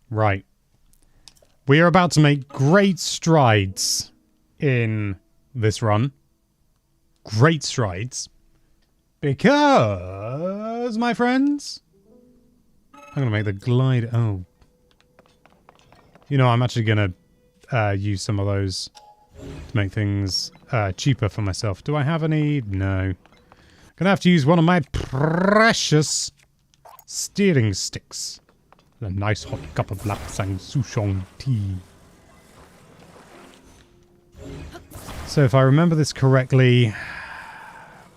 Right. We are about to make great strides in this run. Great strides. Because, my friends, I'm going to make the glide... Oh. You know, I'm actually going to use some of those to make things cheaper for myself. Do I have any? No. Gonna have to use one of my precious steering sticks. A nice hot cup of lapsang souchong tea. So if I remember this correctly,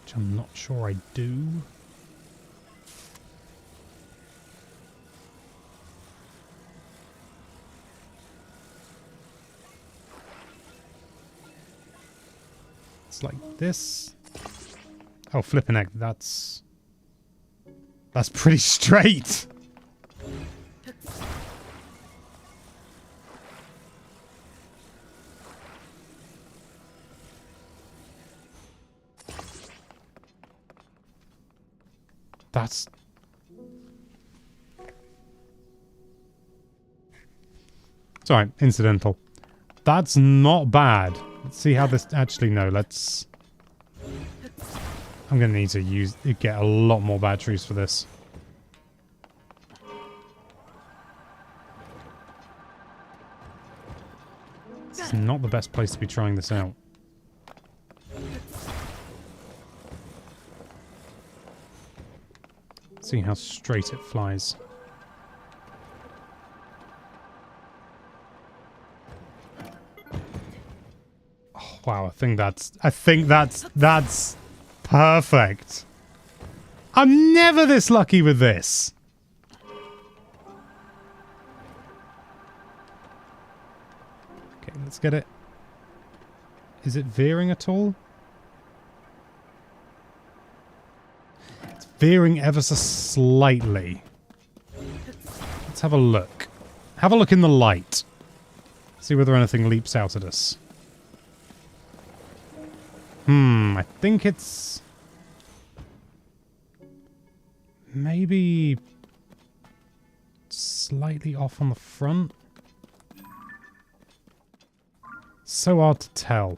which I'm not sure I do. It's like this. Oh, flipping egg. That's pretty straight. That's... It's alright, incidental. That's not bad. Let's see how this... Actually, no, let's... I'm going to need to get a lot more batteries for this. This is not the best place to be trying this out. See how straight it flies. Oh, wow, I think that's perfect. I'm never this lucky with this. Okay, let's get it. Is it veering at all? It's veering ever so slightly. Let's have a look. Have a look in the light. See whether anything leaps out at us. I think it's... maybe... slightly off on the front. So hard to tell.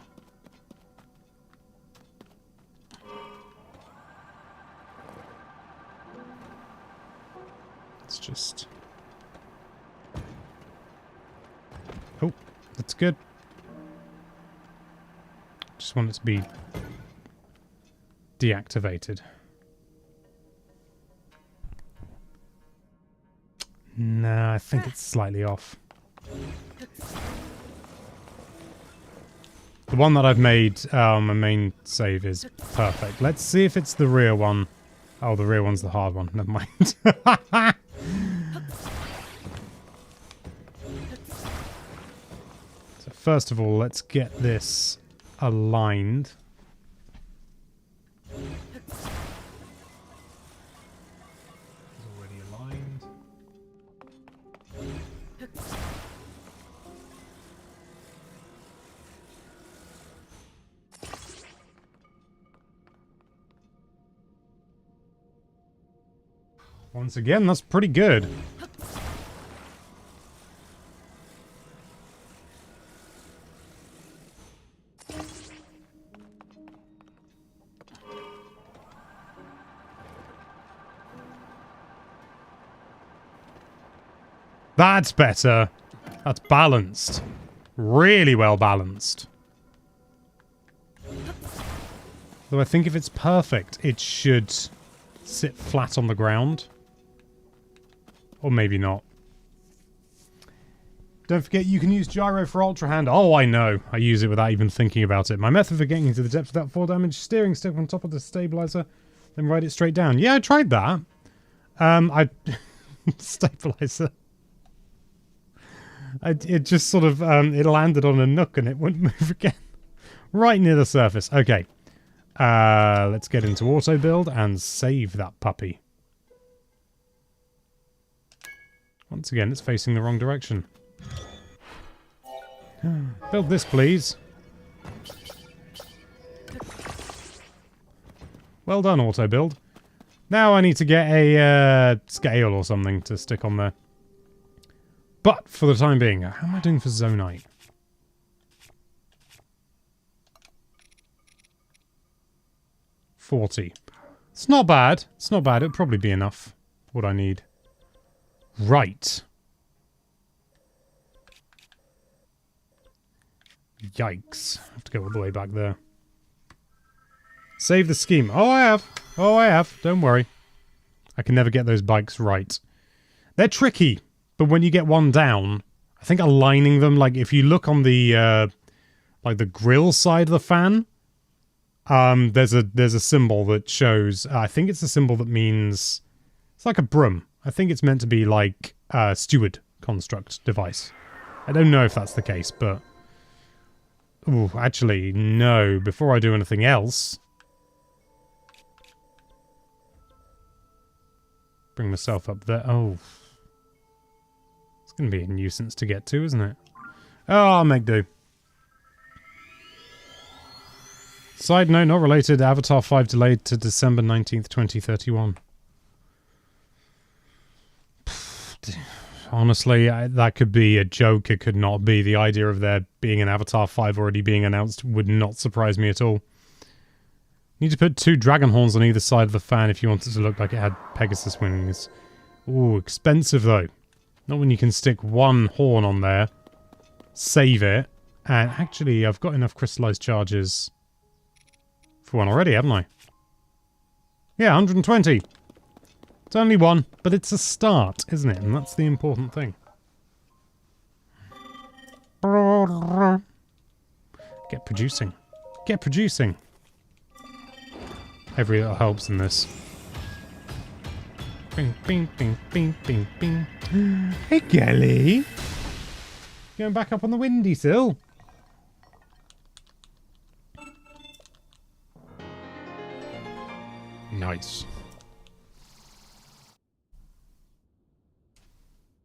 It's just... oh, that's good. Just want it to be deactivated. No, I think it's slightly off. The one that I've made, my main save is perfect. Let's see if it's the rear one. Oh, the rear one's the hard one. Never mind. So first of all, let's get this aligned. It's already aligned. Once again, that's pretty good. That's better. That's balanced. Really well balanced. Though I think if it's perfect, it should sit flat on the ground. Or maybe not. Don't forget you can use gyro for Ultra Hand. Oh, I know. I use it without even thinking about it. My method for getting into the depths without 4 damage, steering stick on top of the stabilizer, then ride it straight down. Yeah, I tried that. Stabilizer. It just sort of, it landed on a nook and it wouldn't move again. Right near the surface. Okay. Let's get into auto build and save that puppy. Once again, it's facing the wrong direction. Build this, please. Well done, auto build. Now I need to get a scale or something to stick on there. But for the time being, how am I doing for Zonite? $40. It's not bad. It's not bad. It'll probably be enough. What I need. Right. Yikes. I have to go all the way back there. Save the scheme. Oh, I have. Oh, I have. Don't worry. I can never get those bikes right. They're tricky, but when you get one down, I think aligning them, like if you look on the like the grill side of the fan, there's a symbol that shows, I think it's a symbol that means, it's like a broom. I think it's meant to be like a steward construct device. I don't know if that's the case, but... Ooh, actually, no. Before I do anything else... Bring myself up there. Oh. It's going to be a nuisance to get to, isn't it? Oh, I'll make do. Side note, not related. Avatar 5 delayed to December 19th, 2031. Honestly, that could be a joke. It could not be. The idea of there being an Avatar 5 already being announced would not surprise me at all. Need to put 2 dragon horns on either side of the fan if you want it to look like it had Pegasus wings. Ooh, expensive though. Not when you can stick 1 horn on there, save it, and actually I've got enough crystallized charges for one already, haven't I? Yeah, 120. It's only 1, but it's a start, isn't it? And that's the important thing. Get producing. Get producing. Every little helps in this. Bing, bing, bing, bing, bing, bing. Hey, Gelly. Going back up on the windowsill. Nice.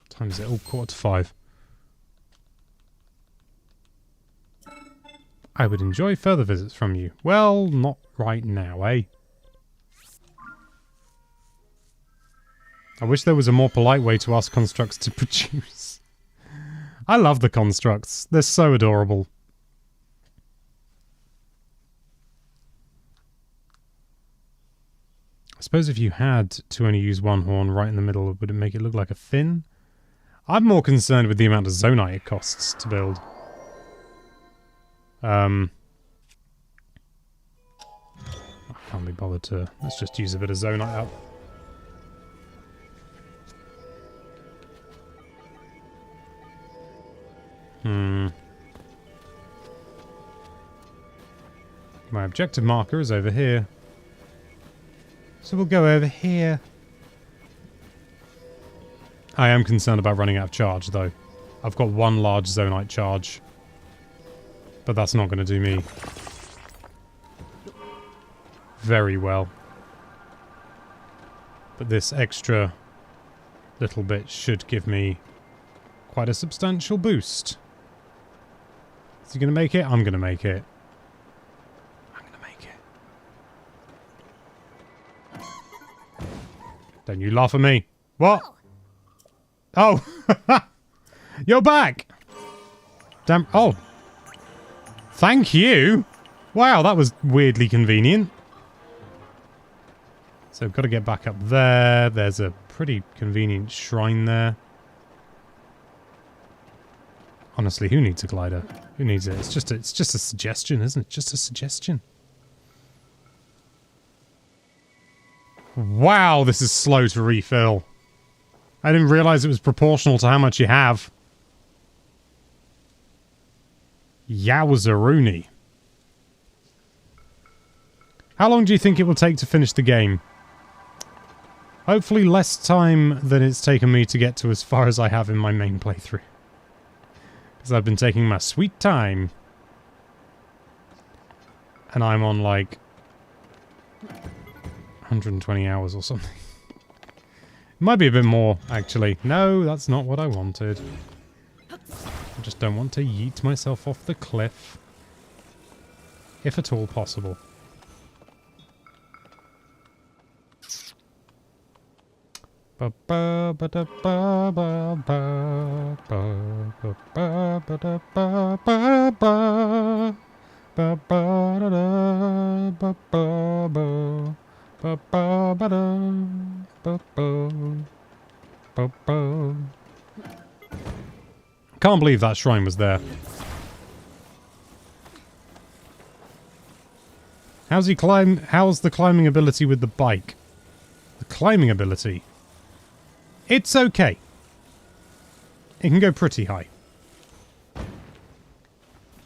What time is it? Oh, 4:45. I would enjoy further visits from you. Well, not right now, eh? I wish there was a more polite way to ask constructs to produce. I love the constructs. They're so adorable. I suppose if you had to only use 1 horn right in the middle, would it make it look like a fin? I'm more concerned with the amount of zonite it costs to build. I can't be bothered to... Let's just use a bit of zonite up. My objective marker is over here. So we'll go over here. I am concerned about running out of charge, though. I've got 1 large zonite charge. But that's not going to do me very well. But this extra little bit should give me quite a substantial boost. Is he going to make it? I'm going to make it. I'm going to make it. Don't you laugh at me. What? Oh! You're back! Damn. Oh! Thank you! Wow, that was weirdly convenient. So I've got to get back up there. There's a pretty convenient shrine there. Honestly, who needs a glider? Who needs it? It's just a suggestion, isn't it? Just a suggestion. Wow, this is slow to refill. I didn't realize it was proportional to how much you have. Yowzeroonie. How long do you think it will take to finish the game? Hopefully less time than it's taken me to get to as far as I have in my main playthrough. Because I've been taking my sweet time. And I'm on like 120 hours or something. It might be a bit more, actually. No, that's not what I wanted. I just don't want to yeet myself off the cliff. If at all possible. Can't believe that shrine was there. How's the climbing ability with the bike? The climbing ability? It's okay. It can go pretty high.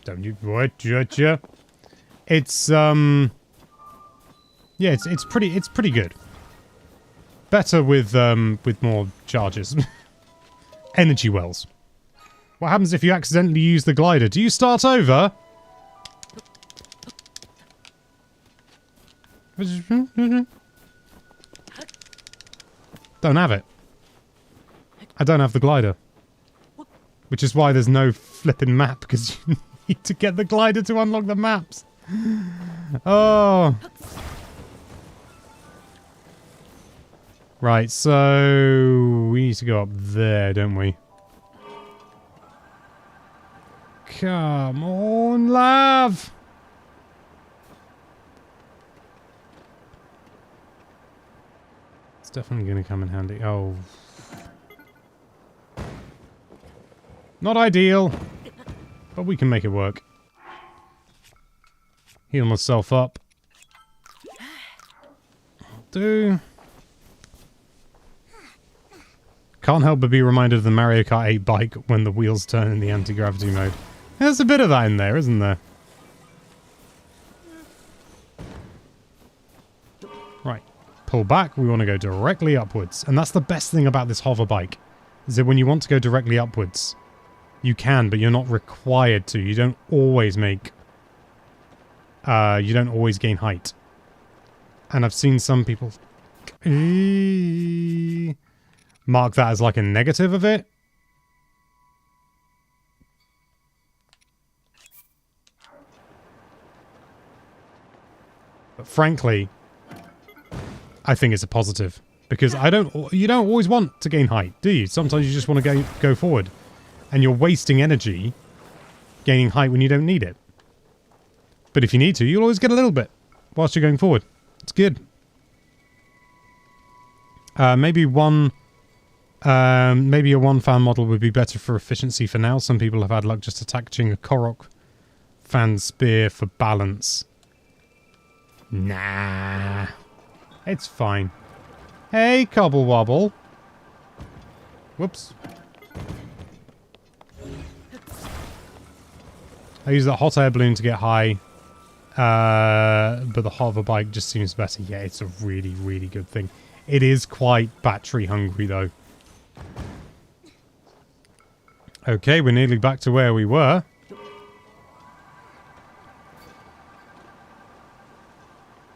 Don't you what? It's yeah, it's pretty good. Better with more charges. Energy wells. What happens if you accidentally use the glider? Do you start over? Don't have it. I don't have the glider. Which is why there's no flipping map, because you need to get the glider to unlock the maps. Oh. Right, so we need to go up there, don't we? Come on, love! It's definitely going to come in handy. Oh. Not ideal, but we can make it work. Heal myself up. Do. Can't help but be reminded of the Mario Kart 8 bike when the wheels turn in the anti-gravity mode. There's a bit of that in there, isn't there? Right. Pull back. We want to go directly upwards. And that's the best thing about this hover bike. Is that when you want to go directly upwards, you can, but you're not required to. You don't always make... you don't always gain height. And I've seen some people... mark that as like a negative of it. But frankly, I think it's a positive. Because you don't always want to gain height, do you? Sometimes you just want to go forward. And you're wasting energy gaining height when you don't need it. But if you need to, you'll always get a little bit whilst you're going forward. It's good. Maybe a one fan model would be better for efficiency for now. Some people have had luck just attaching a Korok fan spear for balance. Nah. It's fine. Hey, Cobble Wobble. Whoops. I use that hot air balloon to get high. But the hover bike just seems better. Yeah, it's a really, really good thing. It is quite battery hungry, though. Okay, we're nearly back to where we were.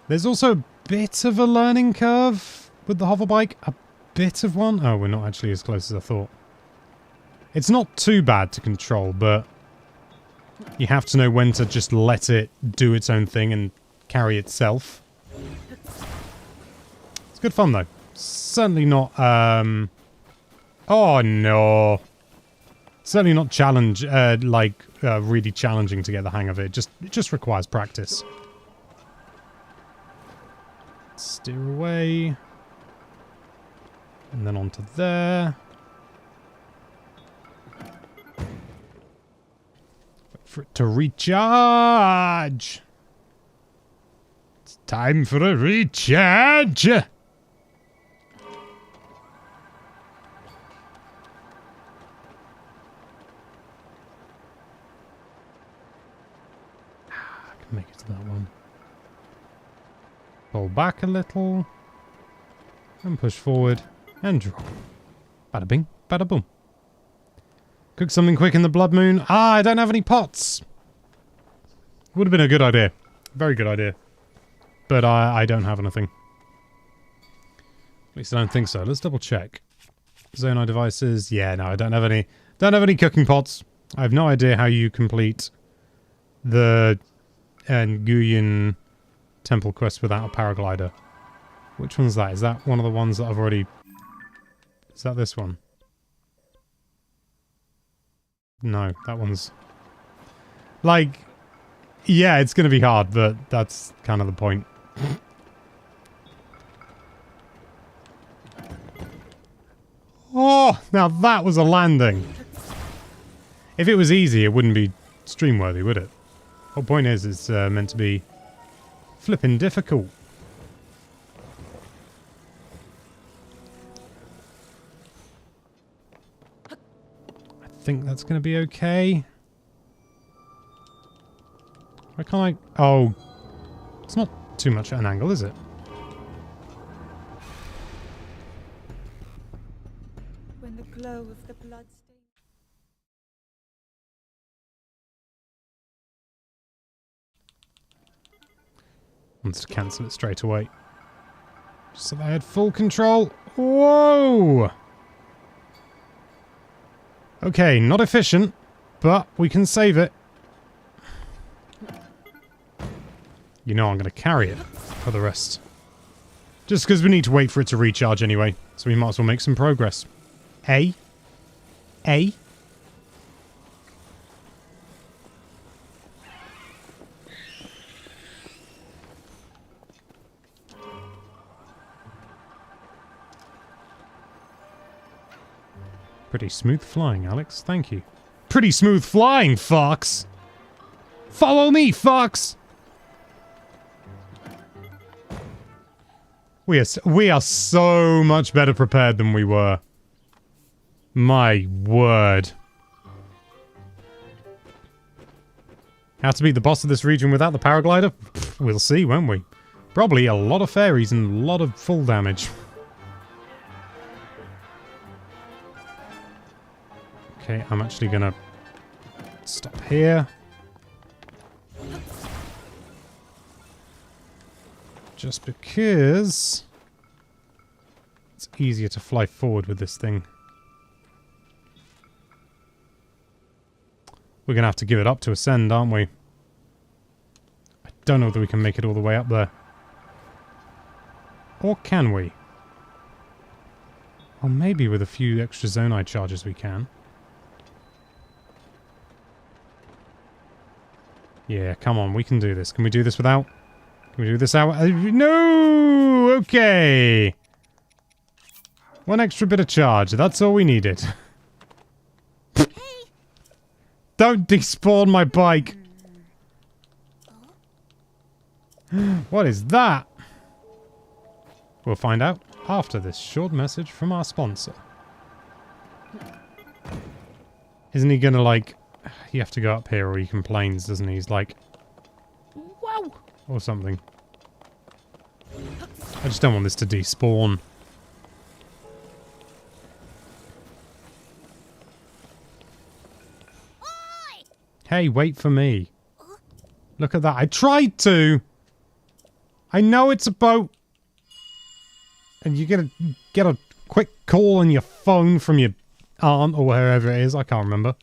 There's also a bit of a learning curve with the hover bike. A bit of one. Oh, we're not actually as close as I thought. It's not too bad to control, but you have to know when to just let it do its own thing and carry itself. It's good fun, though. Certainly not, oh, no. Certainly not really challenging to get the hang of it. It just requires practice. Steer away. And then onto there. Wait for it to recharge. It's time for a recharge. Make it to that one. Pull back a little. And push forward. And drop. Bada bing, bada boom. Cook something quick in the blood moon. Ah, I don't have any pots. Would have been a good idea. Very good idea. But I don't have anything. At least I don't think so. Let's double check. Zonai devices. Yeah, no, I don't have any. Don't have any cooking pots. I have no idea how you complete the Nguyen temple quest without a paraglider. Which one's that? Is that one of the ones that I've already... Is that this one? No, that one's... Like, yeah, it's going to be hard, but that's kind of the point. Oh, now that was a landing. If it was easy, it wouldn't be stream-worthy, would it? The whole point is, it's meant to be flipping difficult. I think that's going to be okay. Why can't I... Oh, it's not too much at an angle, is it? When the glow of the blood stain... Wants to cancel it straight away. Just so they had full control. Whoa! Okay, not efficient, but we can save it. You know I'm going to carry it for the rest. Just because we need to wait for it to recharge anyway, so we might as well make some progress. A. Pretty smooth flying, Alex. Thank you. Pretty smooth flying, Fox! Follow me, Fox! We are so much better prepared than we were. My word. How to beat the boss of this region without the paraglider? Pfft, we'll see, won't we? Probably a lot of fairies and a lot of full damage. Okay, I'm actually gonna stop here. Just because it's easier to fly forward with this thing. We're gonna have to give it up to ascend, aren't we? I don't know whether we can make it all the way up there. Or can we? Or maybe with a few extra Zonai charges we can. Yeah, come on, we can do this. Can we do this without? Can we do this out? No! Okay! One extra bit of charge. That's all we needed. Hey. Don't despawn my bike! What is that? We'll find out after this short message from our sponsor. Isn't he gonna, like... You have to go up here or he complains, doesn't he? He's like... Wow! Or something. I just don't want this to despawn. Oi! Hey, wait for me. Look at that. I tried to! I know it's a boat! And you get a quick call on your phone from your aunt or wherever it is. I can't remember.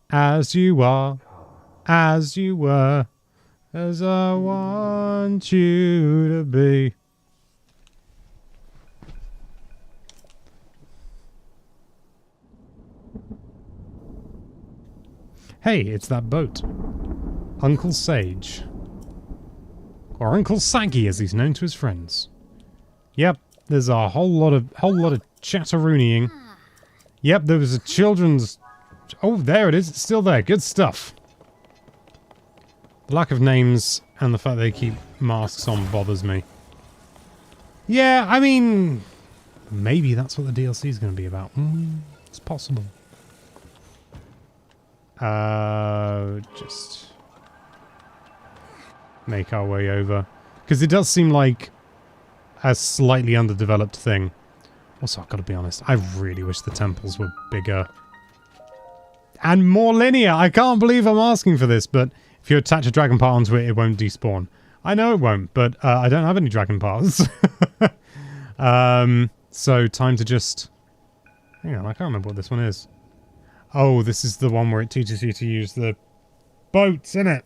As you are, as you were, as I want you to be. Hey, it's that boat. Uncle Sage. Or Uncle Saggy, as he's known to his friends. Yep, there's a whole lot of chatterooning. Yep, there was a children's... Oh, there it is. It's still there. Good stuff. The lack of names and the fact they keep masks on bothers me. Yeah, I mean... Maybe that's what the DLC is going to be about. It's possible. Just... make our way over. Because it does seem like a slightly underdeveloped thing. Also, I've got to be honest, I really wish the temples were bigger. And more linear! I can't believe I'm asking for this, but if you attach a dragon part onto it, it won't despawn. I know it won't, but I don't have any dragon parts. So time to just... Hang on, I can't remember what this one is. Oh, this is the one where it teaches you to use the boats, innit?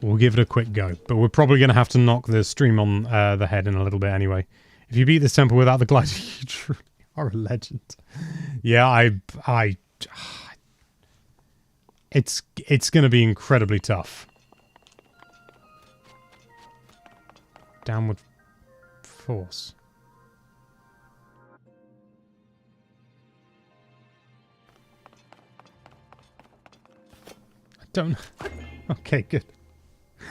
We'll give it a quick go. But we're probably going to have to knock the stream on the head in a little bit anyway. If you beat this temple without the glider, you truly are a legend. Yeah, it's going to be incredibly tough. Downward force. I don't... Okay, good.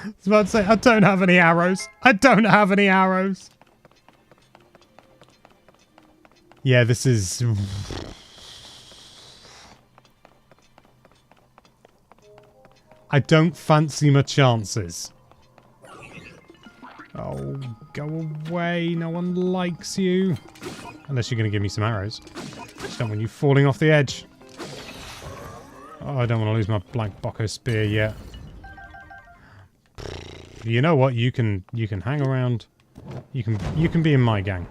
I was about to say, I don't have any arrows. I don't have any arrows. Yeah, this is... I don't fancy my chances. Oh, go away. No one likes you. Unless you're going to give me some arrows. Just don't want you falling off the edge. Oh, I don't want to lose my Black Bocco spear yet. You know what? You can hang around. You can be in my gang.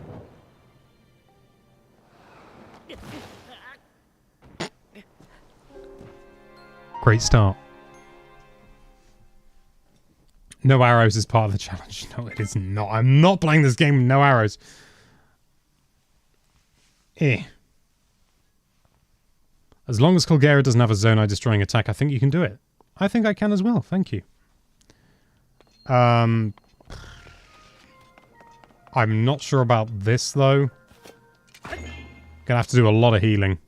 Great start. No arrows is part of the challenge. No, it is not. I'm not playing this game with no arrows. As long as Colgera doesn't have a Zonai destroying attack, I think you can do it. I think I can as well. Thank you. I'm not sure about this, though. Gonna have to do a lot of healing.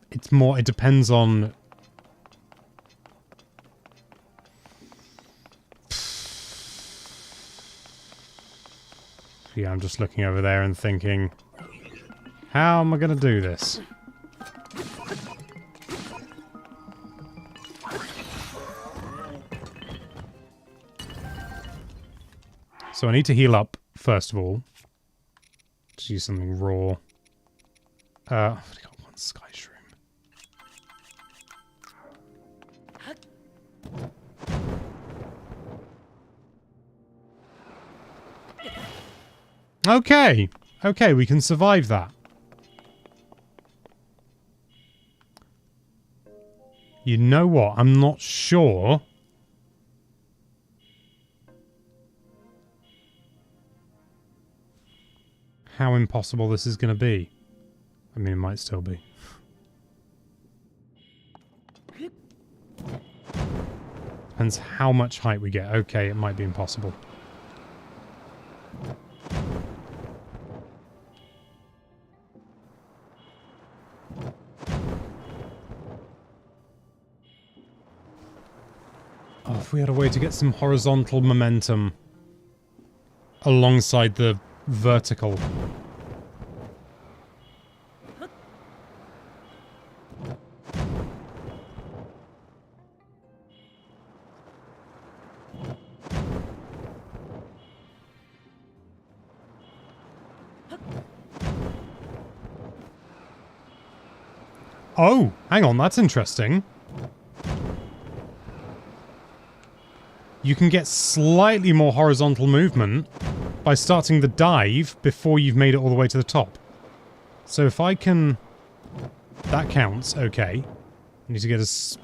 It's more... It depends on... Yeah, I'm just looking over there and thinking... How am I gonna do this? So I need to heal up, first of all. Just use something raw. I've only got one sky shroom. Okay. Okay, we can survive that. You know what? I'm not sure... how impossible this is going to be. I mean, it might still be. Depends how much height we get. Okay, it might be impossible. Oh, if we had a way to get some horizontal momentum alongside the vertical. Oh, hang on, that's interesting. You can get slightly more horizontal movement by starting the dive before you've made it all the way to the top. So if I can... That counts, okay. I need to get as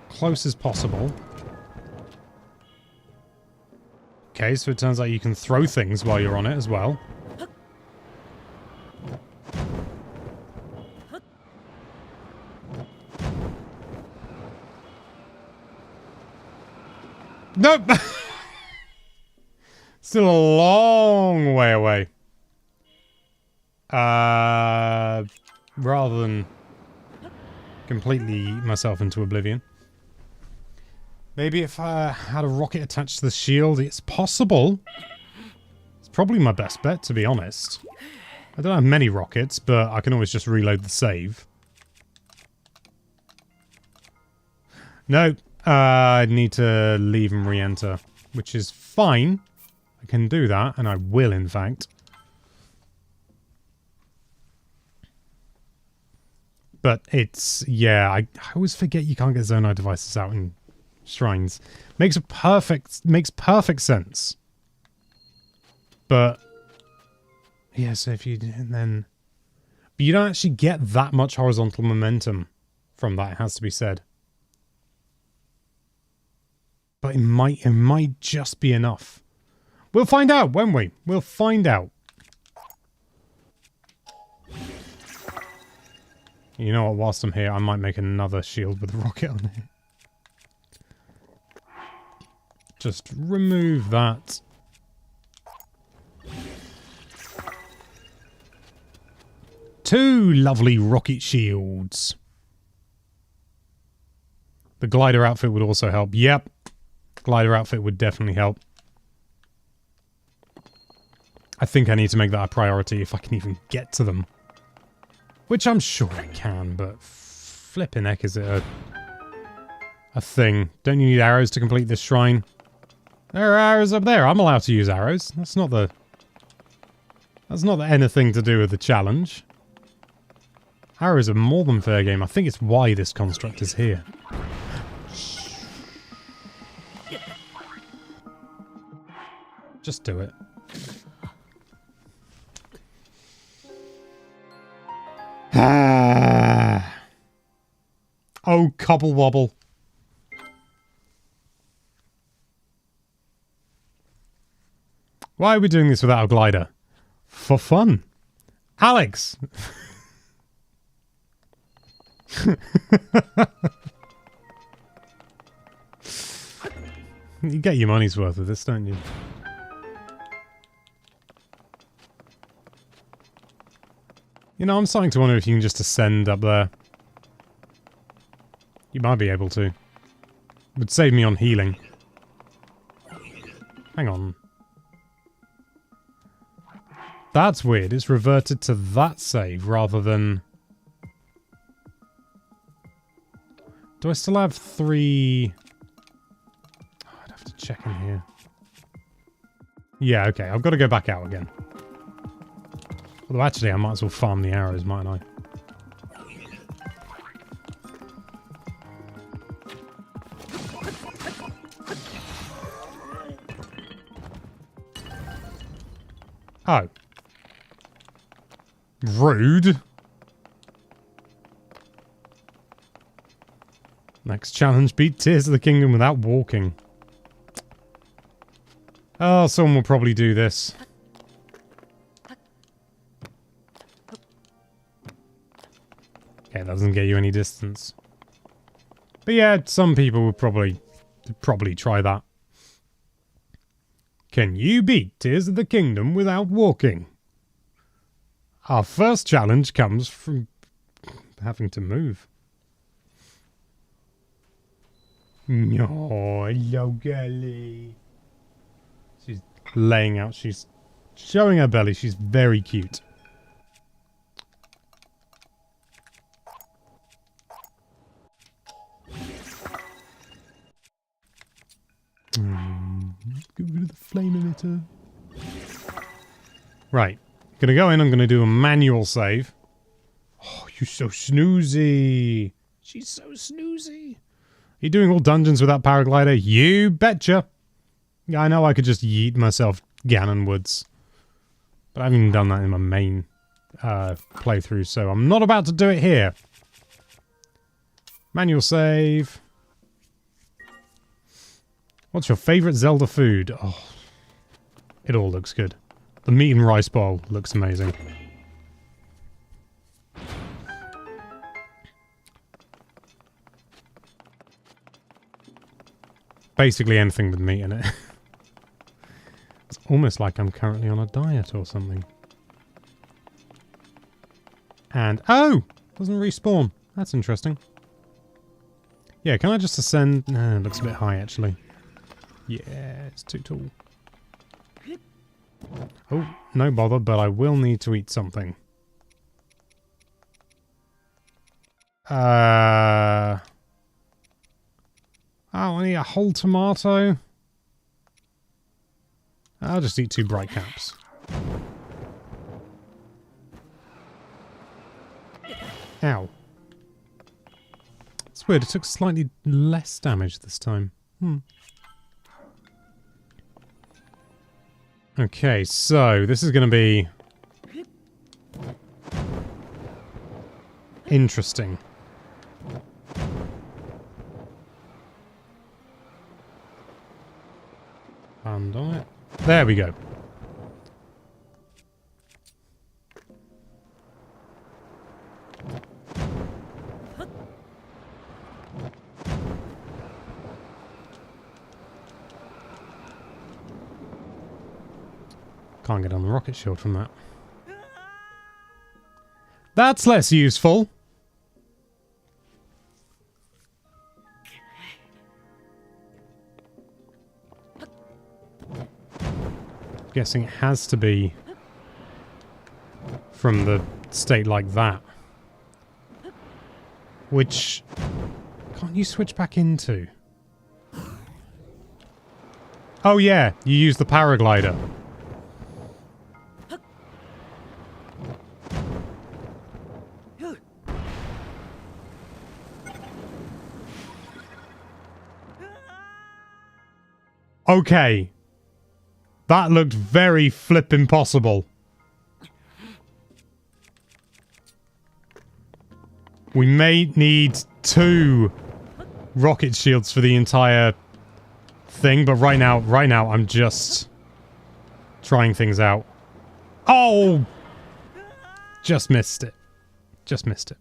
close as possible. Okay, so it turns out you can throw things while you're on it as well. Nope! Still a long way away. Rather than completely eat myself into oblivion. Maybe if I had a rocket attached to the shield, it's possible. It's probably my best bet, to be honest. I don't have many rockets, but I can always just reload the save. No, I need to leave and re-enter, which is fine. I can do that, and I will, in fact. But it's... Yeah, I always forget you can't get Zonai devices out in shrines. Makes perfect sense. But... Yeah, so if you... And then... But you don't actually get that much horizontal momentum from that, it has to be said. But it might just be enough. We'll find out, won't we? We'll find out. You know what, whilst I'm here, I might make another shield with a rocket on it. Just remove that. Two lovely rocket shields. The glider outfit would also help. Yep. Glider outfit would definitely help. I think I need to make that a priority if I can even get to them. Which I'm sure I can, but flipping heck is it a thing. Don't you need arrows to complete this shrine? There are arrows up there. I'm allowed to use arrows. That's not anything to do with the challenge. Arrows are more than fair game. I think it's why this construct is here. Just do it. Oh, cobble wobble. Why are we doing this without a glider? For fun. Alex! You get your money's worth with this, don't you? You know, I'm starting to wonder if you can just ascend up there. You might be able to. It would save me on healing. Hang on. That's weird. It's reverted to that save rather than... Do I still have 3... Oh, I'd have to check in here. Yeah, okay. I've got to go back out again. Although actually, I might as well farm the arrows, mightn't I? Oh. Rude. Next challenge, beat Tears of the Kingdom without walking. Oh, someone will probably do this. Okay, that doesn't get you any distance. But yeah, some people would probably try that. Can you beat Tears of the Kingdom without walking? Our first challenge comes from having to move. Oh, hello, girlie. She's laying out. She's showing her belly. She's very cute. Get rid of the flame emitter. Right. Gonna go in. I'm gonna do a manual save. Oh, you're so snoozy. She's so snoozy. Are you doing all dungeons with that paraglider? You betcha. Yeah, I know I could just yeet myself Ganonwards. But I haven't even done that in my main playthrough, so I'm not about to do it here. Manual save. What's your favourite Zelda food? Oh, it all looks good. The meat and rice bowl looks amazing. Basically anything with meat in it. It's almost like I'm currently on a diet or something. And, oh! Doesn't respawn. That's interesting. Yeah, can I just ascend? Nah, it looks a bit high actually. Yeah, it's too tall. Oh, no bother, but I will need to eat something. Oh, I need a whole tomato. I'll just eat 2 bright caps. Ow. It's weird, it took slightly less damage this time. Okay, so this is going to be Interesting. Land on it. There we go. Can't get on the rocket shield from that. That's less useful. Guessing it has to be from the state like that. Which can't you switch back into? Oh yeah, you use the paraglider. Okay. That looked very flippin' possible. We may need 2 rocket shields for the entire thing, but right now I'm just trying things out. Oh! Just missed it. Just missed it.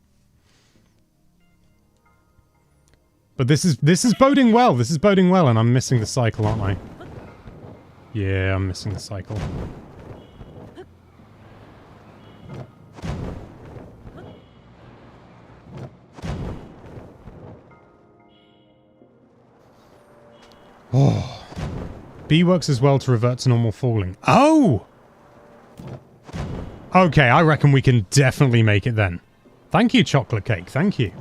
But this is boding well. This is boding well, and I'm missing the cycle, aren't I? Yeah, I'm missing the cycle. Oh. B works as well to revert to normal falling. Oh! Okay, I reckon we can definitely make it then. Thank you, chocolate cake. Thank you.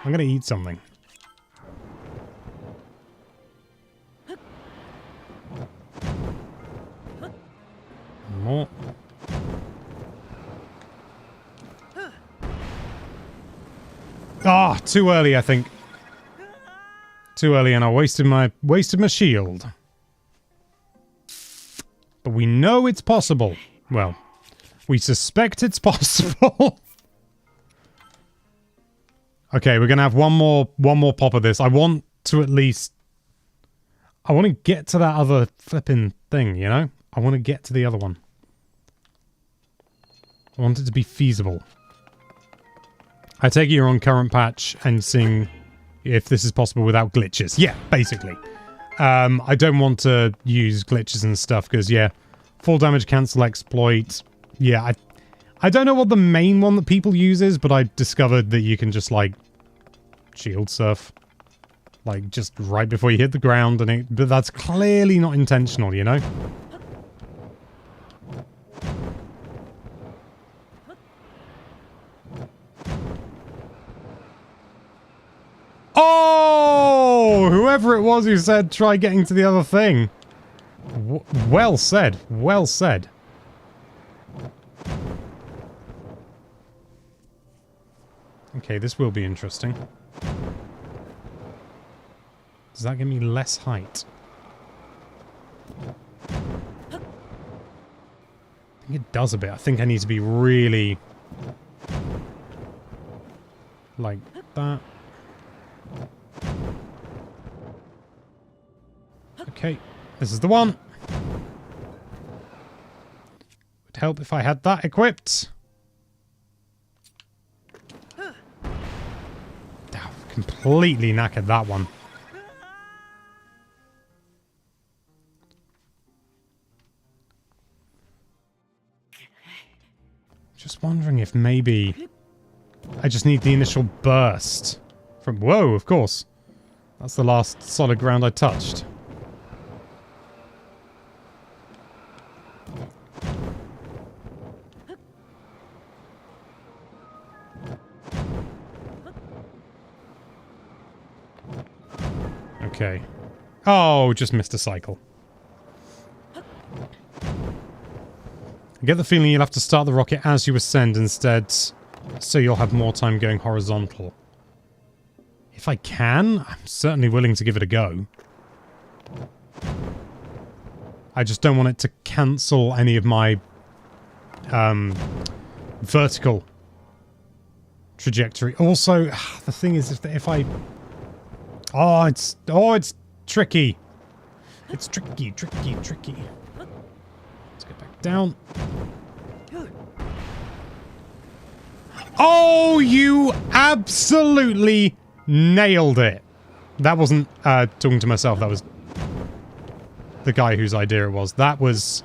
I'm gonna eat something. More. Ah, too early, I think. Too early, and I wasted my shield. But we know it's possible. Well, we suspect it's possible. Okay, we're gonna have one more pop of this. I want to at least. I want to get to that other flipping thing, you know? I want to get to the other one. I want it to be feasible. I take it you're on current patch and seeing if this is possible without glitches. Yeah, basically. I don't want to use glitches and stuff because, yeah, full damage cancel exploit. Yeah, I don't know what the main one that people use is, but I discovered that you can just, like, shield surf. Like, just right before you hit the ground, and but that's clearly not intentional, you know? Oh! Whoever it was who said try getting to the other thing. Well said. Well said. Okay, this will be interesting. Does that give me less height? I think it does a bit. I think I need to be really... like that. Okay, this is the one. Would help if I had that equipped. Completely knackered that one. Just wondering if maybe I just need the initial burst from... Whoa, of course. That's the last solid ground I touched. Okay. Oh, just missed a cycle. I get the feeling you'll have to start the rocket as you ascend instead, so you'll have more time going horizontal. If I can, I'm certainly willing to give it a go. I just don't want it to cancel any of my vertical trajectory. Also, the thing is, if I... Oh, it's tricky. It's tricky. Let's get back down. Oh, you absolutely nailed it. That wasn't talking to myself. That was the guy whose idea it was. That was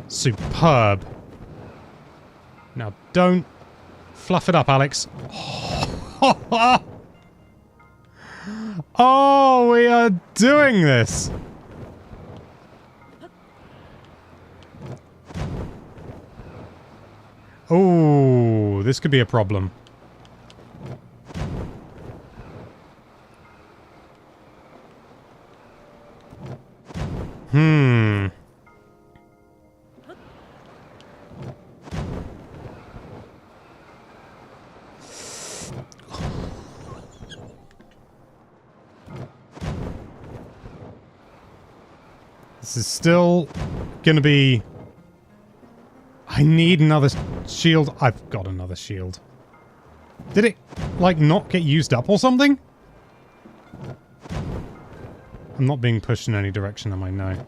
superb. Now, don't fluff it up, Alex. Oh, we are doing this. Oh, this could be a problem. This is still gonna be... I need another shield. I've got another shield. Did it, like, not get used up or something? I'm not being pushed in any direction, am I? No.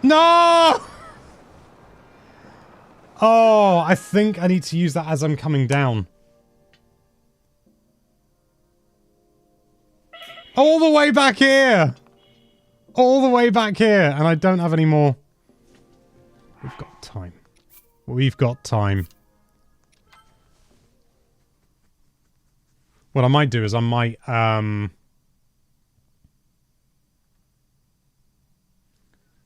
No! Oh, I think I need to use that as I'm coming down. All the way back here! All the way back here, and I don't have any more. We've got time. We've got time. What I might do is I might,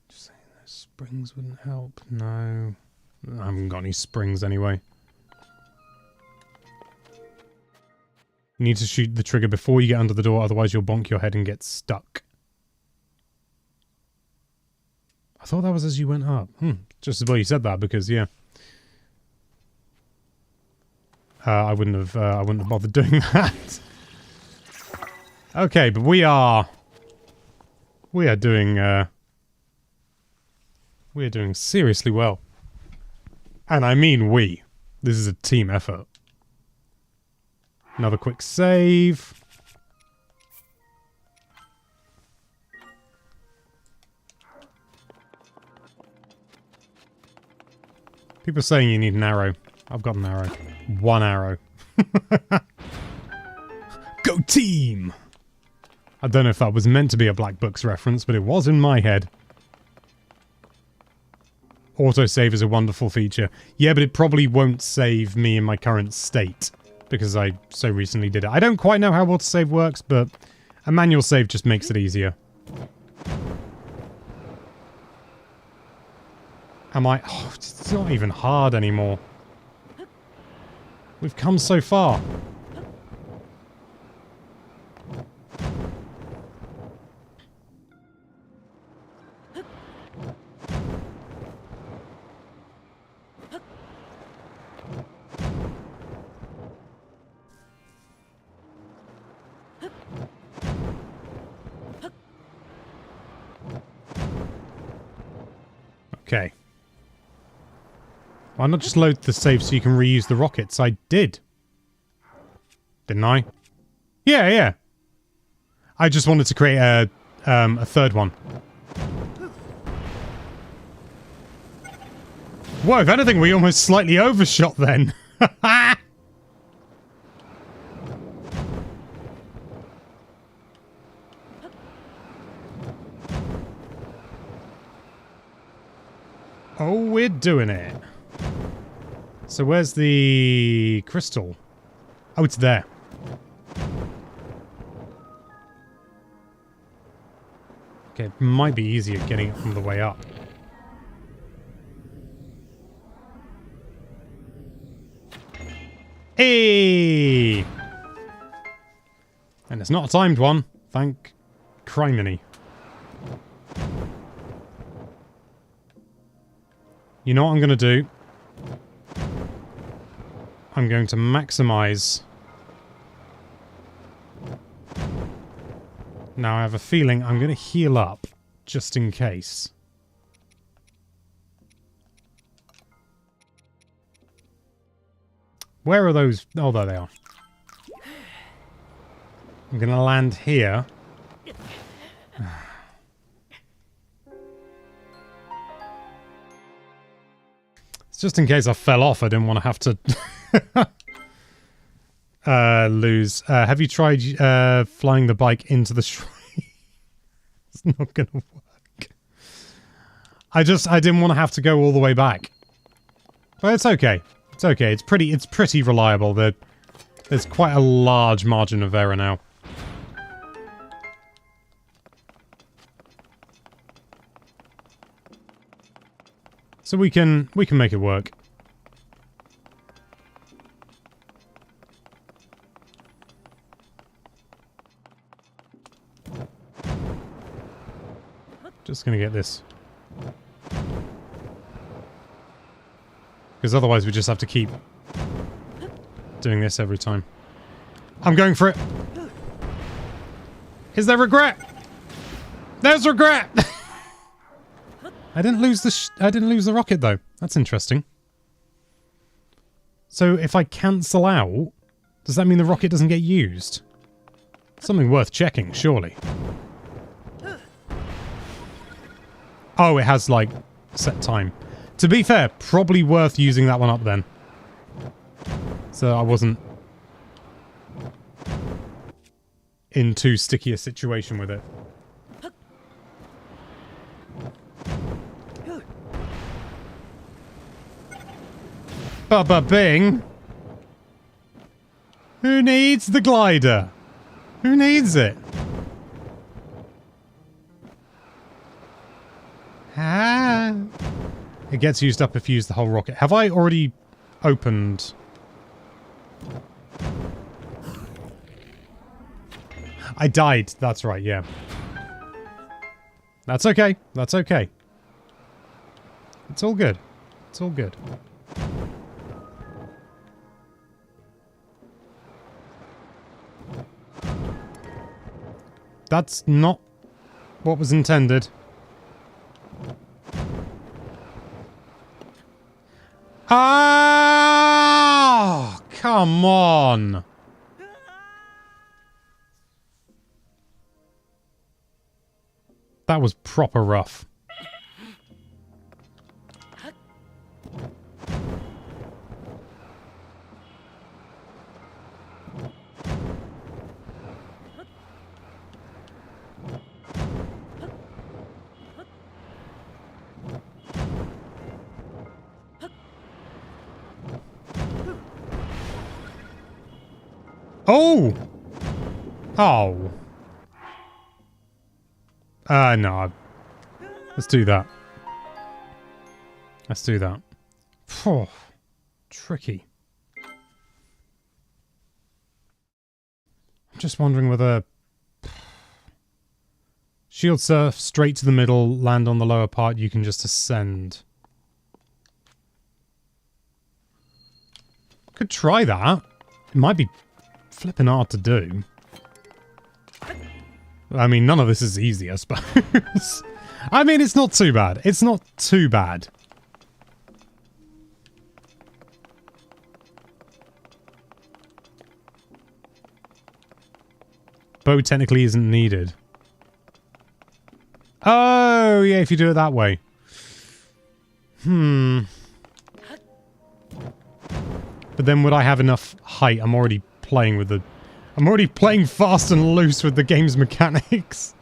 just saying those springs wouldn't help. No. I haven't got any springs anyway. You need to shoot the trigger before you get under the door, otherwise you'll bonk your head and get stuck. I thought that was as you went up. Just as well you said that, because, yeah. I wouldn't have bothered doing that. Okay, but we are doing seriously well. And I mean we. This is a team effort. Another quick save. People are saying you need an arrow. I've got an arrow. One arrow. Go team! I don't know if that was meant to be a Black Books reference, but it was in my head. Autosave is a wonderful feature. Yeah, but it probably won't save me in my current state, because I so recently did it. I don't quite know how autosave works, but a manual save just makes it easier. Am I... Oh, it's not even hard anymore. We've come so far. Okay. Why not just load the save so you can reuse the rockets? I did. Didn't I? Yeah, yeah. I just wanted to create a third one. Whoa, if anything, we almost slightly overshot then. Oh, we're doing it. So where's the crystal? Oh, it's there. Okay, it might be easier getting it from the way up. Hey! And it's not a timed one. Thank criminy. You know what I'm going to do? I'm going to maximize Now I have a feeling I'm going to heal up, just in case. Where are those? Oh, there they are. I'm going to land here. It's just in case I fell off, I didn't want to have to lose. Have you tried flying the bike into the shrine? It's not going to work. I didn't want to have to go all the way back. But it's okay. It's okay. It's pretty reliable. There's quite a large margin of error now. So we can make it work. Just gonna get this. Because otherwise we just have to keep doing this every time. I'm going for it. Is there regret? There's regret. I didn't lose the rocket though. That's interesting. So if I cancel out, does that mean the rocket doesn't get used? Something worth checking, surely. Oh, it has like set time. To be fair, probably worth using that one up then. So I wasn't in too sticky a situation with it. Bubba Bing! Who needs the glider? Who needs it? Ah. It gets used up if you use the whole rocket. Have I already opened? I died. That's right, yeah. That's okay. That's okay. It's all good. It's all good. That's not what was intended. Ah! Come on! That was proper rough. Oh! Oh. No. Let's do that. Let's do that. Phew. Tricky. I'm just wondering whether... Shield surf, straight to the middle, land on the lower part, you can just ascend. Could try that. It might be flipping hard to do. I mean, none of this is easy, I suppose. I mean, it's not too bad. It's not too bad. Bow technically isn't needed. Oh, yeah, if you do it that way. Hmm. But then would I have enough height? I'm already playing with the... I'm already playing fast and loose with the game's mechanics.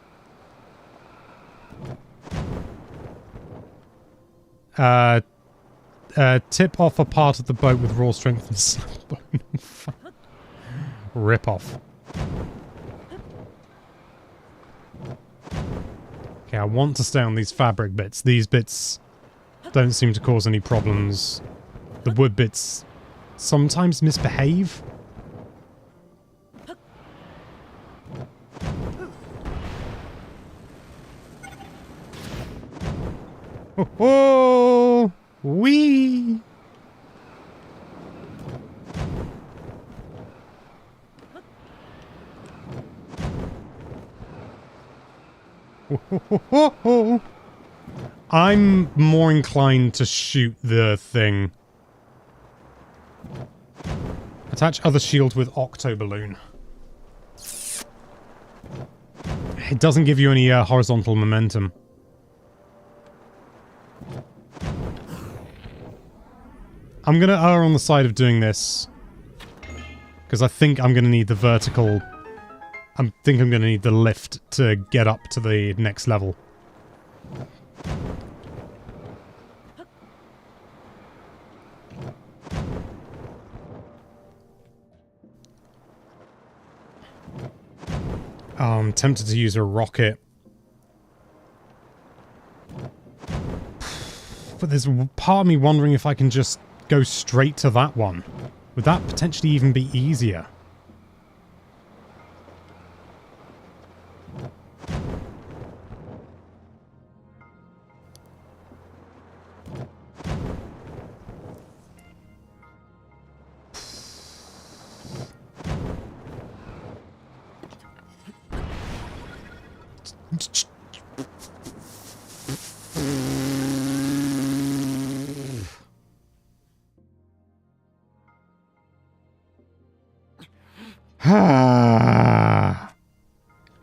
Tip off a part of the boat with raw strength and slap bone. Rip off. Okay, I want to stay on these fabric bits. These bits don't seem to cause any problems. The wood bits sometimes misbehave. Oh, oh, wee. I'm more inclined to shoot the thing. Attach other shield with octo balloon. It doesn't give you any horizontal momentum. I'm gonna err on the side of doing this. Because I think I'm gonna need the vertical... I think I'm gonna need the lift to get up to the next level. Oh, I'm tempted to use a rocket. But there's a part of me wondering if I can just go straight to that one. Would that potentially even be easier?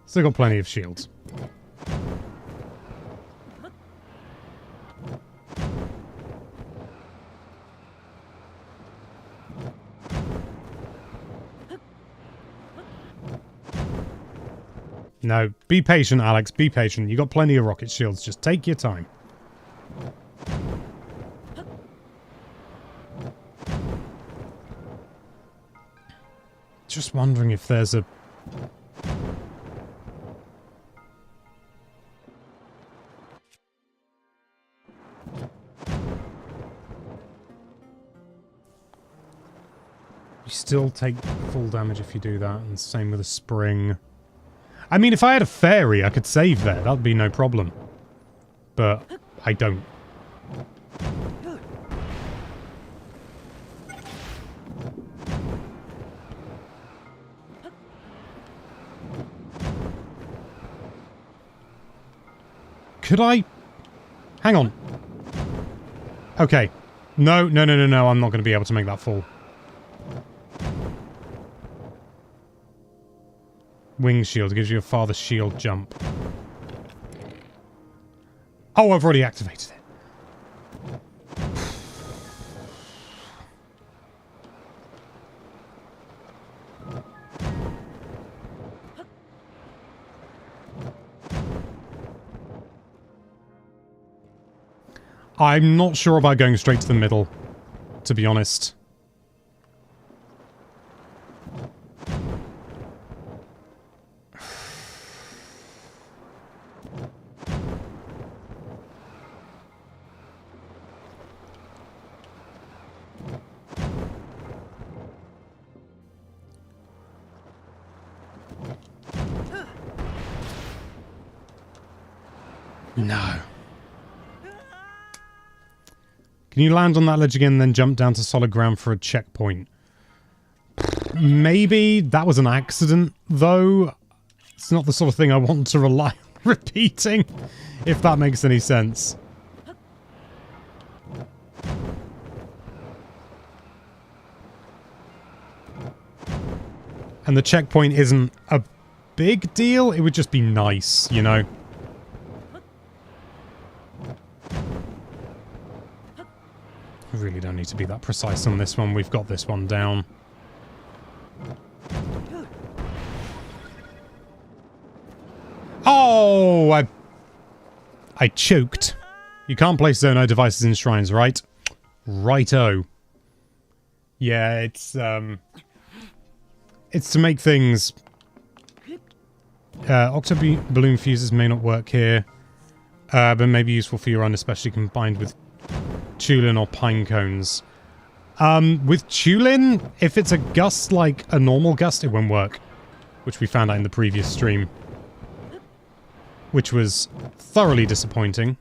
Still got plenty of shields. No, be patient, Alex. Be patient. You got plenty of rocket shields. Just take your time. Just wondering if there's a... You still take full damage if you do that, and same with a spring. I mean, if I had a fairy, I could save there. That'd be no problem. But I don't. Could I? Hang on. Okay. No, no, no, no, no. I'm not going to be able to make that fall. Wing shield gives you a farther shield jump. Oh, I've already activated it. I'm not sure about going straight to the middle, to be honest. No. Can you land on that ledge again and then jump down to solid ground for a checkpoint? Maybe. That was an accident, though. It's not the sort of thing I want to rely on repeating, if that makes any sense. And the checkpoint isn't a big deal. It would just be nice, you know? We really don't need to be that precise on this one. We've got this one down. Oh! I choked. You can't place Zono devices in shrines, right? Righto. Yeah, it's to make things... Octo balloon fuses may not work here, but may be useful for your run, especially combined with Tulin or pine cones. With Tulin, if it's a gust like a normal gust, it won't work. Which we found out in the previous stream. Which was thoroughly disappointing.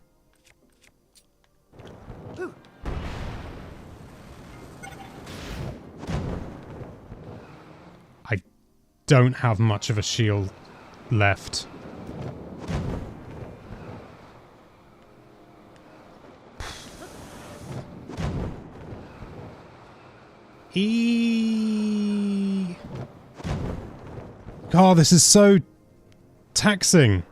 I don't have much of a shield left. God, this is so taxing.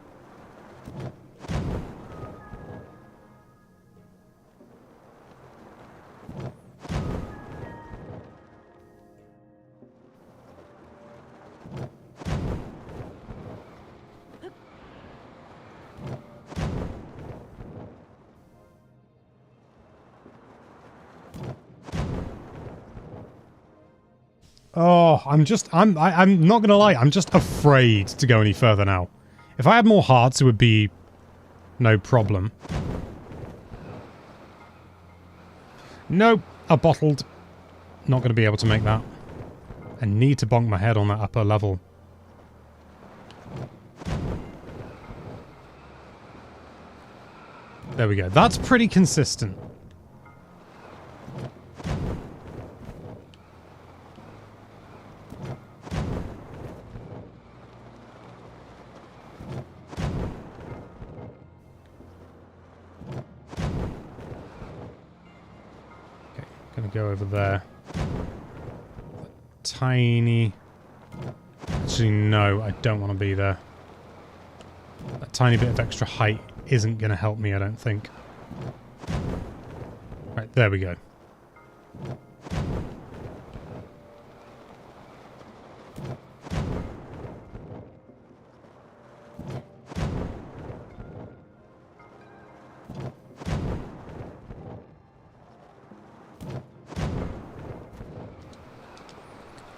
Oh, I'm not gonna lie, I'm just afraid to go any further now. If I had more hearts, it would be no problem. Nope, a bottled. Not gonna be able to make that. I need to bonk my head on that upper level. There we go. That's pretty consistent. Gonna go over there. Tiny... Actually, no, I don't want to be there. That tiny bit of extra height isn't gonna help me, I don't think. Right, there we go.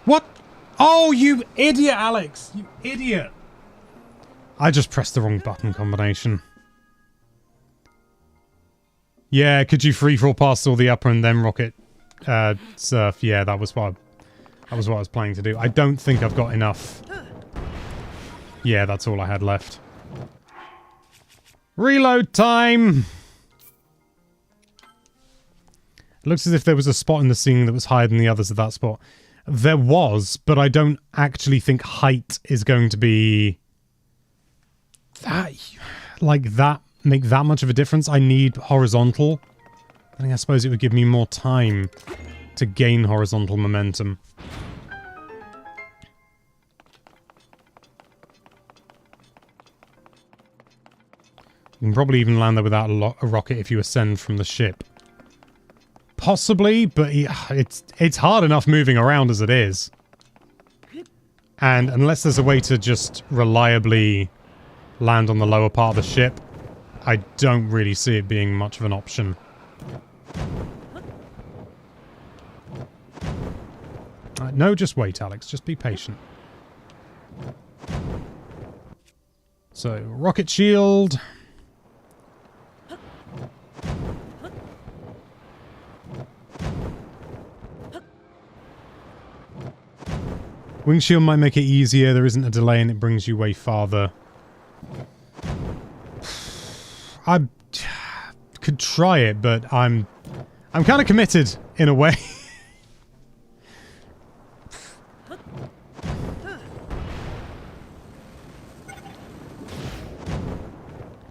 What? Oh, you idiot, Alex! You idiot! I just pressed the wrong button combination. Yeah, could you free-fall past all the upper and then rocket surf? Yeah, that was what I was planning to do. I don't think I've got enough. Yeah, that's all I had left. Reload time! It looks as if there was a spot in the scene that was higher than the others at that spot. There was, but I don't actually think height is going to be that, like that, make that much of a difference. I need horizontal. I suppose it would give me more time to gain horizontal momentum. You can probably even land there without a rocket if you ascend from the ship. Possibly, but it's hard enough moving around as it is. And unless there's a way to just reliably land on the lower part of the ship, I don't really see it being much of an option. No, just wait, Alex. Just be patient. So, rocket shield. Wing shield might make it easier. There isn't a delay and it brings you way farther. I could try it, but I'm kind of committed in a way.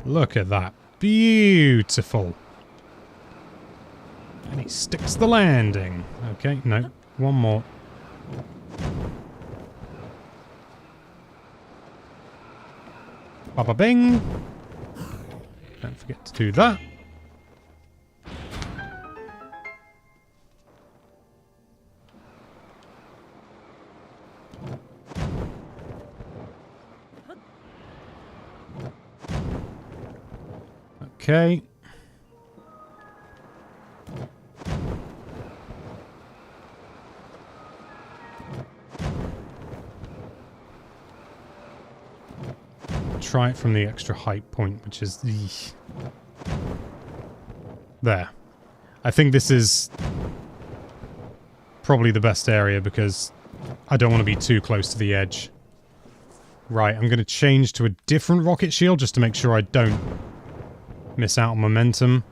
Look at that. Beautiful. And he sticks the landing. Okay, no. One more. Baba bing. Don't forget to do that. Okay. Try it from the extra height point, which is the... There. I think this is probably the best area because I don't want to be too close to the edge. Right, I'm going to change to a different rocket shield just to make sure I don't miss out on momentum.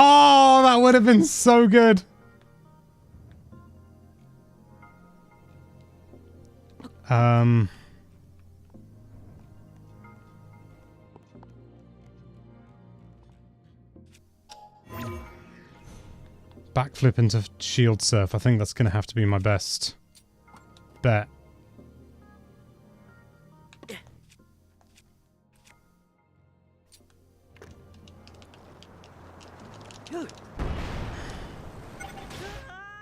Oh, that would have been so good. Um... Backflip into shield surf. I think that's going to have to be my best bet.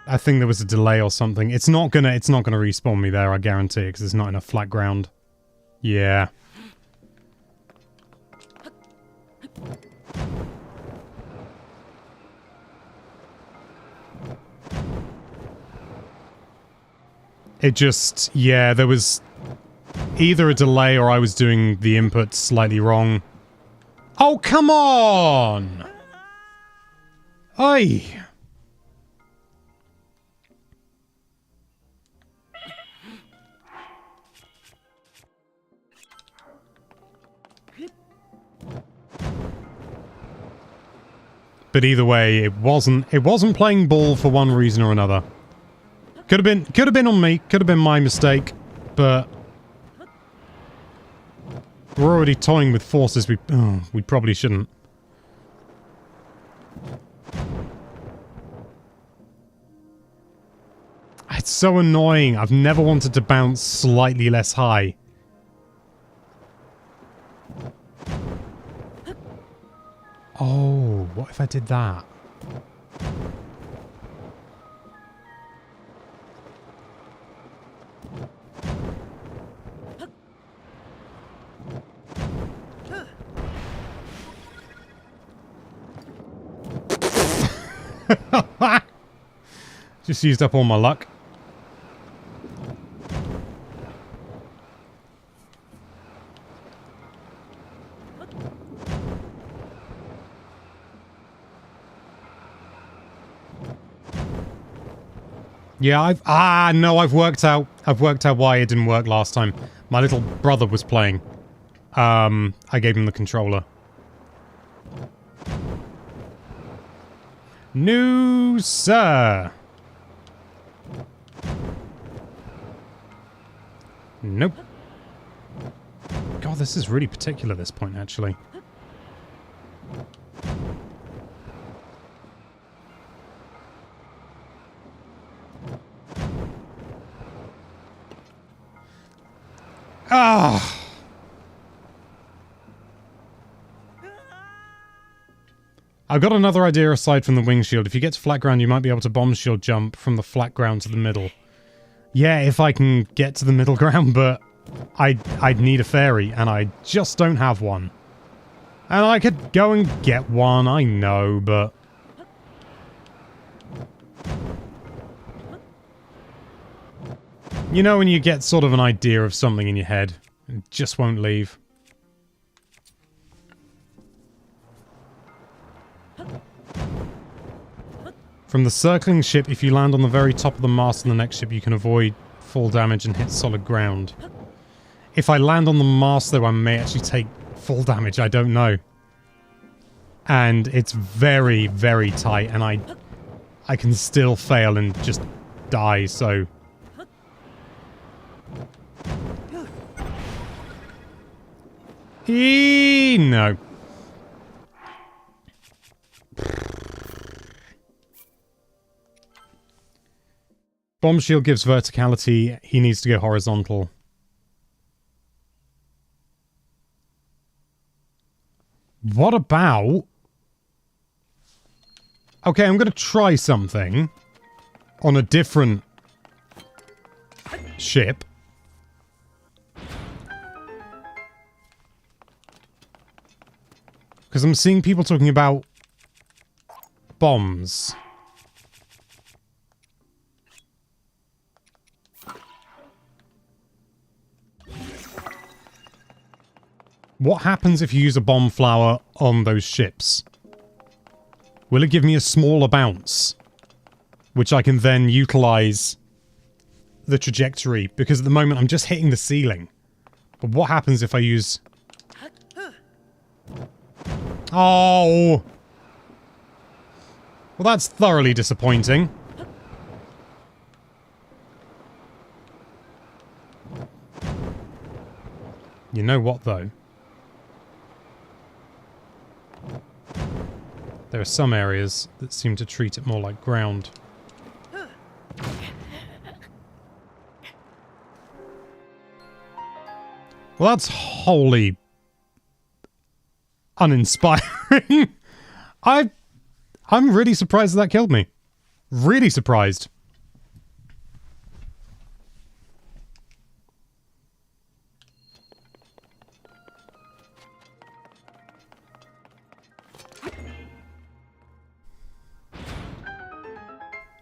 I think there was a delay or something. It's not gonna respawn me there, I guarantee it, because there's not enough flat ground. Yeah. It just, yeah, there was either a delay or I was doing the input slightly wrong. Oh, come on! Oi! But either way, it wasn't playing ball for one reason or another. Could have been on me, could have been my mistake, but we're already toying with forces we probably shouldn't. It's so annoying. I've never wanted to bounce slightly less high. Oh, what if I did that? Just used up all my luck. Yeah, I've worked out why it didn't work last time. My little brother was playing. I gave him the controller. No, sir. Nope. God, this is really particular at this point, actually. Ah! I've got another idea aside from the wing shield. If you get to flat ground, you might be able to bomb shield jump from the flat ground to the middle. Yeah, if I can get to the middle ground, but I'd need a fairy, and I just don't have one. And I could go and get one, I know, but... You know when you get sort of an idea of something in your head, and it just won't leave. From the circling ship, if you land on the very top of the mast on the next ship, you can avoid fall damage and hit solid ground. If I land on the mast, though, I may actually take fall damage. I don't know. And it's very, very tight, and I can still fail and just die, so... No. Bomb shield gives verticality. He needs to go horizontal. What about... Okay, I'm going to try something on a different ship. Because I'm seeing people talking about bombs. What happens if you use a bomb flower on those ships? Will it give me a smaller bounce? Which I can then utilize the trajectory, because at the moment I'm just hitting the ceiling. But what happens if I use... Oh! Well, that's thoroughly disappointing. You know what, though? There are some areas that seem to treat it more like ground. Well, that's wholly uninspiring. I'm really surprised that killed me. Really surprised.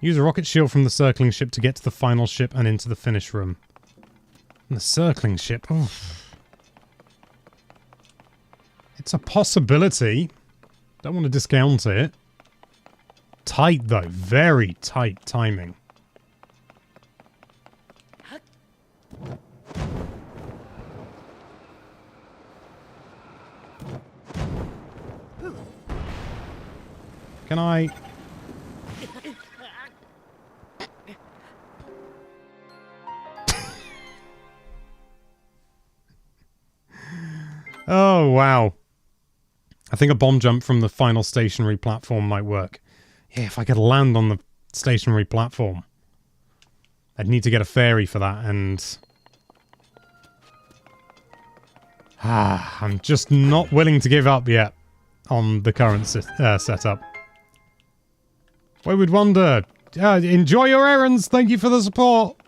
Use a rocket shield from the circling ship to get to the final ship and into the finish room. And the circling ship, oh. It's a possibility. Don't want to discount it. Tight though, very tight timing. Can I... Oh, wow. I think a bomb jump from the final stationary platform might work. Yeah, if I could land on the stationary platform. I'd need to get a fairy for that, and... I'm just not willing to give up yet on the current setup. Wayward Wonder, enjoy your errands, thank you for the support!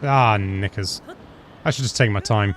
Ah, knickers. I should just take my time.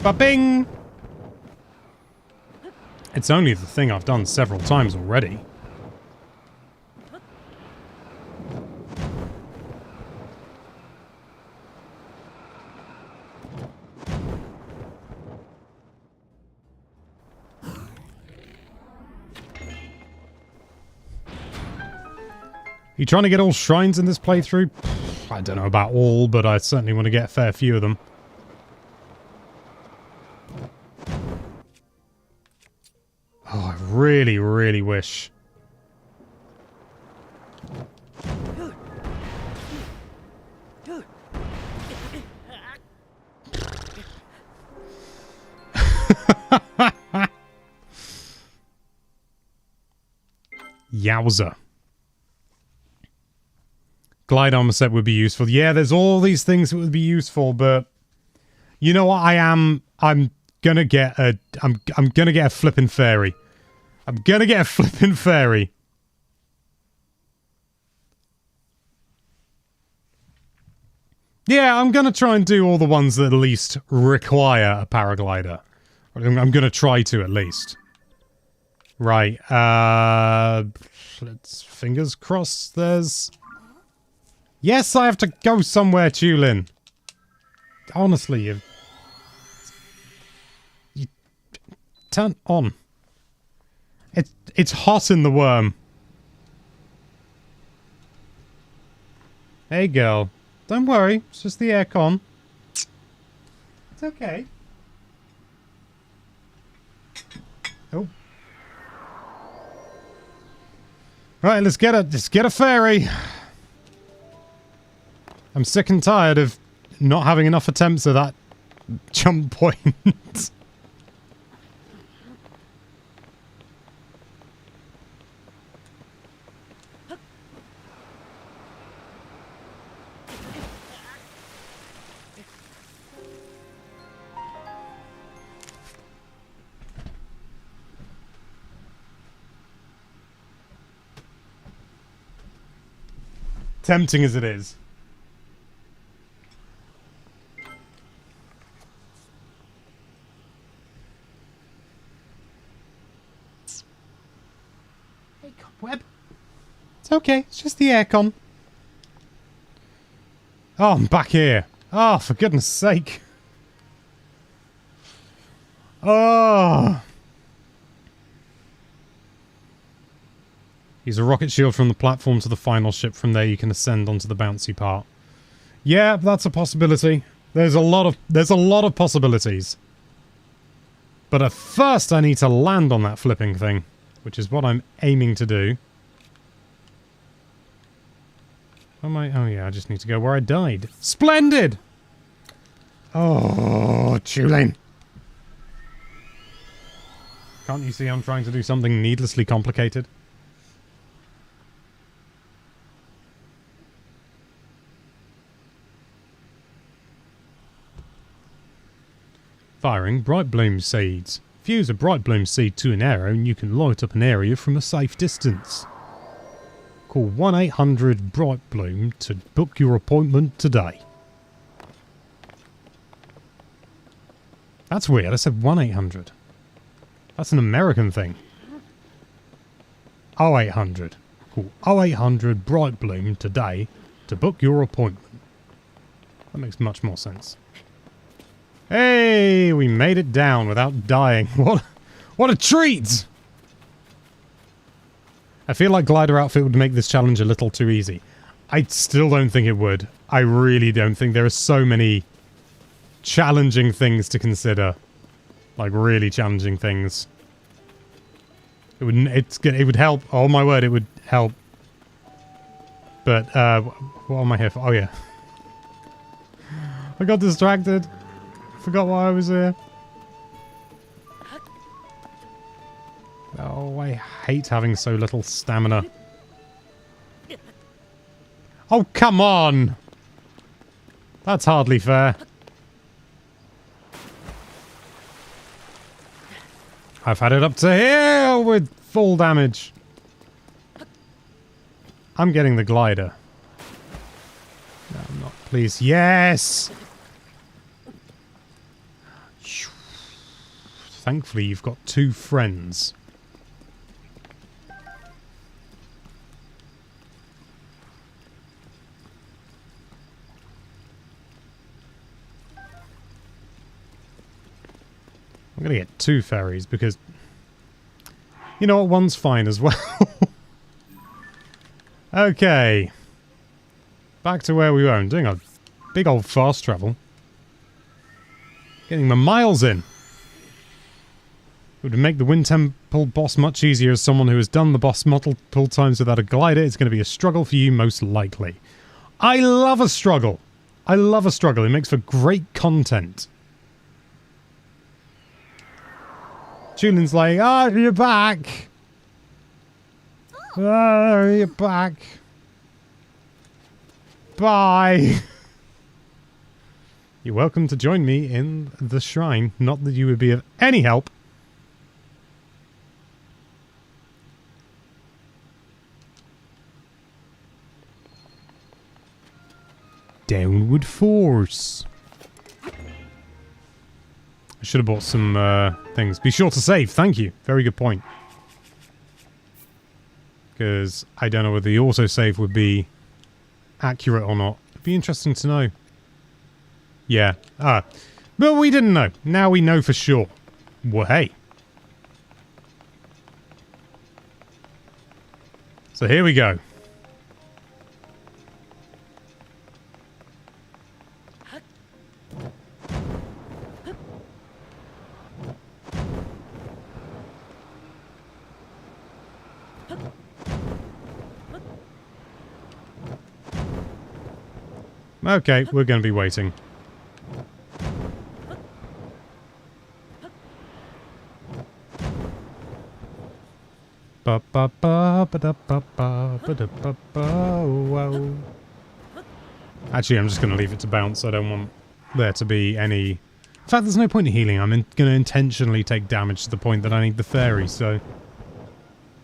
Ba-bing! It's only the thing I've done several times already. You trying to get all shrines in this playthrough? I don't know about all, but I certainly want to get a fair few of them. Oh, I really, really wish. Yowza. Glide armor set would be useful. Yeah, there's all these things that would be useful, but you know what? I'm gonna get a I'm gonna get a flippin' fairy. I'm gonna get a flippin' fairy. Yeah, I'm gonna try and do all the ones that at least require a paraglider. I'm gonna try to at least. Right, let's fingers crossed there's... Yes, I have to go somewhere, Tulin. Honestly, you turn on. It's hot in the worm. Hey, girl. Don't worry. It's just the aircon. It's okay. Oh. Right, let's get a fairy. I'm sick and tired of not having enough attempts at that jump point. Tempting as it is. Hey, Cobweb. It's okay. It's just the aircon. Oh, I'm back here. Oh, for goodness sake. Oh. Use a rocket shield from the platform to the final ship. From there you can ascend onto the bouncy part. Yeah, that's a possibility. There's a lot of possibilities. But at first I need to land on that flipping thing, which is what I'm aiming to do. Am I? Oh yeah, I just need to go where I died. Splendid! Oh, Tulane. Can't you see I'm trying to do something needlessly complicated? Firing bright bloom seeds. Fuse a bright bloom seed to an arrow and you can light up an area from a safe distance. Call 1-800-BRIGHT-BLOOM to book your appointment today. That's weird, I said 1-800. That's an American thing. 0800. Call 0800-BRIGHT-BLOOM today to book your appointment. That makes much more sense. Hey, we made it down without dying. What a treat! I feel like glider outfit would make this challenge a little too easy. I still don't think it would. I really don't think. There are so many challenging things to consider. Like, really challenging things. It would help. Oh my word, it would help. But, what am I here for? Oh yeah. I got distracted. Forgot why I was here. Oh, I hate having so little stamina. Oh, come on! That's hardly fair. I've had it up to here with full damage. I'm getting the glider. No, I'm not. Please. Yes! Thankfully, you've got two friends. I'm going to get two ferries because, you know what, one's fine as well. Okay. Back to where we were. I'm doing a big old fast travel. Getting my miles in. It would make the Wind Temple boss much easier as someone who has done the boss multiple times without a glider. It's going to be a struggle for you most likely. I love a struggle. I love a struggle. It makes for great content. Julian's like, oh, you're back. Oh, you're back. Bye. You're welcome to join me in the shrine. Not that you would be of any help. Downward Force. I should have bought some things. Be sure to save. Thank you. Very good point. Because I don't know whether the autosave would be accurate or not. It'd be interesting to know. Yeah. But we didn't know. Now we know for sure. Well, hey. So here we go. Okay, we're going to be waiting. Actually, I'm just going to leave it to bounce. I don't want there to be any... In fact, there's no point in healing. I'm going to intentionally take damage to the point that I need the fairy, so...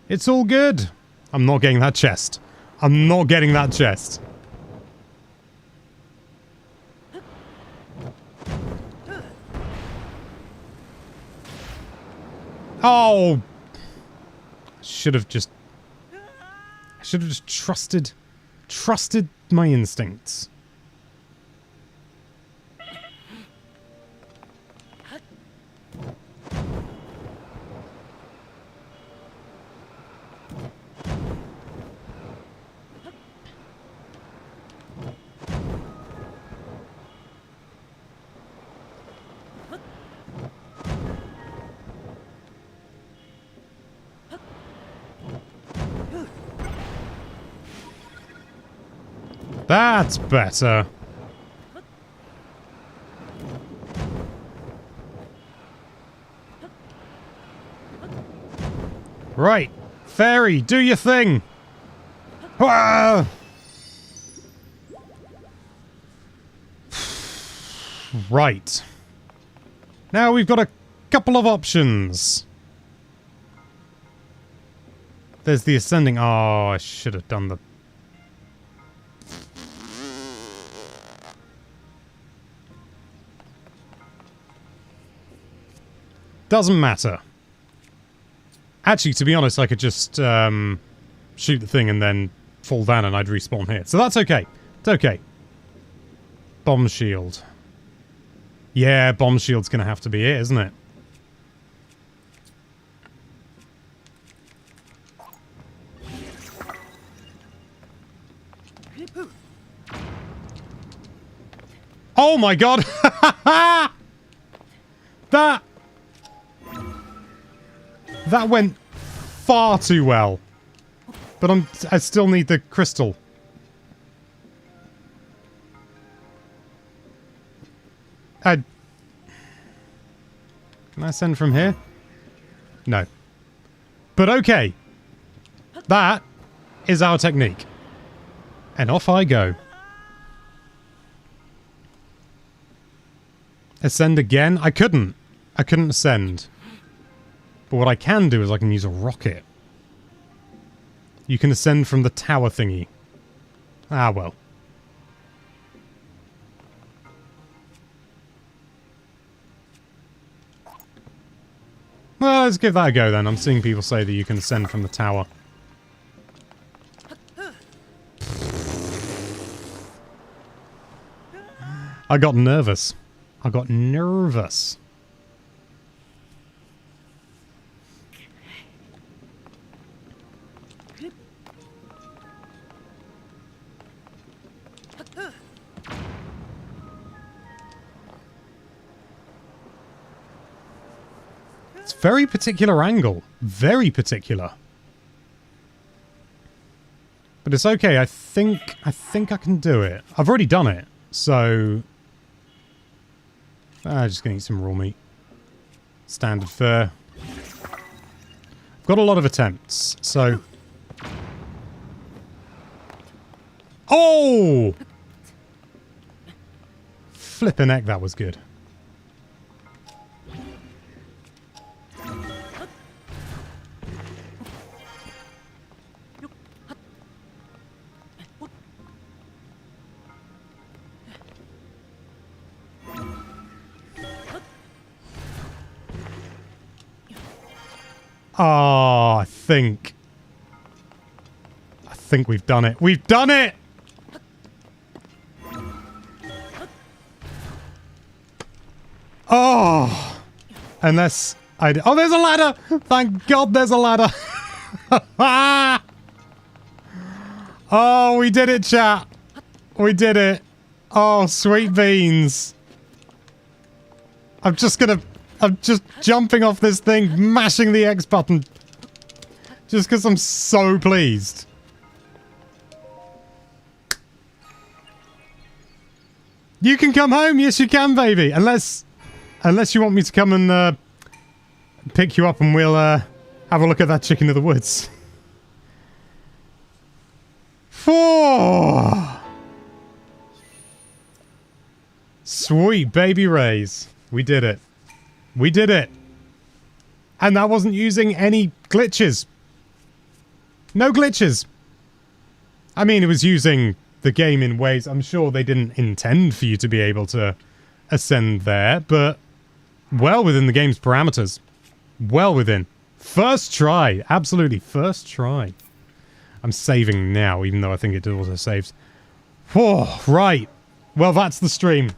It's all good! I'm not getting that chest. I'm not getting that chest. Oh! I should have just trusted my instincts. That's better. Right. Fairy, do your thing. Ah! Right. Now we've got a couple of options. There's the ascending. Oh, I should have done the... Doesn't matter. Actually, to be honest, I could just shoot the thing and then fall down and I'd respawn here. So that's okay. It's okay. Bomb shield. Yeah, bomb shield's gonna have to be it, isn't it? Oh my god! That went far too well. But I still need the crystal. Can I send from here? No. But okay. That is our technique. And off I go. Ascend again? I couldn't ascend. But what I can do is I can use a rocket. You can ascend from the tower thingy. Ah, well. Well, let's give that a go then. I'm seeing people say that you can ascend from the tower. I got nervous. I got nervous. It's very particular angle. Very particular. But it's okay. I think I can do it. I've already done it. So just gonna eat some raw meat. Standard fare. I've got a lot of attempts, so... Oh! Flippin' heck, that was good. Oh, I think we've done it. We've done it! Oh! Unless I... Oh, there's a ladder! Thank God there's a ladder! Oh, we did it, chat! We did it! Oh, sweet beans! I'm just jumping off this thing, mashing the X button. Just because I'm so pleased. You can come home. Yes, you can, baby. Unless you want me to come and pick you up and we'll have a look at that chicken of the woods. 4. Sweet baby rays. We did it. We did it. And that wasn't using any glitches. No glitches. I mean, it was using the game in ways I'm sure they didn't intend for you to be able to ascend there, but well within the game's parameters. Well within. First try. Absolutely. First try. I'm saving now, even though I think it also saves. Oh, right. Well, that's the stream.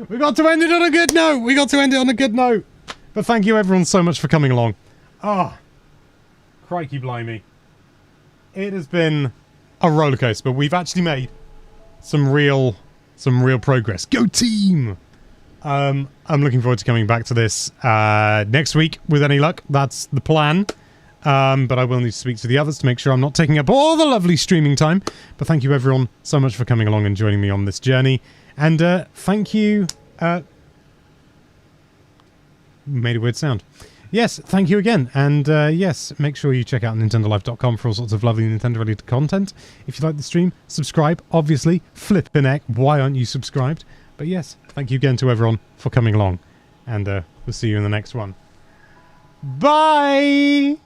We got to end it on a good note. We got to end it on a good note. But thank you everyone so much for coming along. Oh, crikey blimey. It has been a roller coaster, but we've actually made some real progress. Go team! I'm looking forward to coming back to this next week with any luck. That's the plan. But I will need to speak to the others to make sure I'm not taking up all the lovely streaming time. But thank you everyone so much for coming along and joining me on this journey. And thank you... made a weird sound. Yes, thank you again. And yes, make sure you check out nintendolife.com for all sorts of lovely Nintendo-related content. If you like the stream, subscribe. Obviously, flippin' heck, why aren't you subscribed? But yes, thank you again to everyone for coming along. And we'll see you in the next one. Bye!